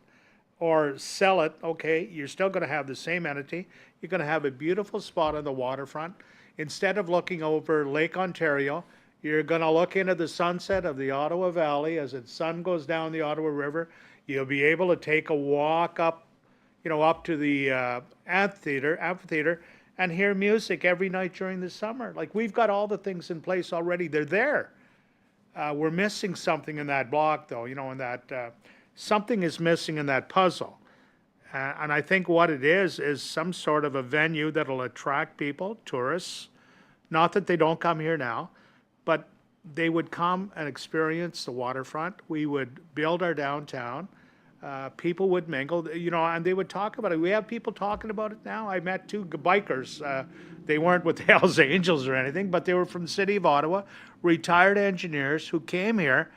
or sell it. Okay, you're still going to have the same entity. You're going to have a beautiful spot on the waterfront. Instead of looking over Lake Ontario, You're gonna look into the sunset of the Ottawa Valley as the sun goes down the Ottawa River. You'll be able to take a walk up, up to the amphitheater and hear music every night during the summer. Like, we've got all the things in place already. They're there. We're missing something in that block, though, in that, something is missing in that puzzle. And I think what it is some sort of a venue that'll attract people, tourists. Not that they don't come here now, but they would come and experience the waterfront. We would build our downtown. People would mingle, and they would talk about it. We have people talking about it now. I met two bikers. They weren't with the Hells Angels or anything, but they were from the city of Ottawa, retired engineers who came here,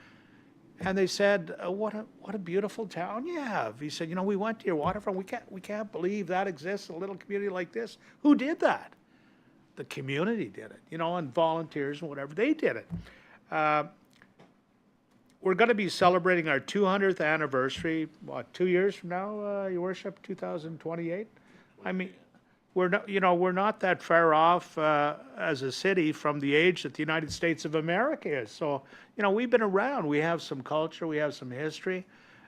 and they said, "What a beautiful town you have." He said, "We went to your waterfront. We can't believe that exists in a little community like this." Who did that? The community did it, and volunteers and whatever. They did it. We're going to be celebrating our 200th anniversary, 2 years from now, Your Worship, 2028? I mean, we're not that far off as a city from the age that the United States of America is. So, we've been around. We have some culture. We have some history.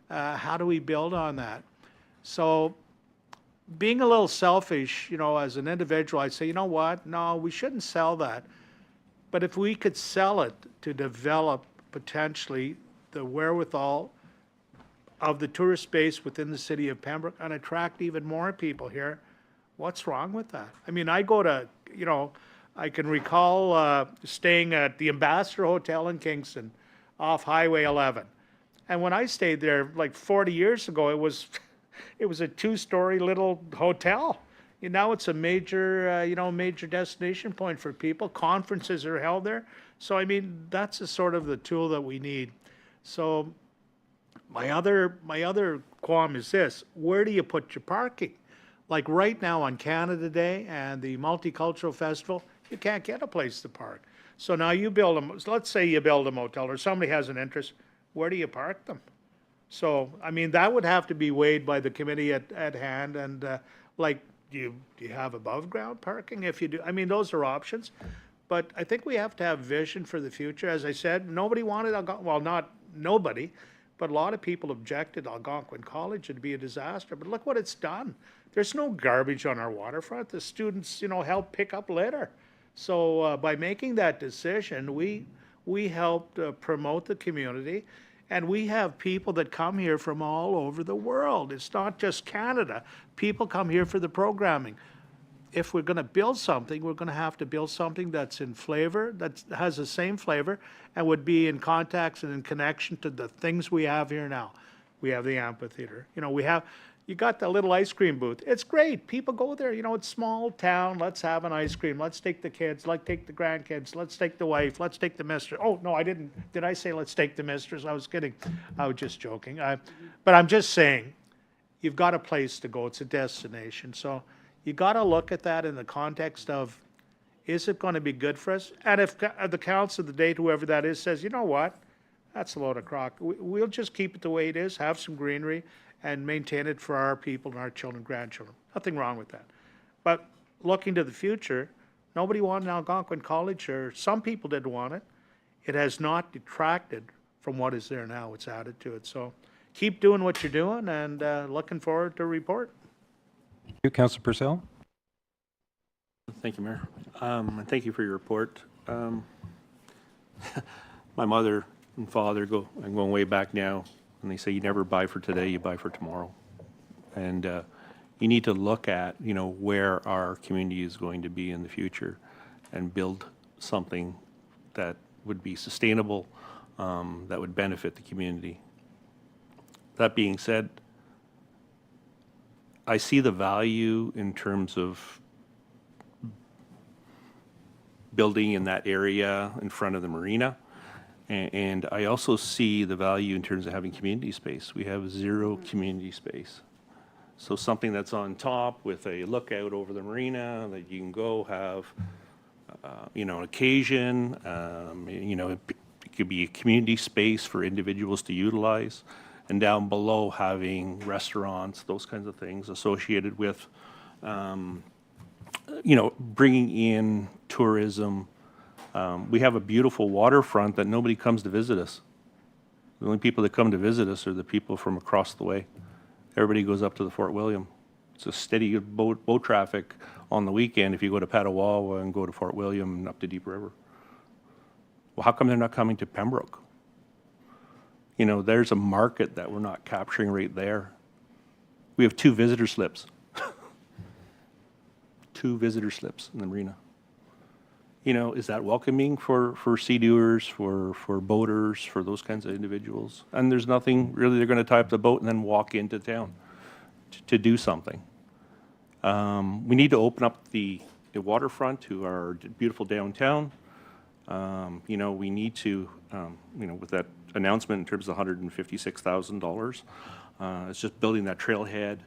How do we build on that? So, being a little selfish, as an individual, I'd say, you know what? No, we shouldn't sell that. But if we could sell it to develop potentially the wherewithal of the tourist base within the city of Pembroke and attract even more people here, what's wrong with that? I mean, I go to, I can recall staying at the Ambassador Hotel in Kingston off Highway 11. And when I stayed there like 40 years ago, it was a two-story little hotel. Now it's a major, major destination point for people. Conferences are held there. So, I mean, that's a sort of the tool that we need. So my other qualm is this: where do you put your parking? Like right now on Canada Day and the Multicultural Festival, you can't get a place to park. So now let's say you build a motel or somebody has an interest, where do you park them? So, I mean, that would have to be weighed by the committee at hand. And do you have above ground parking? If you do, I mean, those are options. But I think we have to have vision for the future. As I said, nobody wanted Algonquin, well, not nobody, but a lot of people objected Algonquin College. It'd be a disaster. But look what it's done. There's no garbage on our waterfront. The students, help pick up litter. So by making that decision, we helped promote the community. And we have people that come here from all over the world. It's not just Canada. People come here for the programming. If we're going to build something, we're going to have to build something that's in flavor, that has the same flavor, and would be in context and in connection to the things we have here now. We have the amphitheater. You got the little ice cream booth. It's great. People go there. It's small town. Let's have an ice cream. Let's take the kids. Let's take the grandkids. Let's take the wife. Let's take the mistress. Oh, no, I didn't. Did I say let's take the mistress? I was kidding. I was just joking. But I'm just saying, you've got a place to go. It's a destination. So you got to look at that in the context of, is it going to be good for us? And if the council of the date, whoever that is, says, you know what, that's a load of crock. We'll just keep it the way it is, have some greenery, and maintain it for our people and our children, grandchildren. Nothing wrong with that. But looking to the future, nobody wanted Algonquin College, or some people didn't want it. It has not detracted from what is there now. It's added to it. So keep doing what you're doing, and looking forward to a report. Thank you, Councilor Purcell. Thank you, Mayor. And thank you for your report. My mother and father I'm going way back now, and they say you never buy for today, you buy for tomorrow. And you need to look at, where our community is going to be in the future and build something that would be sustainable, that would benefit the community. That being said, I see the value in terms of building in that area in front of the marina. And I also see the value in terms of having community space. We have zero community space. So something that's on top with a lookout over the marina that you can go have, an occasion, it could be a community space for individuals to utilize. And down below having restaurants, those kinds of things associated with, bringing in tourism We have a beautiful waterfront that nobody comes to visit us. The only people that come to visit us are the people from across the way. Everybody goes up to the Fort William. It's a steady boat traffic on the weekend if you go to Petawawa and go to Fort William and up to Deep River. Well, how come they're not coming to Pembroke? You know, there's a market that we're not capturing right there. We have 2 visitor slips. 2 visitor slips in the marina. You know, is that welcoming for sea-doers, for boaters, for those kinds of individuals? And there's nothing, really, they're going to tie up the boat and then walk into town to do something. We need to open up the waterfront to our beautiful downtown. You know, we need to, you know, with that announcement in terms of $156,000, it's just building that trailhead.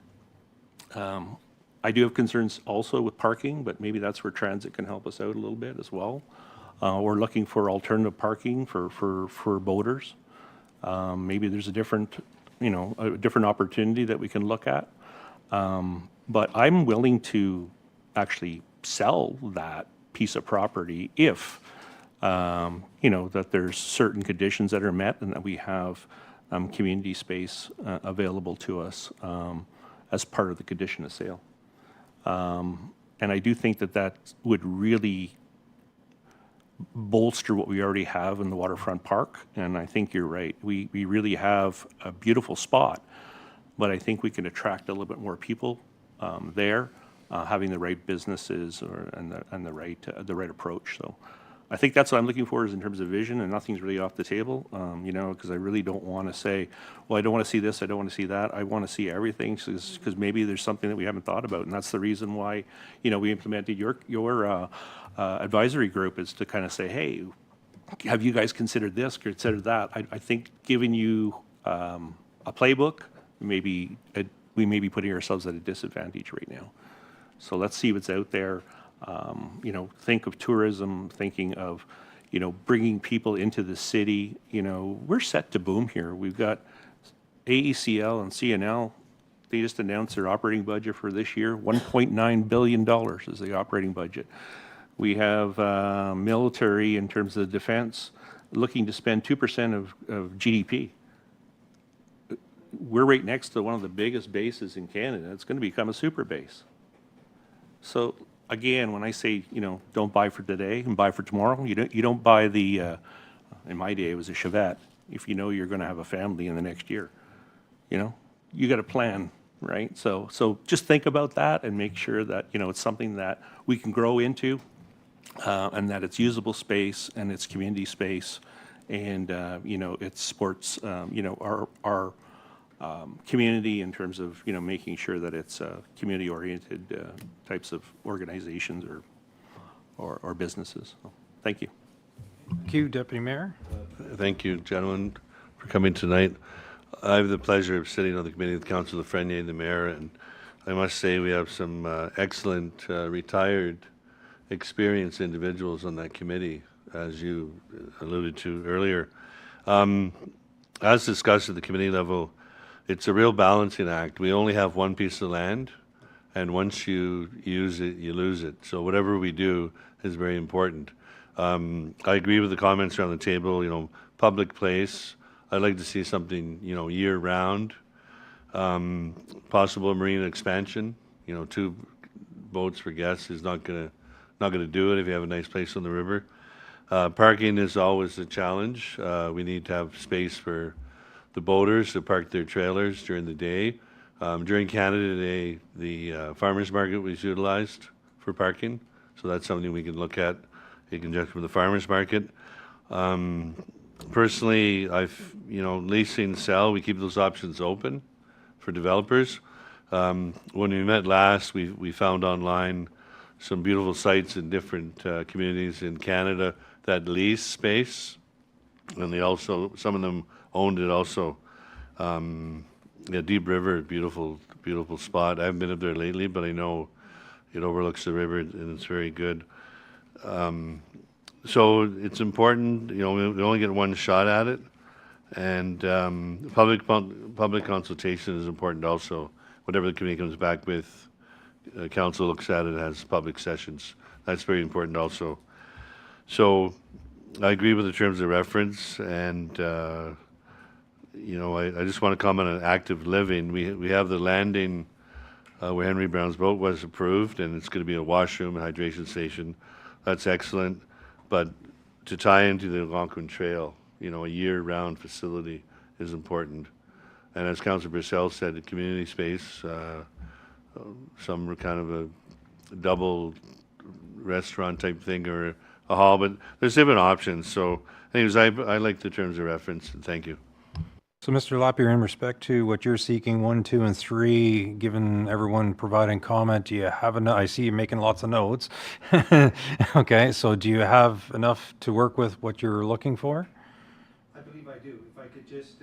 I do have concerns also with parking, but maybe that's where transit can help us out a little bit as well. We're looking for alternative parking for boaters. Maybe there's a different, you know, a different opportunity that we can look at. But I'm willing to actually sell that piece of property if, you know, that there's certain conditions that are met and that we have community space available to us as part of the condition of sale. And I do think that that would really bolster what we already have in the waterfront park. And I think you're right. We really have a beautiful spot, but I think we can attract a little bit more people there, having the right businesses and the right approach. So I think that's what I'm looking for is in terms of vision, and nothing's really off the table, you know, because I really don't want to say, well, I don't want to see this, I don't want to see that. I want to see everything because maybe there's something that we haven't thought about, and that's the reason why, you know, we implemented your advisory group is to kind of say, hey, have you guys considered this, considered that? I think giving you a playbook, maybe we may be putting ourselves at a disadvantage right now. So let's see what's out there. You know, think of tourism, thinking of, you know, bringing people into the city. You know, we're set to boom here. We've got AECL and CNL. They just announced their operating budget for this year. $1.9 billion is the operating budget. We have military in terms of defense looking to spend 2% of GDP. We're right next to one of the biggest bases in Canada. It's going to become a super base. So again, when I say, you know, don't buy for today and buy for tomorrow, you don't buy the, in my day it was a Chevette, if you know you're going to have a family in the next year. You know, you got a plan, right? So just think about that and make sure that, you know, it's something that we can grow into and that it's usable space and it's community space and, you know, it supports, you know, our community in terms of, you know, making sure that it's community-oriented types of organizations or businesses. So, thank you. Thank you, Deputy Mayor. Thank you, gentlemen, for coming tonight. I have the pleasure of sitting on the committee with Councillor Frenier and the Mayor, and I must say we have some excellent retired, experienced individuals on that committee, as you alluded to earlier. As discussed at the committee level, it's a real balancing act. We only have one piece of land, and once you use it, you lose it. So whatever we do is very important. I agree with the comments around the table, you know, public place. I'd like to see something, you know, year-round. Possible marina expansion. You know, 2 boats for guests is not gonna do it if you have a nice place on the river. Parking is always a challenge. We need to have space for the boaters to park their trailers during the day. During Canada Day, the farmers market was utilized for parking, so that's something we can look at in conjunction with the farmers market. Personally, you know, leasing, sell, we keep those options open for developers. When we met last, we found online some beautiful sites in different communities in Canada that lease space, and they also, some of them owned it also. Yeah, Deep River, beautiful spot. I haven't been up there lately, but I know it overlooks the river and it's very good. So it's important, you know, we only get one shot at it, and public consultation is important also. Whatever the committee comes back with, council looks at it as public sessions. That's very important also. So I agree with the terms of reference, and you know, I just want to comment on active living. We have the landing where Henry Brown's boat was approved, and it's going to be a washroom and hydration station. That's excellent, but to tie into the Algonquin Trail, you know, a year-round facility is important. And as Councillor Purcell said, the community space, some are kind of a double restaurant type thing or a hall, but there's different options. So anyways, I like the terms of reference, and thank you. So, Mr. Lapierre, in respect to what you're seeking, 1, 2, and 3, given everyone providing comment, do you have enough? I see you making lots of notes. Okay, so do you have enough to work with what you're looking for? I believe I do. If I could just,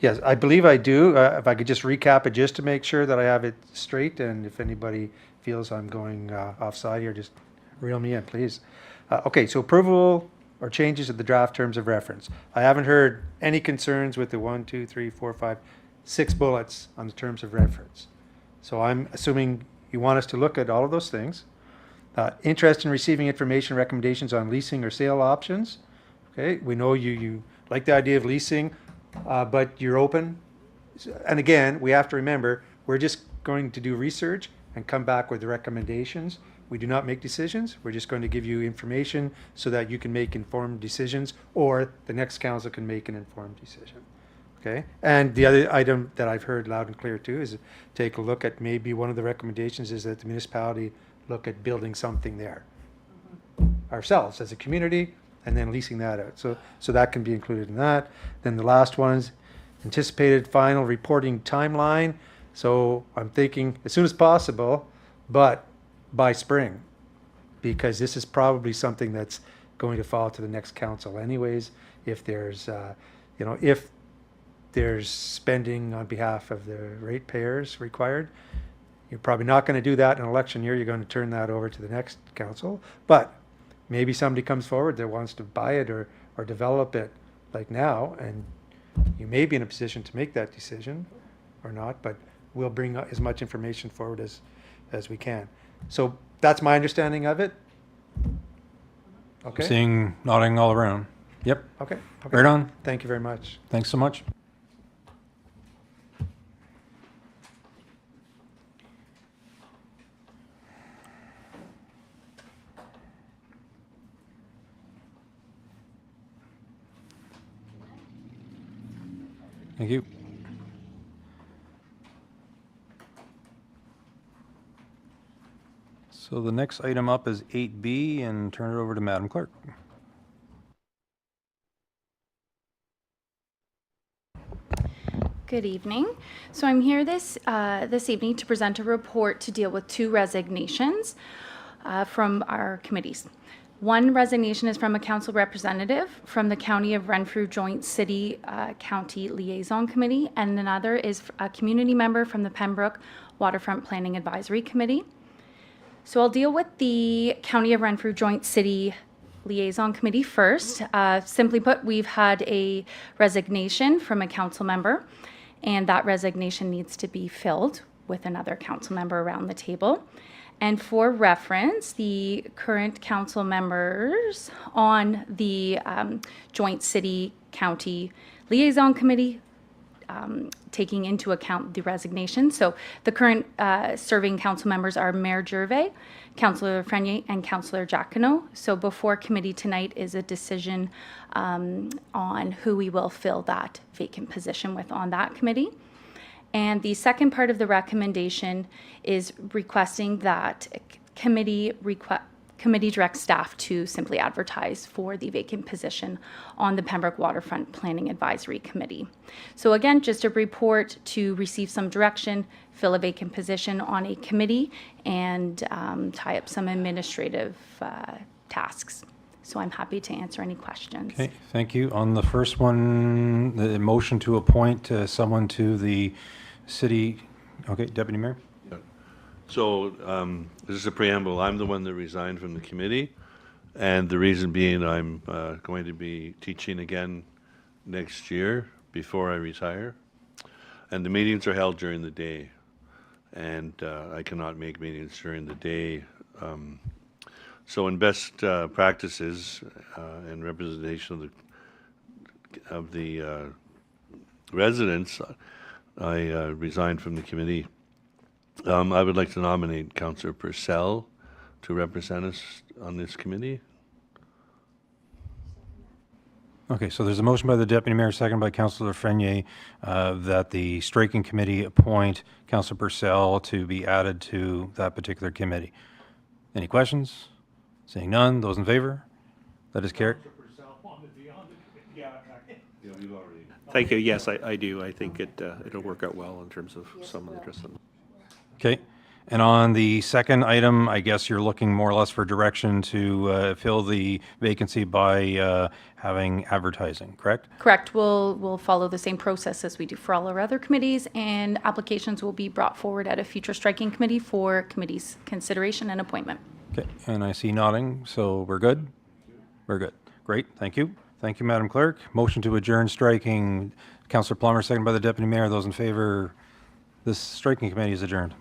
yes, I believe I do. If I could just recap it just to make sure that I have it straight, and if anybody feels I'm going offside here, just reel me in, please. Okay, so approval or changes of the draft terms of reference. I haven't heard any concerns with the 1, 2, 3, 4, 5, 6 bullets on the terms of reference. So I'm assuming you want us to look at all of those things. Interest in receiving information recommendations on leasing or sale options. Okay, we know you like the idea of leasing, but you're open. And again, we have to remember, we're just going to do research and come back with the recommendations. We do not make decisions. We're just going to give you information so that you can make informed decisions, or the next council can make an informed decision. Okay? And the other item that I've heard loud and clear too is take a look at, maybe one of the recommendations is that the municipality look at building something there ourselves as a community, and then leasing that out. So that can be included in that. Then the last one is anticipated final reporting timeline. So I'm thinking as soon as possible, but by spring, because this is probably something that's going to fall to the next council anyways. If there's, you know, if there's spending on behalf of the ratepayers required, you're probably not going to do that in an election year. You're going to turn that over to the next council. But maybe somebody comes forward that wants to buy it or develop it like now, and you may be in a position to make that decision or not, but we'll bring as much information forward as we can. So that's my understanding of it. Okay. Seeing nodding all around. Yep. Okay. Right on. Thank you very much. Thanks so much. Thank you. So the next item up is 8B, and turn it over to Madam Clerk. Good evening. So I'm here this evening to present a report to deal with 2 resignations from our committees. One resignation is from a council representative from the County of Renfrew Joint City County Liaison Committee, and another is a community member from the Pembroke Waterfront Planning Advisory Committee. So I'll deal with the County of Renfrew Joint City Liaison Committee first. Simply put, we've had a resignation from a council member, and that resignation needs to be filled with another council member around the table. And for reference, the current council members on the Joint City County Liaison Committee, taking into account the resignation. So the current serving council members are Mayor Gervais, Councillor Frenier, and Councillor Jacquinot. So before committee tonight is a decision on who we will fill that vacant position with on that committee. And the second part of the recommendation is requesting that committee direct staff to simply advertise for the vacant position on the Pembroke Waterfront Planning Advisory Committee. So again, just a report to receive some direction, fill a vacant position on a committee, and tie up some administrative tasks. So I'm happy to answer any questions. Okay, thank you. On the first one, the motion to appoint someone to the city, okay, Deputy Mayor? So this is a preamble. I'm the one that resigned from the committee, and the reason being I'm going to be teaching again next year before I retire, and the meetings are held during the day, and I cannot make meetings during the day So in best practices and representation of the residents, I resigned from the committee. I would like to nominate Councillor Purcell to represent us on this committee. Okay, so there's a motion by the Deputy Mayor, second by Councillor Frenier, that the striking committee appoint Councillor Purcell to be added to that particular committee. Any questions? Seeing none, those in favor? That is carried. Thank you. Yes, I do. I think it'll work out well in terms of some of the rest of them. Okay. And on the second item, I guess you're looking more or less for direction to fill the vacancy by having advertising, correct? Correct. We'll follow the same process as we do for all our other committees, and applications will be brought forward at a future striking committee for committee's consideration and appointment. Okay, and I see nodding, so we're good? We're good. Great, thank you. Thank you, Madam Clerk. Motion to adjourn striking. Councillor Plummer, second by the Deputy Mayor. Those in favor, this striking committee is adjourned.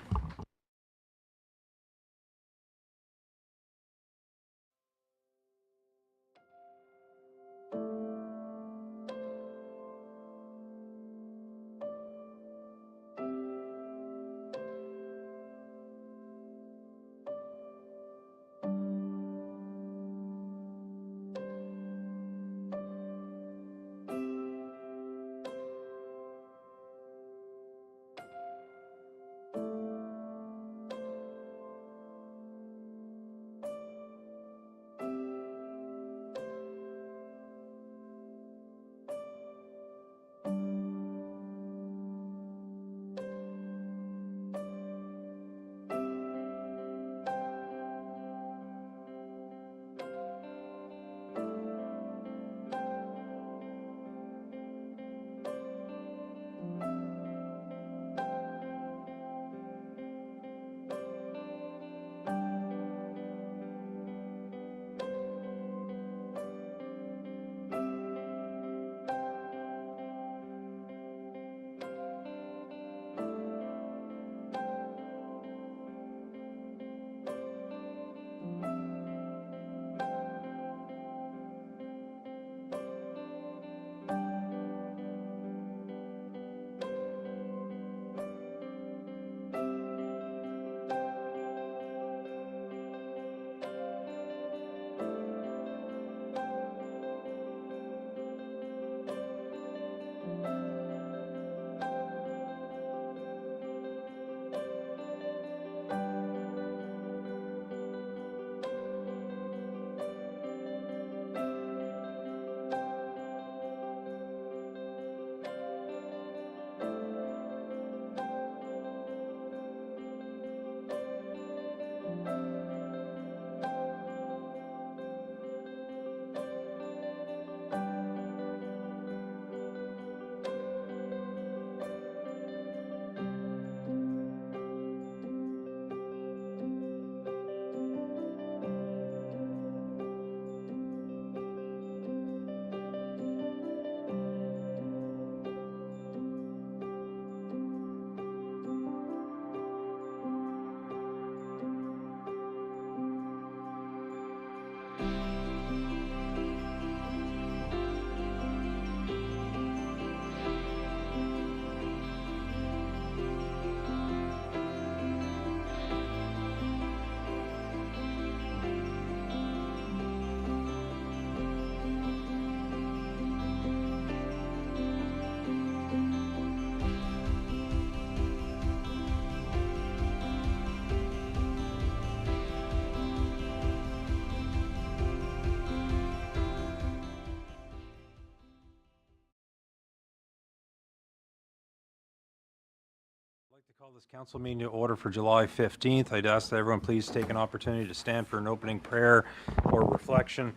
Call this council meeting to order for July 15th. I'd ask that everyone please take an opportunity to stand for an opening prayer or reflection.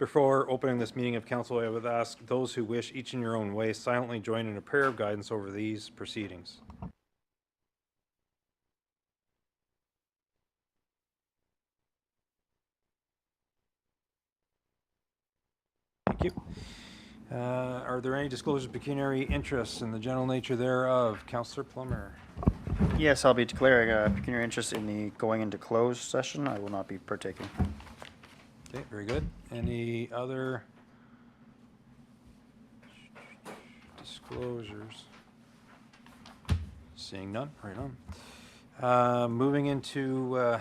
Before opening this meeting of council, I would ask those who wish, each in your own way, silently join in a prayer of guidance over these proceedings. Thank you. Are there any disclosures of pecuniary interests in the general nature thereof? Councillor Plummer. Yes, I'll be declaring a pecuniary interest in the going into closed session. I will not be partaking. Okay, very good. Any other disclosures? Seeing none, right on. Moving into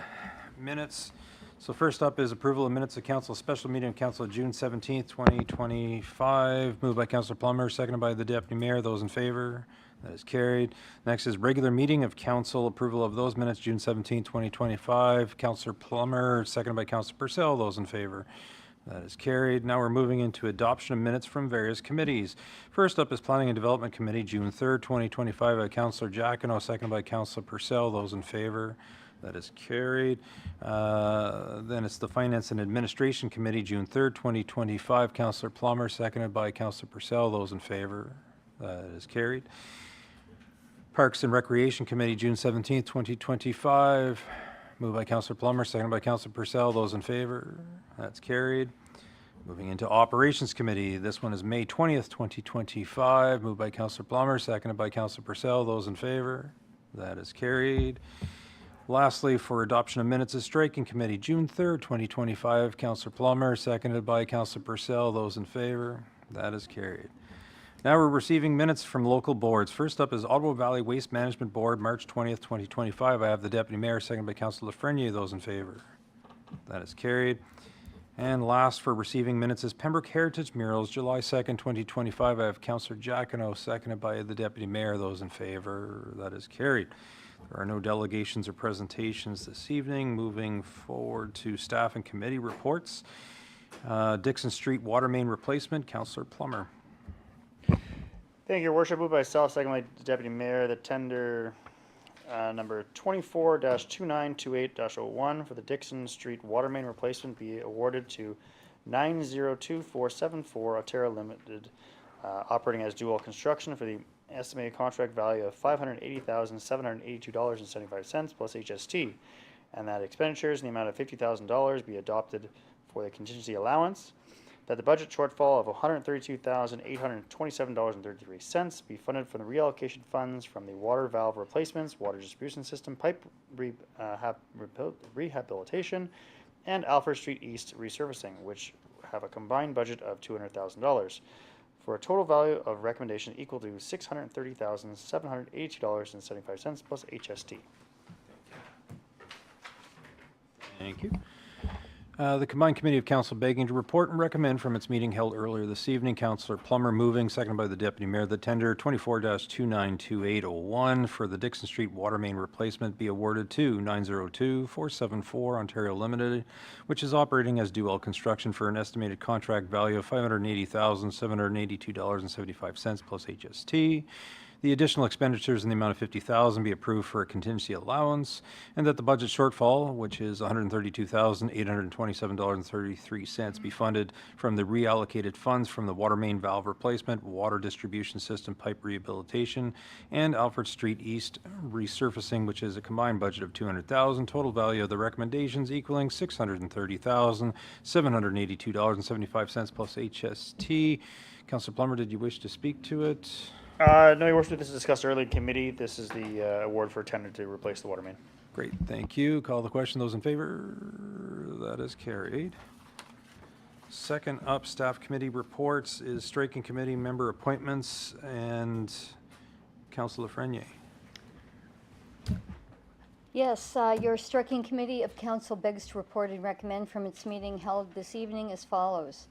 minutes. So first up is approval of minutes of council special meeting of council June 17th, 2025. Moved by Councillor Plummer, seconded by the Deputy Mayor. Those in favor? That is carried. Next is regular meeting of council, approval of those minutes, June 17th, 2025. Councillor Plummer, seconded by Councillor Purcell. Those in favor? That is carried. Now we're moving into adoption of minutes from various committees. First up is Planning and Development Committee, June 3rd, 2025, by Councillor Giacono, seconded by Councillor Purcell. Those in favor? That is carried. Then it's the Finance and Administration Committee, June 3rd, 2025. Councillor Plummer, seconded by Councillor Purcell. Those in favor? That is carried. Parks and Recreation Committee, June 17th, 2025. Moved by Councillor Plummer, seconded by Councillor Purcell. Those in favor? That's carried. Moving into Operations Committee. This one is May 20th, 2025. Moved by Councillor Plummer, seconded by Councillor Purcell. Those in favor? That is carried. Lastly, for adoption of minutes is Striking Committee, June 3rd, 2025. Councillor Plummer, seconded by Councillor Purcell. Those in favor? That is carried. Now we're receiving minutes from local boards. First up is Ottawa Valley Waste Management Board, March 20th, 2025. I have the Deputy Mayor, seconded by Councillor Lafreniere. Those in favor? That is carried. And last for receiving minutes is Pembroke Heritage Murals, July 2nd, 2025. I have Councillor Giacono, seconded by the Deputy Mayor. Those in favor? That is carried. There are no delegations or presentations this evening. Moving forward to staff and committee reports. Dixon Street Water Main Replacement, Councillor Plummer. Thank you, Your Worship. Moved by myself, second by the Deputy Mayor, the tender number 24-2928-01 for the Dixon Street Water Main Replacement be awarded to 902474 Ontario Limited, operating as Dual Construction for the estimated contract value of $580,782.75 plus HST, and that expenditures in the amount of $50,000 be adopted for the contingency allowance, that the budget shortfall of $132,827.33 be funded from the reallocation funds from the water valve replacements, water distribution system pipe rehabilitation, and Alfred Street East resurfacing, which have a combined budget of $200,000. For a total value of recommendation equal to $630,782.75 plus HST. Thank you. The Combined Committee of Council begging to report and recommend from its meeting held earlier this evening. Councillor Plummer moving, seconded by the Deputy Mayor, the tender 24-292801 for the Dixon Street Water Main Replacement be awarded to 902474 Ontario Limited, which is operating as Dual Construction for an estimated contract value of $580,782.75 plus HST. The additional expenditures in the amount of $50,000 be approved for a contingency allowance, and that the budget shortfall, which is $132,827.33, be funded from the reallocated funds from the water main valve replacement, water distribution system pipe rehabilitation, and Alfred Street East resurfacing, which is a combined budget of $200,000. Total value of the recommendations equaling $630,782.75 plus HST. Councillor Plummer, did you wish to speak to it? No, Your Worship, this is discussed early in committee. This is the award for tender to replace the water main. Great, thank you. Call the question. Those in favor? That is carried. Second up, staff committee reports is Striking Committee member appointments and Councillor Lafreniere. Yes, your Striking Committee of Council begs to report and recommend from its meeting held this evening as follows.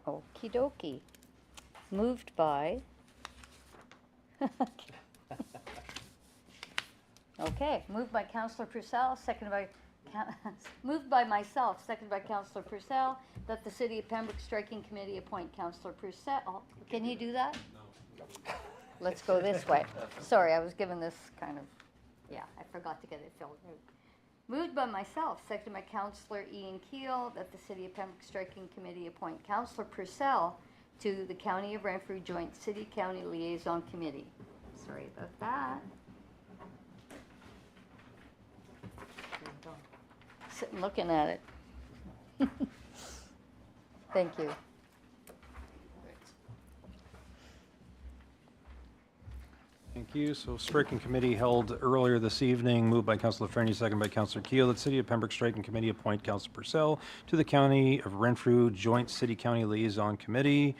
Okie dokie. Moved by... Okay, moved by Councillor Purcell, seconded by... moved by myself, seconded by Councillor Purcell, that the City of Pembroke Striking Committee appoint Councillor Purcell. Can you do that? No. Let's go this way. Sorry, I was given this kind of... Yeah, I forgot to get it filled out. Moved by myself, seconded by Councillor Ian Keel, that the City of Pembroke Striking Committee appoint Councillor Purcell to the County of Renfrew Joint City-County Liaison Committee. Sorry about that. Sitting looking at it. Thank you. Thank you. So striking committee held earlier this evening, moved by Councillor Fernie, second by Councillor Keel, that City of Pembroke Striking Committee appoint Councillor Purcell to the County of Renfrew Joint City-County Liaison Committee.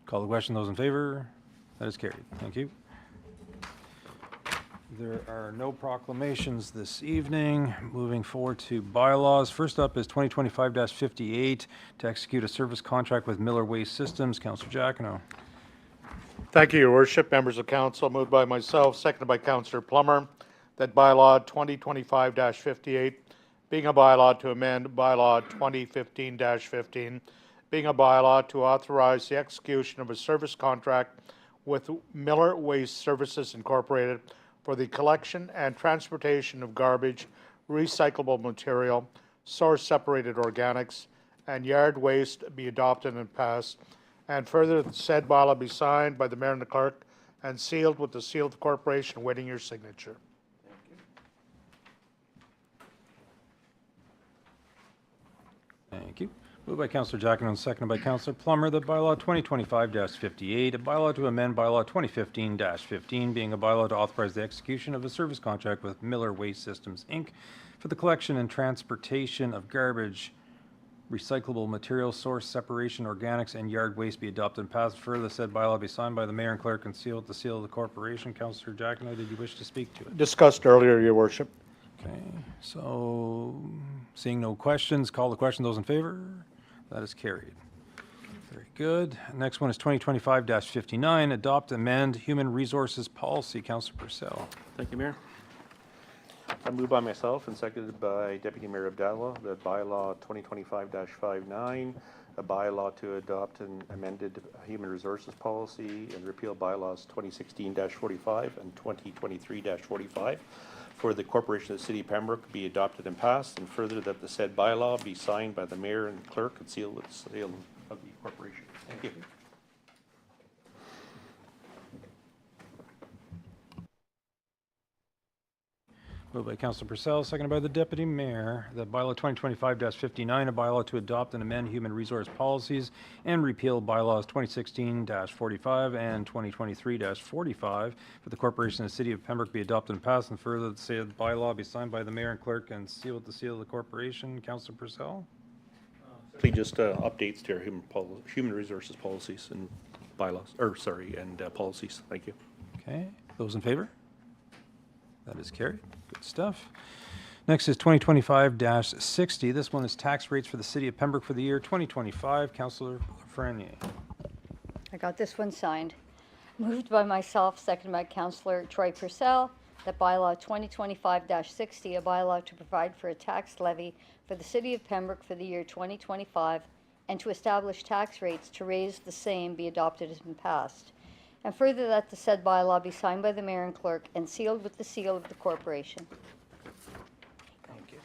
Call the question. Those in favor? That is carried. Thank you. There are no proclamations this evening. Moving forward to bylaws. First up is 2025-58 to execute a service contract with Miller Waste Systems. Councillor Giacono. Thank you, Your Worship. Members of Council, moved by myself, seconded by Councillor Plummer, that bylaw 2025-58, being a bylaw to amend bylaw 2015-15, being a bylaw to authorize the execution of a service contract with Miller Waste Services Incorporated for the collection and transportation of garbage, recyclable material, source-separated organics, and yard waste be adopted and passed, and further, the said bylaw be signed by the mayor and the clerk and sealed with the seal of the corporation awaiting your signature. Thank you. Moved by Councillor Giacono and seconded by Councillor Plummer, that bylaw 2025-58, a bylaw to amend bylaw 2015-15, being a bylaw to authorize the execution of a service contract with Miller Waste Systems, Inc. for the collection and transportation of garbage, recyclable materials, source separation, organics, and yard waste be adopted and passed. Further, said bylaw be signed by the mayor and clerk and sealed with the seal of the corporation. Councillor Giacono, did you wish to speak to it? Discussed earlier, Your Worship. Okay, so seeing no questions, call the question. Those in favor? That is carried. Very good. Next one is 2025-59, adopt, amend human resources policy. Councillor Purcell. Thank you, Mayor. I move by myself and seconded by Deputy Mayor Abdallah that bylaw 2025-59, a bylaw to adopt an amended human resources policy and repeal bylaws 2016-45 and 2023-45 for the corporation of the City of Pembroke be adopted and passed, and further that the said bylaw be signed by the mayor and clerk and sealed with the seal of the corporation. Thank you. Moved by Councillor Purcell, seconded by the Deputy Mayor, that bylaw 2025-59, a bylaw to adopt and amend human resource policies and repeal bylaws 2016-45 and 2023-45 for the corporation of the City of Pembroke be adopted and passed, and further that said bylaw be signed by the mayor and clerk and sealed with the seal of the corporation. Councillor Purcell? Simply just updates to our human resources policies and bylaws, and policies. Thank you. Okay, those in favor? That is carried. Good stuff. Next is 2025-60. This one is tax rates for the City of Pembroke for the year 2025. Councillor Lafreniere. I got this one signed. Moved by myself, seconded by Councillor Troy Purcell, that bylaw 2025-60, a bylaw to provide for a tax levy for the City of Pembroke for the year 2025 and to establish tax rates to raise the same be adopted and passed. And further that the said bylaw be signed by the mayor and clerk and sealed with the seal of the corporation. Thank you.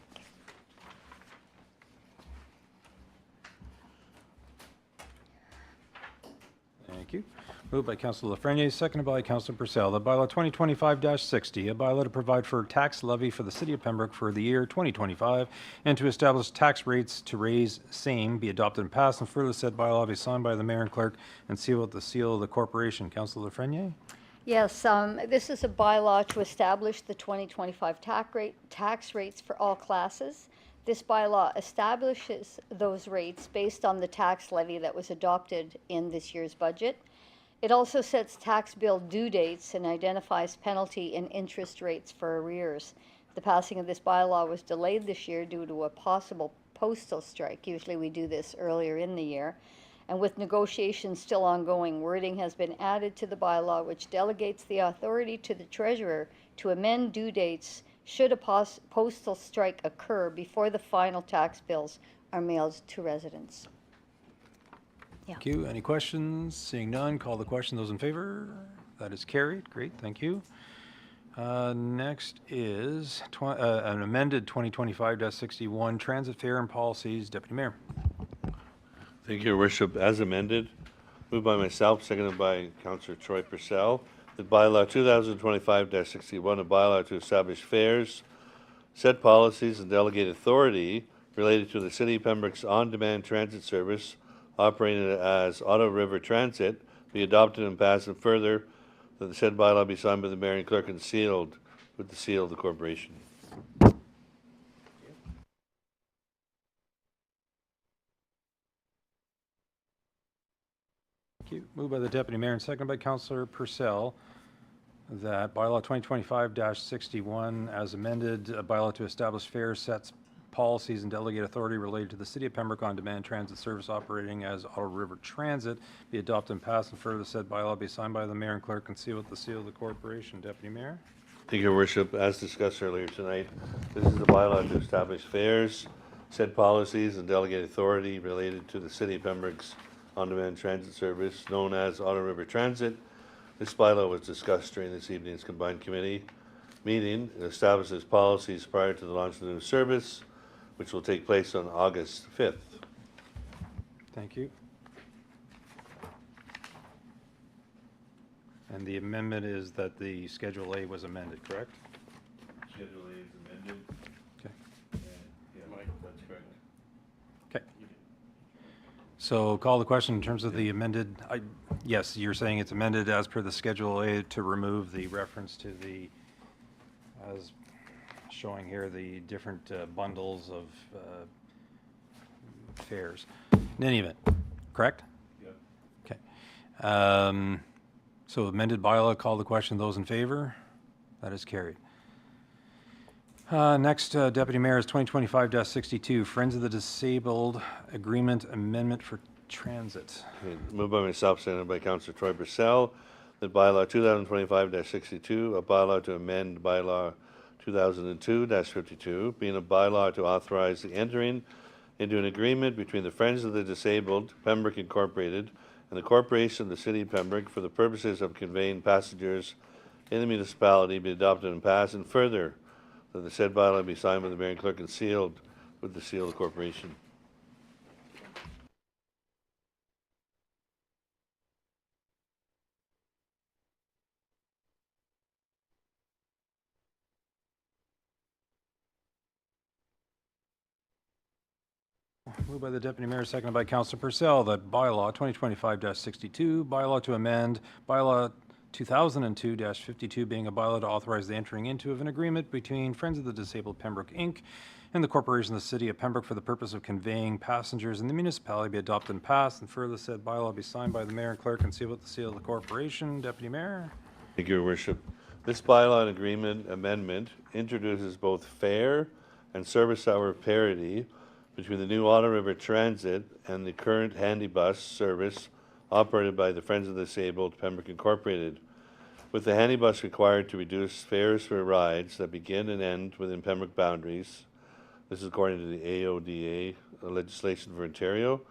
Thank you. Moved by Councillor Lafreniere, seconded by Councillor Purcell. The bylaw 2025-60, a bylaw to provide for tax levy for the City of Pembroke for the year 2025 and to establish tax rates to raise same be adopted and passed, and further said bylaw be signed by the mayor and clerk and sealed with the seal of the corporation. Councillor Lafreniere? Yes, this is a bylaw to establish the 2025 tax rates for all classes. This bylaw establishes those rates based on the tax levy that was adopted in this year's budget. It also sets tax bill due dates and identifies penalty and interest rates for arrears. The passing of this bylaw was delayed this year due to a possible postal strike. Usually we do this earlier in the year. And with negotiations still ongoing, wording has been added to the bylaw which delegates the authority to the treasurer to amend due dates should a postal strike occur before the final tax bills are mailed to residents. Thank you. Any questions? Seeing none, call the question. Those in favor? That is carried. Great, thank you. Next is an amended 2025-61 transit fare and policies. Deputy Mayor. Thank you, Your Worship. As amended, moved by myself, seconded by Councillor Troy Purcell, that bylaw 2025-61, a bylaw to establish fares, set policies, and delegate authority related to the City of Pembroke's on-demand transit service operated as Ottawa River Transit be adopted and passed, and further that the said bylaw be signed by the mayor and clerk and sealed with the seal of the corporation. Thank you. Moved by the Deputy Mayor and seconded by Councillor Purcell that bylaw 2025-61 as amended, a bylaw to establish fair sets, policies, and delegate authority related to the City of Pembroke on-demand transit service operating as Ottawa River Transit be adopted and passed, and further said bylaw be signed by the mayor and clerk and sealed with the seal of the corporation. Deputy Mayor. Thank you, Your Worship. As discussed earlier tonight, this is the bylaw to establish fares, set policies, and delegate authority related to the City of Pembroke's on-demand transit service known as Ottawa River Transit. This bylaw was discussed during this evening's combined committee meeting. It establishes policies prior to the launch of the new service, which will take place on August 5th. Thank you. And the amendment is that the Schedule A was amended, correct? Schedule A is amended. Okay. Yeah, Mike, that's correct. Okay. So call the question in terms of the amended, yes, you're saying it's amended as per the Schedule A to remove the reference to the, as showing here, the different bundles of fares. In any event, correct? Yeah. Okay. So amended bylaw, call the question. Those in favor? That is carried. Next, Deputy Mayor, is 2025-62, Friends of the Disabled Agreement Amendment for Transit. Okay, moved by myself, seconded by Councillor Troy Purcell, that bylaw 2025-62, a bylaw to amend bylaw 2002-52, being a bylaw to authorize the entering into an agreement between the Friends of the Disabled, Pembroke Incorporated, and the Corporation of the City of Pembroke for the purposes of conveying passengers in the municipality be adopted and passed, and further, that the said bylaw be signed by the mayor and clerk and sealed with the seal of the corporation. Moved by the Deputy Mayor, seconded by Councillor Purcell, that bylaw 2025-62, bylaw to amend bylaw 2002-52, being a bylaw to authorize the entering into of an agreement between Friends of the Disabled Pembroke, Inc. and the Corporation of the City of Pembroke for the purpose of conveying passengers in the municipality be adopted and passed, and further said bylaw be signed by the mayor and clerk and sealed with the seal of the corporation. Deputy Mayor. Thank you, Your Worship. This bylaw and agreement amendment introduces both fare and service hour parity between the new Ottawa River Transit and the current handy bus service operated by the Friends of the Disabled Pembroke Incorporated, with the handy bus required to reduce fares for rides that begin and end within Pembroke boundaries. This is according to the AODA legislation for Ontario.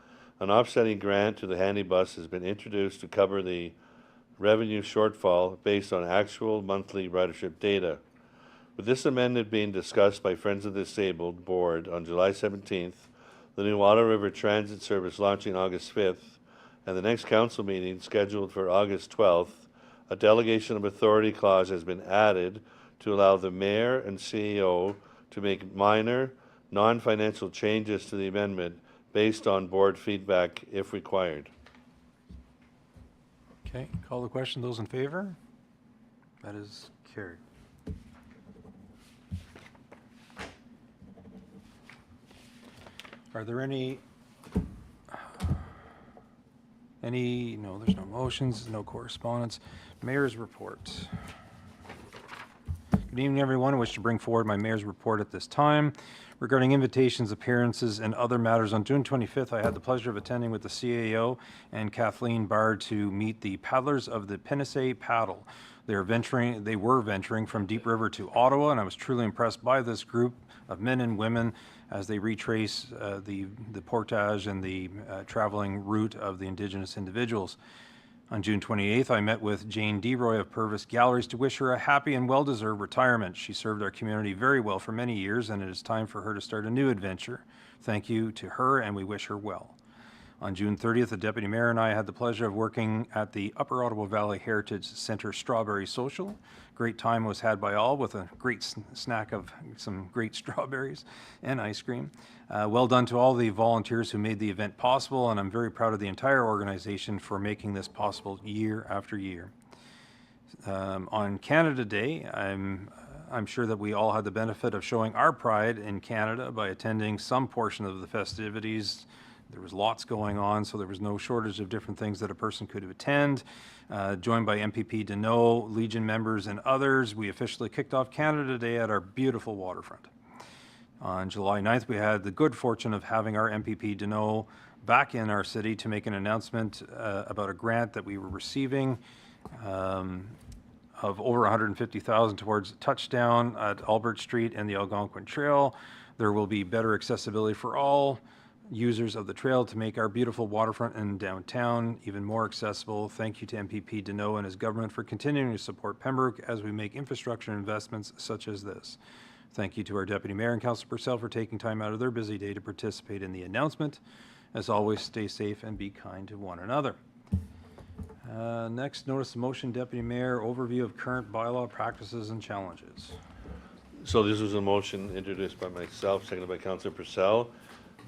An offsetting grant to the handy bus has been introduced to cover the revenue shortfall based on actual monthly ridership data. With this amendment being discussed by Friends of the Disabled Board on July 17th, the new Ottawa River Transit service launching August 5th, and the next council meeting scheduled for August 12th, a delegation of authority clause has been added to allow the mayor and CEO to make minor, non-financial changes to the amendment based on board feedback if required. Okay, call the question. Those in favor? That is carried. Are there any, no, there's no motions, no correspondence. Mayor's report. Good evening, everyone. I wish to bring forward my mayor's report at this time. Regarding invitations, appearances, and other matters, on June 25th, I had the pleasure of attending with the CAO and Kathleen Bard to meet the paddlers of the Penissay Paddle. They were venturing from Deep River to Ottawa, and I was truly impressed by this group of men and women as they retrace the portage and the traveling route of the Indigenous individuals. On June 28th, I met with Jane DeRoy of Purvis Galleries to wish her a happy and well-deserved retirement. She served our community very well for many years, and it is time for her to start a new adventure. Thank you to her, and we wish her well. On June 30th, the Deputy Mayor and I had the pleasure of working at the Upper Ottawa Valley Heritage Centre Strawberry Social. Great time was had by all with a great snack of some great strawberries and ice cream. Well done to all the volunteers who made the event possible, and I'm very proud of the entire organization for making this possible year after year. On Canada Day, I'm sure that we all had the benefit of showing our pride in Canada by attending some portion of the festivities. There was lots going on, so there was no shortage of different things that a person could attend. Joined by MPP Deneau, Legion members, and others, we officially kicked off Canada Day at our beautiful waterfront. On July 9th, we had the good fortune of having our MPP Deneau back in our city to make an announcement about a grant that we were receiving of over $150,000 towards touchdown at Albert Street and the Algonquin Trail. There will be better accessibility for all users of the trail to make our beautiful waterfront and downtown even more accessible. Thank you to MPP Deneau and his government for continuing to support Pembroke as we make infrastructure investments such as this. Thank you to our Deputy Mayor and Councillor Purcell for taking time out of their busy day to participate in the announcement. As always, stay safe and be kind to one another. Next, notice of motion, Deputy Mayor, overview of current bylaw practices and challenges. So this was a motion introduced by myself, seconded by Councillor Purcell.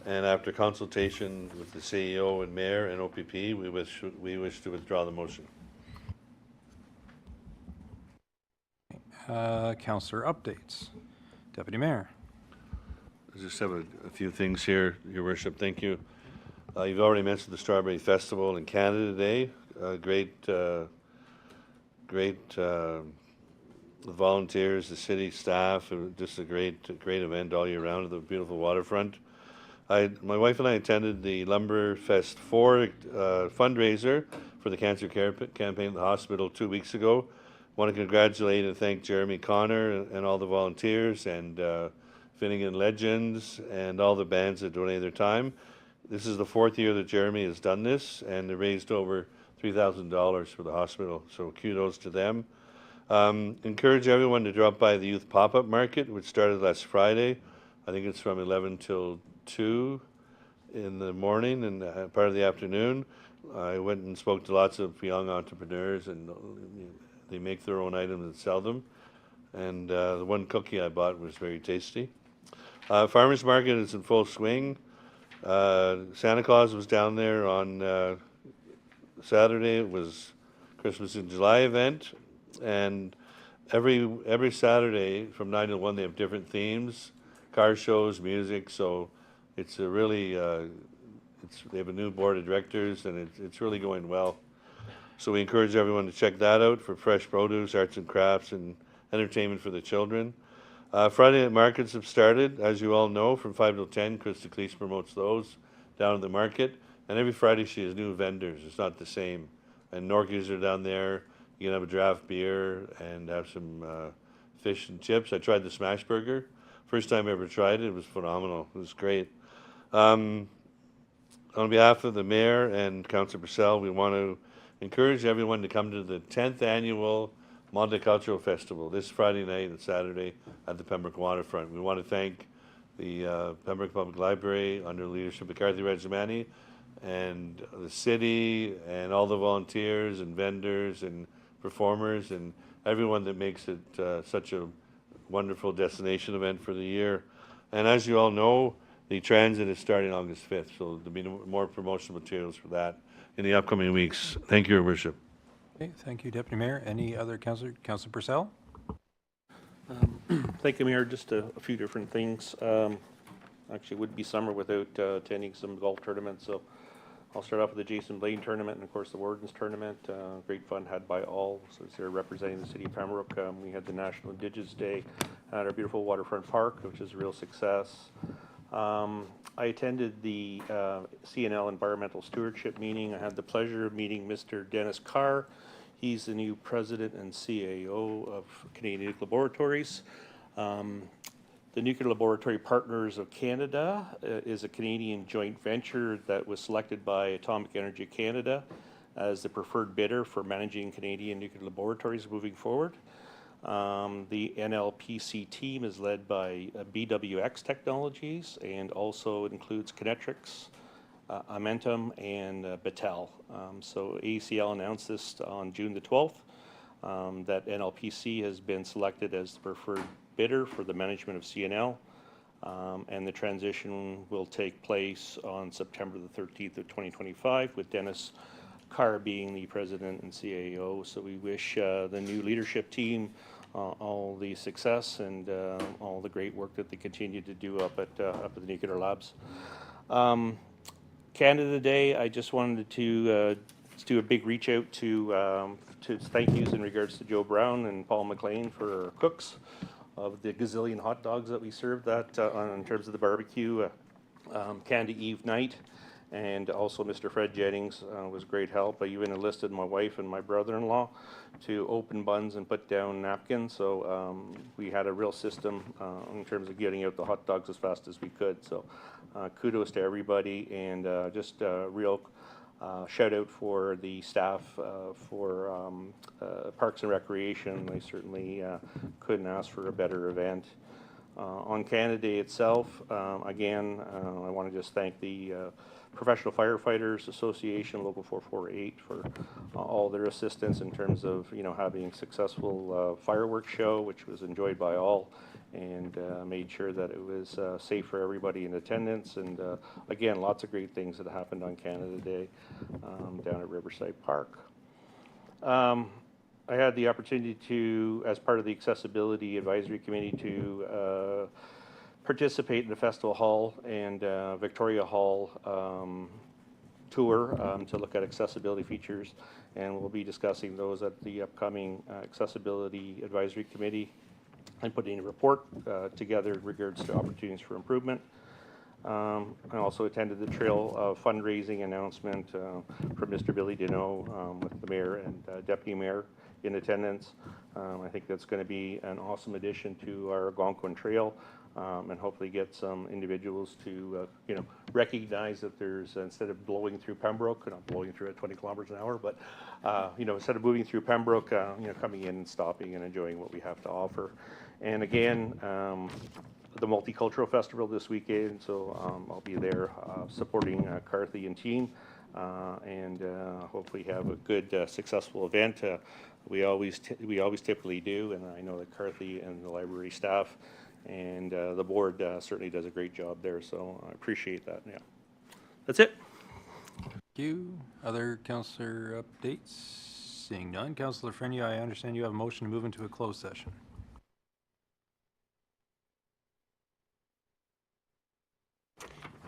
And after consultation with the CEO and Mayor and OPP, we wish to withdraw the motion. Councillor updates. Deputy Mayor. I just have a few things here, Your Worship. Thank you. You've already mentioned the Strawberry Festival in Canada Day. Great volunteers, the city staff, just a great event all year round at the beautiful waterfront. My wife and I attended the Lumberfest 4 fundraiser for the cancer care campaign at the hospital 2 weeks ago. I want to congratulate and thank Jeremy Connor and all the volunteers and Finnegan Legends and all the bands that donated their time. This is the 4th year that Jeremy has done this, and they raised over $3,000 for the hospital, so kudos to them. Encourage everyone to drop by the Youth Pop-Up Market, which started last Friday. I think it's from 11 till 2 in the morning and part of the afternoon. I went and spoke to lots of young entrepreneurs, and they make their own items and sell them. And the one cookie I bought was very tasty. Farmers Market is in full swing. Santa Claus was down there on Saturday. It was Christmas in July event, and every Saturday from 9 to 1 they have different themes, car shows, music. So it's a really they have a new board of directors, and it's really going well. So we encourage everyone to check that out for fresh produce, arts and crafts, and entertainment for the children. Friday night markets have started, as you all know, from 5 till 10. Krista Cleese promotes those down at the market. And every Friday she has new vendors. It's not the same. And Norkies are down there. You can have a draft beer and have some fish and chips. I tried the smash burger. First time I ever tried it. It was phenomenal. It was great. On behalf of the Mayor and Councillor Purcell, we want to encourage everyone to come to the 10th annual Multicultural Festival this Friday night and Saturday at the Pembroke Waterfront. We want to thank the Pembroke Public Library under the leadership of Kathy Regimani and the city and all the volunteers and vendors and performers and everyone that makes it such a wonderful destination event for the year. And as you all know, the transit is starting August 5th, so there'll be more promotional materials for that in the upcoming weeks. Thank you, Your Worship. Okay, thank you, Deputy Mayor. Any other Councillor Purcell? Thank you, Mayor. Just a few different things. Actually, it would be summer without attending some golf tournaments, so I'll start off with the Jason Blaine tournament and, of course, the Warden's tournament. Great fun had by all. So it's there representing the city of Pembroke. We had the National Indigenous Day at our beautiful waterfront park, which is a real success. I attended the CNL Environmental Stewardship meeting. I had the pleasure of meeting Mr. Dennis Carr. He's the new president and CAO of Canadian Nuclear Laboratories. The Nuclear Laboratory Partners of Canada is a Canadian joint venture that was selected by Atomic Energy Canada as the preferred bidder for managing Canadian nuclear laboratories moving forward. The NLPC team is led by BWX Technologies and also includes Kinetrix, Amentum, and Battelle. So AECL announced this on June the 12th, that NLPC has been selected as the preferred bidder for the management of CNL, and the transition will take place on September the 13th of 2025, with Dennis Carr being the president and CAO. So we wish the new leadership team all the success and all the great work that they continue to do up at the Nuclear Labs. Canada Day, I just wanted to do a big reach out to thank yous in regards to Joe Brown and Paul McLean for our cooks of the gazillion hot dogs that we served that in terms of the barbecue Canada Eve night. And also Mr. Fred Jennings was great help. I even enlisted my wife and my brother-in-law to open buns and put down napkins. So we had a real system in terms of getting out the hot dogs as fast as we could. So kudos to everybody, and just a real shout out for the staff for Parks and Recreation. They certainly couldn't ask for a better event. On Canada Day itself, again, I want to just thank the Professional Firefighters Association, Local 448, for all their assistance in terms of, having a successful fireworks show, which was enjoyed by all, and made sure that it was safe for everybody in attendance. And again, lots of great things that happened on Canada Day down at Riverside Park. I had the opportunity to, as part of the Accessibility Advisory Committee, to participate in the Festival Hall and Victoria Hall tour to look at accessibility features, and we'll be discussing those at the upcoming Accessibility Advisory Committee and putting a report together in regards to opportunities for improvement. I also attended the trail fundraising announcement from Mr. Billy Deneau with the mayor and deputy mayor in attendance. I think that's going to be an awesome addition to our Algonquin Trail, and hopefully get some individuals to recognize that there's, instead of blowing through Pembroke, not blowing through at 20 kilometers an hour, but instead of moving through Pembroke, coming in and stopping and enjoying what we have to offer. And again, the Multicultural Festival this weekend, so I'll be there supporting Carthy and team, and hopefully have a good, successful event. We always typically do, and I know that Carthy and the library staff and the board certainly does a great job there, so I appreciate that. Yeah, that's it. Thank you. Other councillor updates? Seeing none. Councillor Frenia, I understand you have a motion to move into a closed session.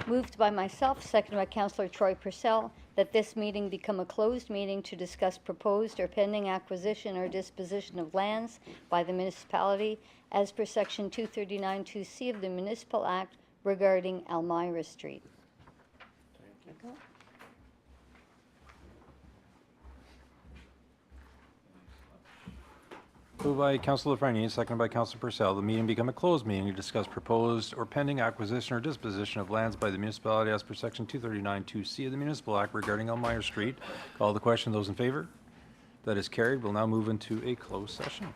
Moved by myself, seconded by Councillor Troy Purcell, that this meeting become a closed meeting to discuss proposed or pending acquisition or disposition of lands by the municipality as per Section 239(2)(c) of the Municipal Act regarding Elmira Street. Thank you. Moved by Councillor Frenia, seconded by Councillor Purcell. The meeting become a closed meeting to discuss proposed or pending acquisition or disposition of lands by the municipality as per Section 239(2)(c) of the Municipal Act regarding Elmira Street. Call the question. Those in favor? That is carried. We'll now move into a closed session.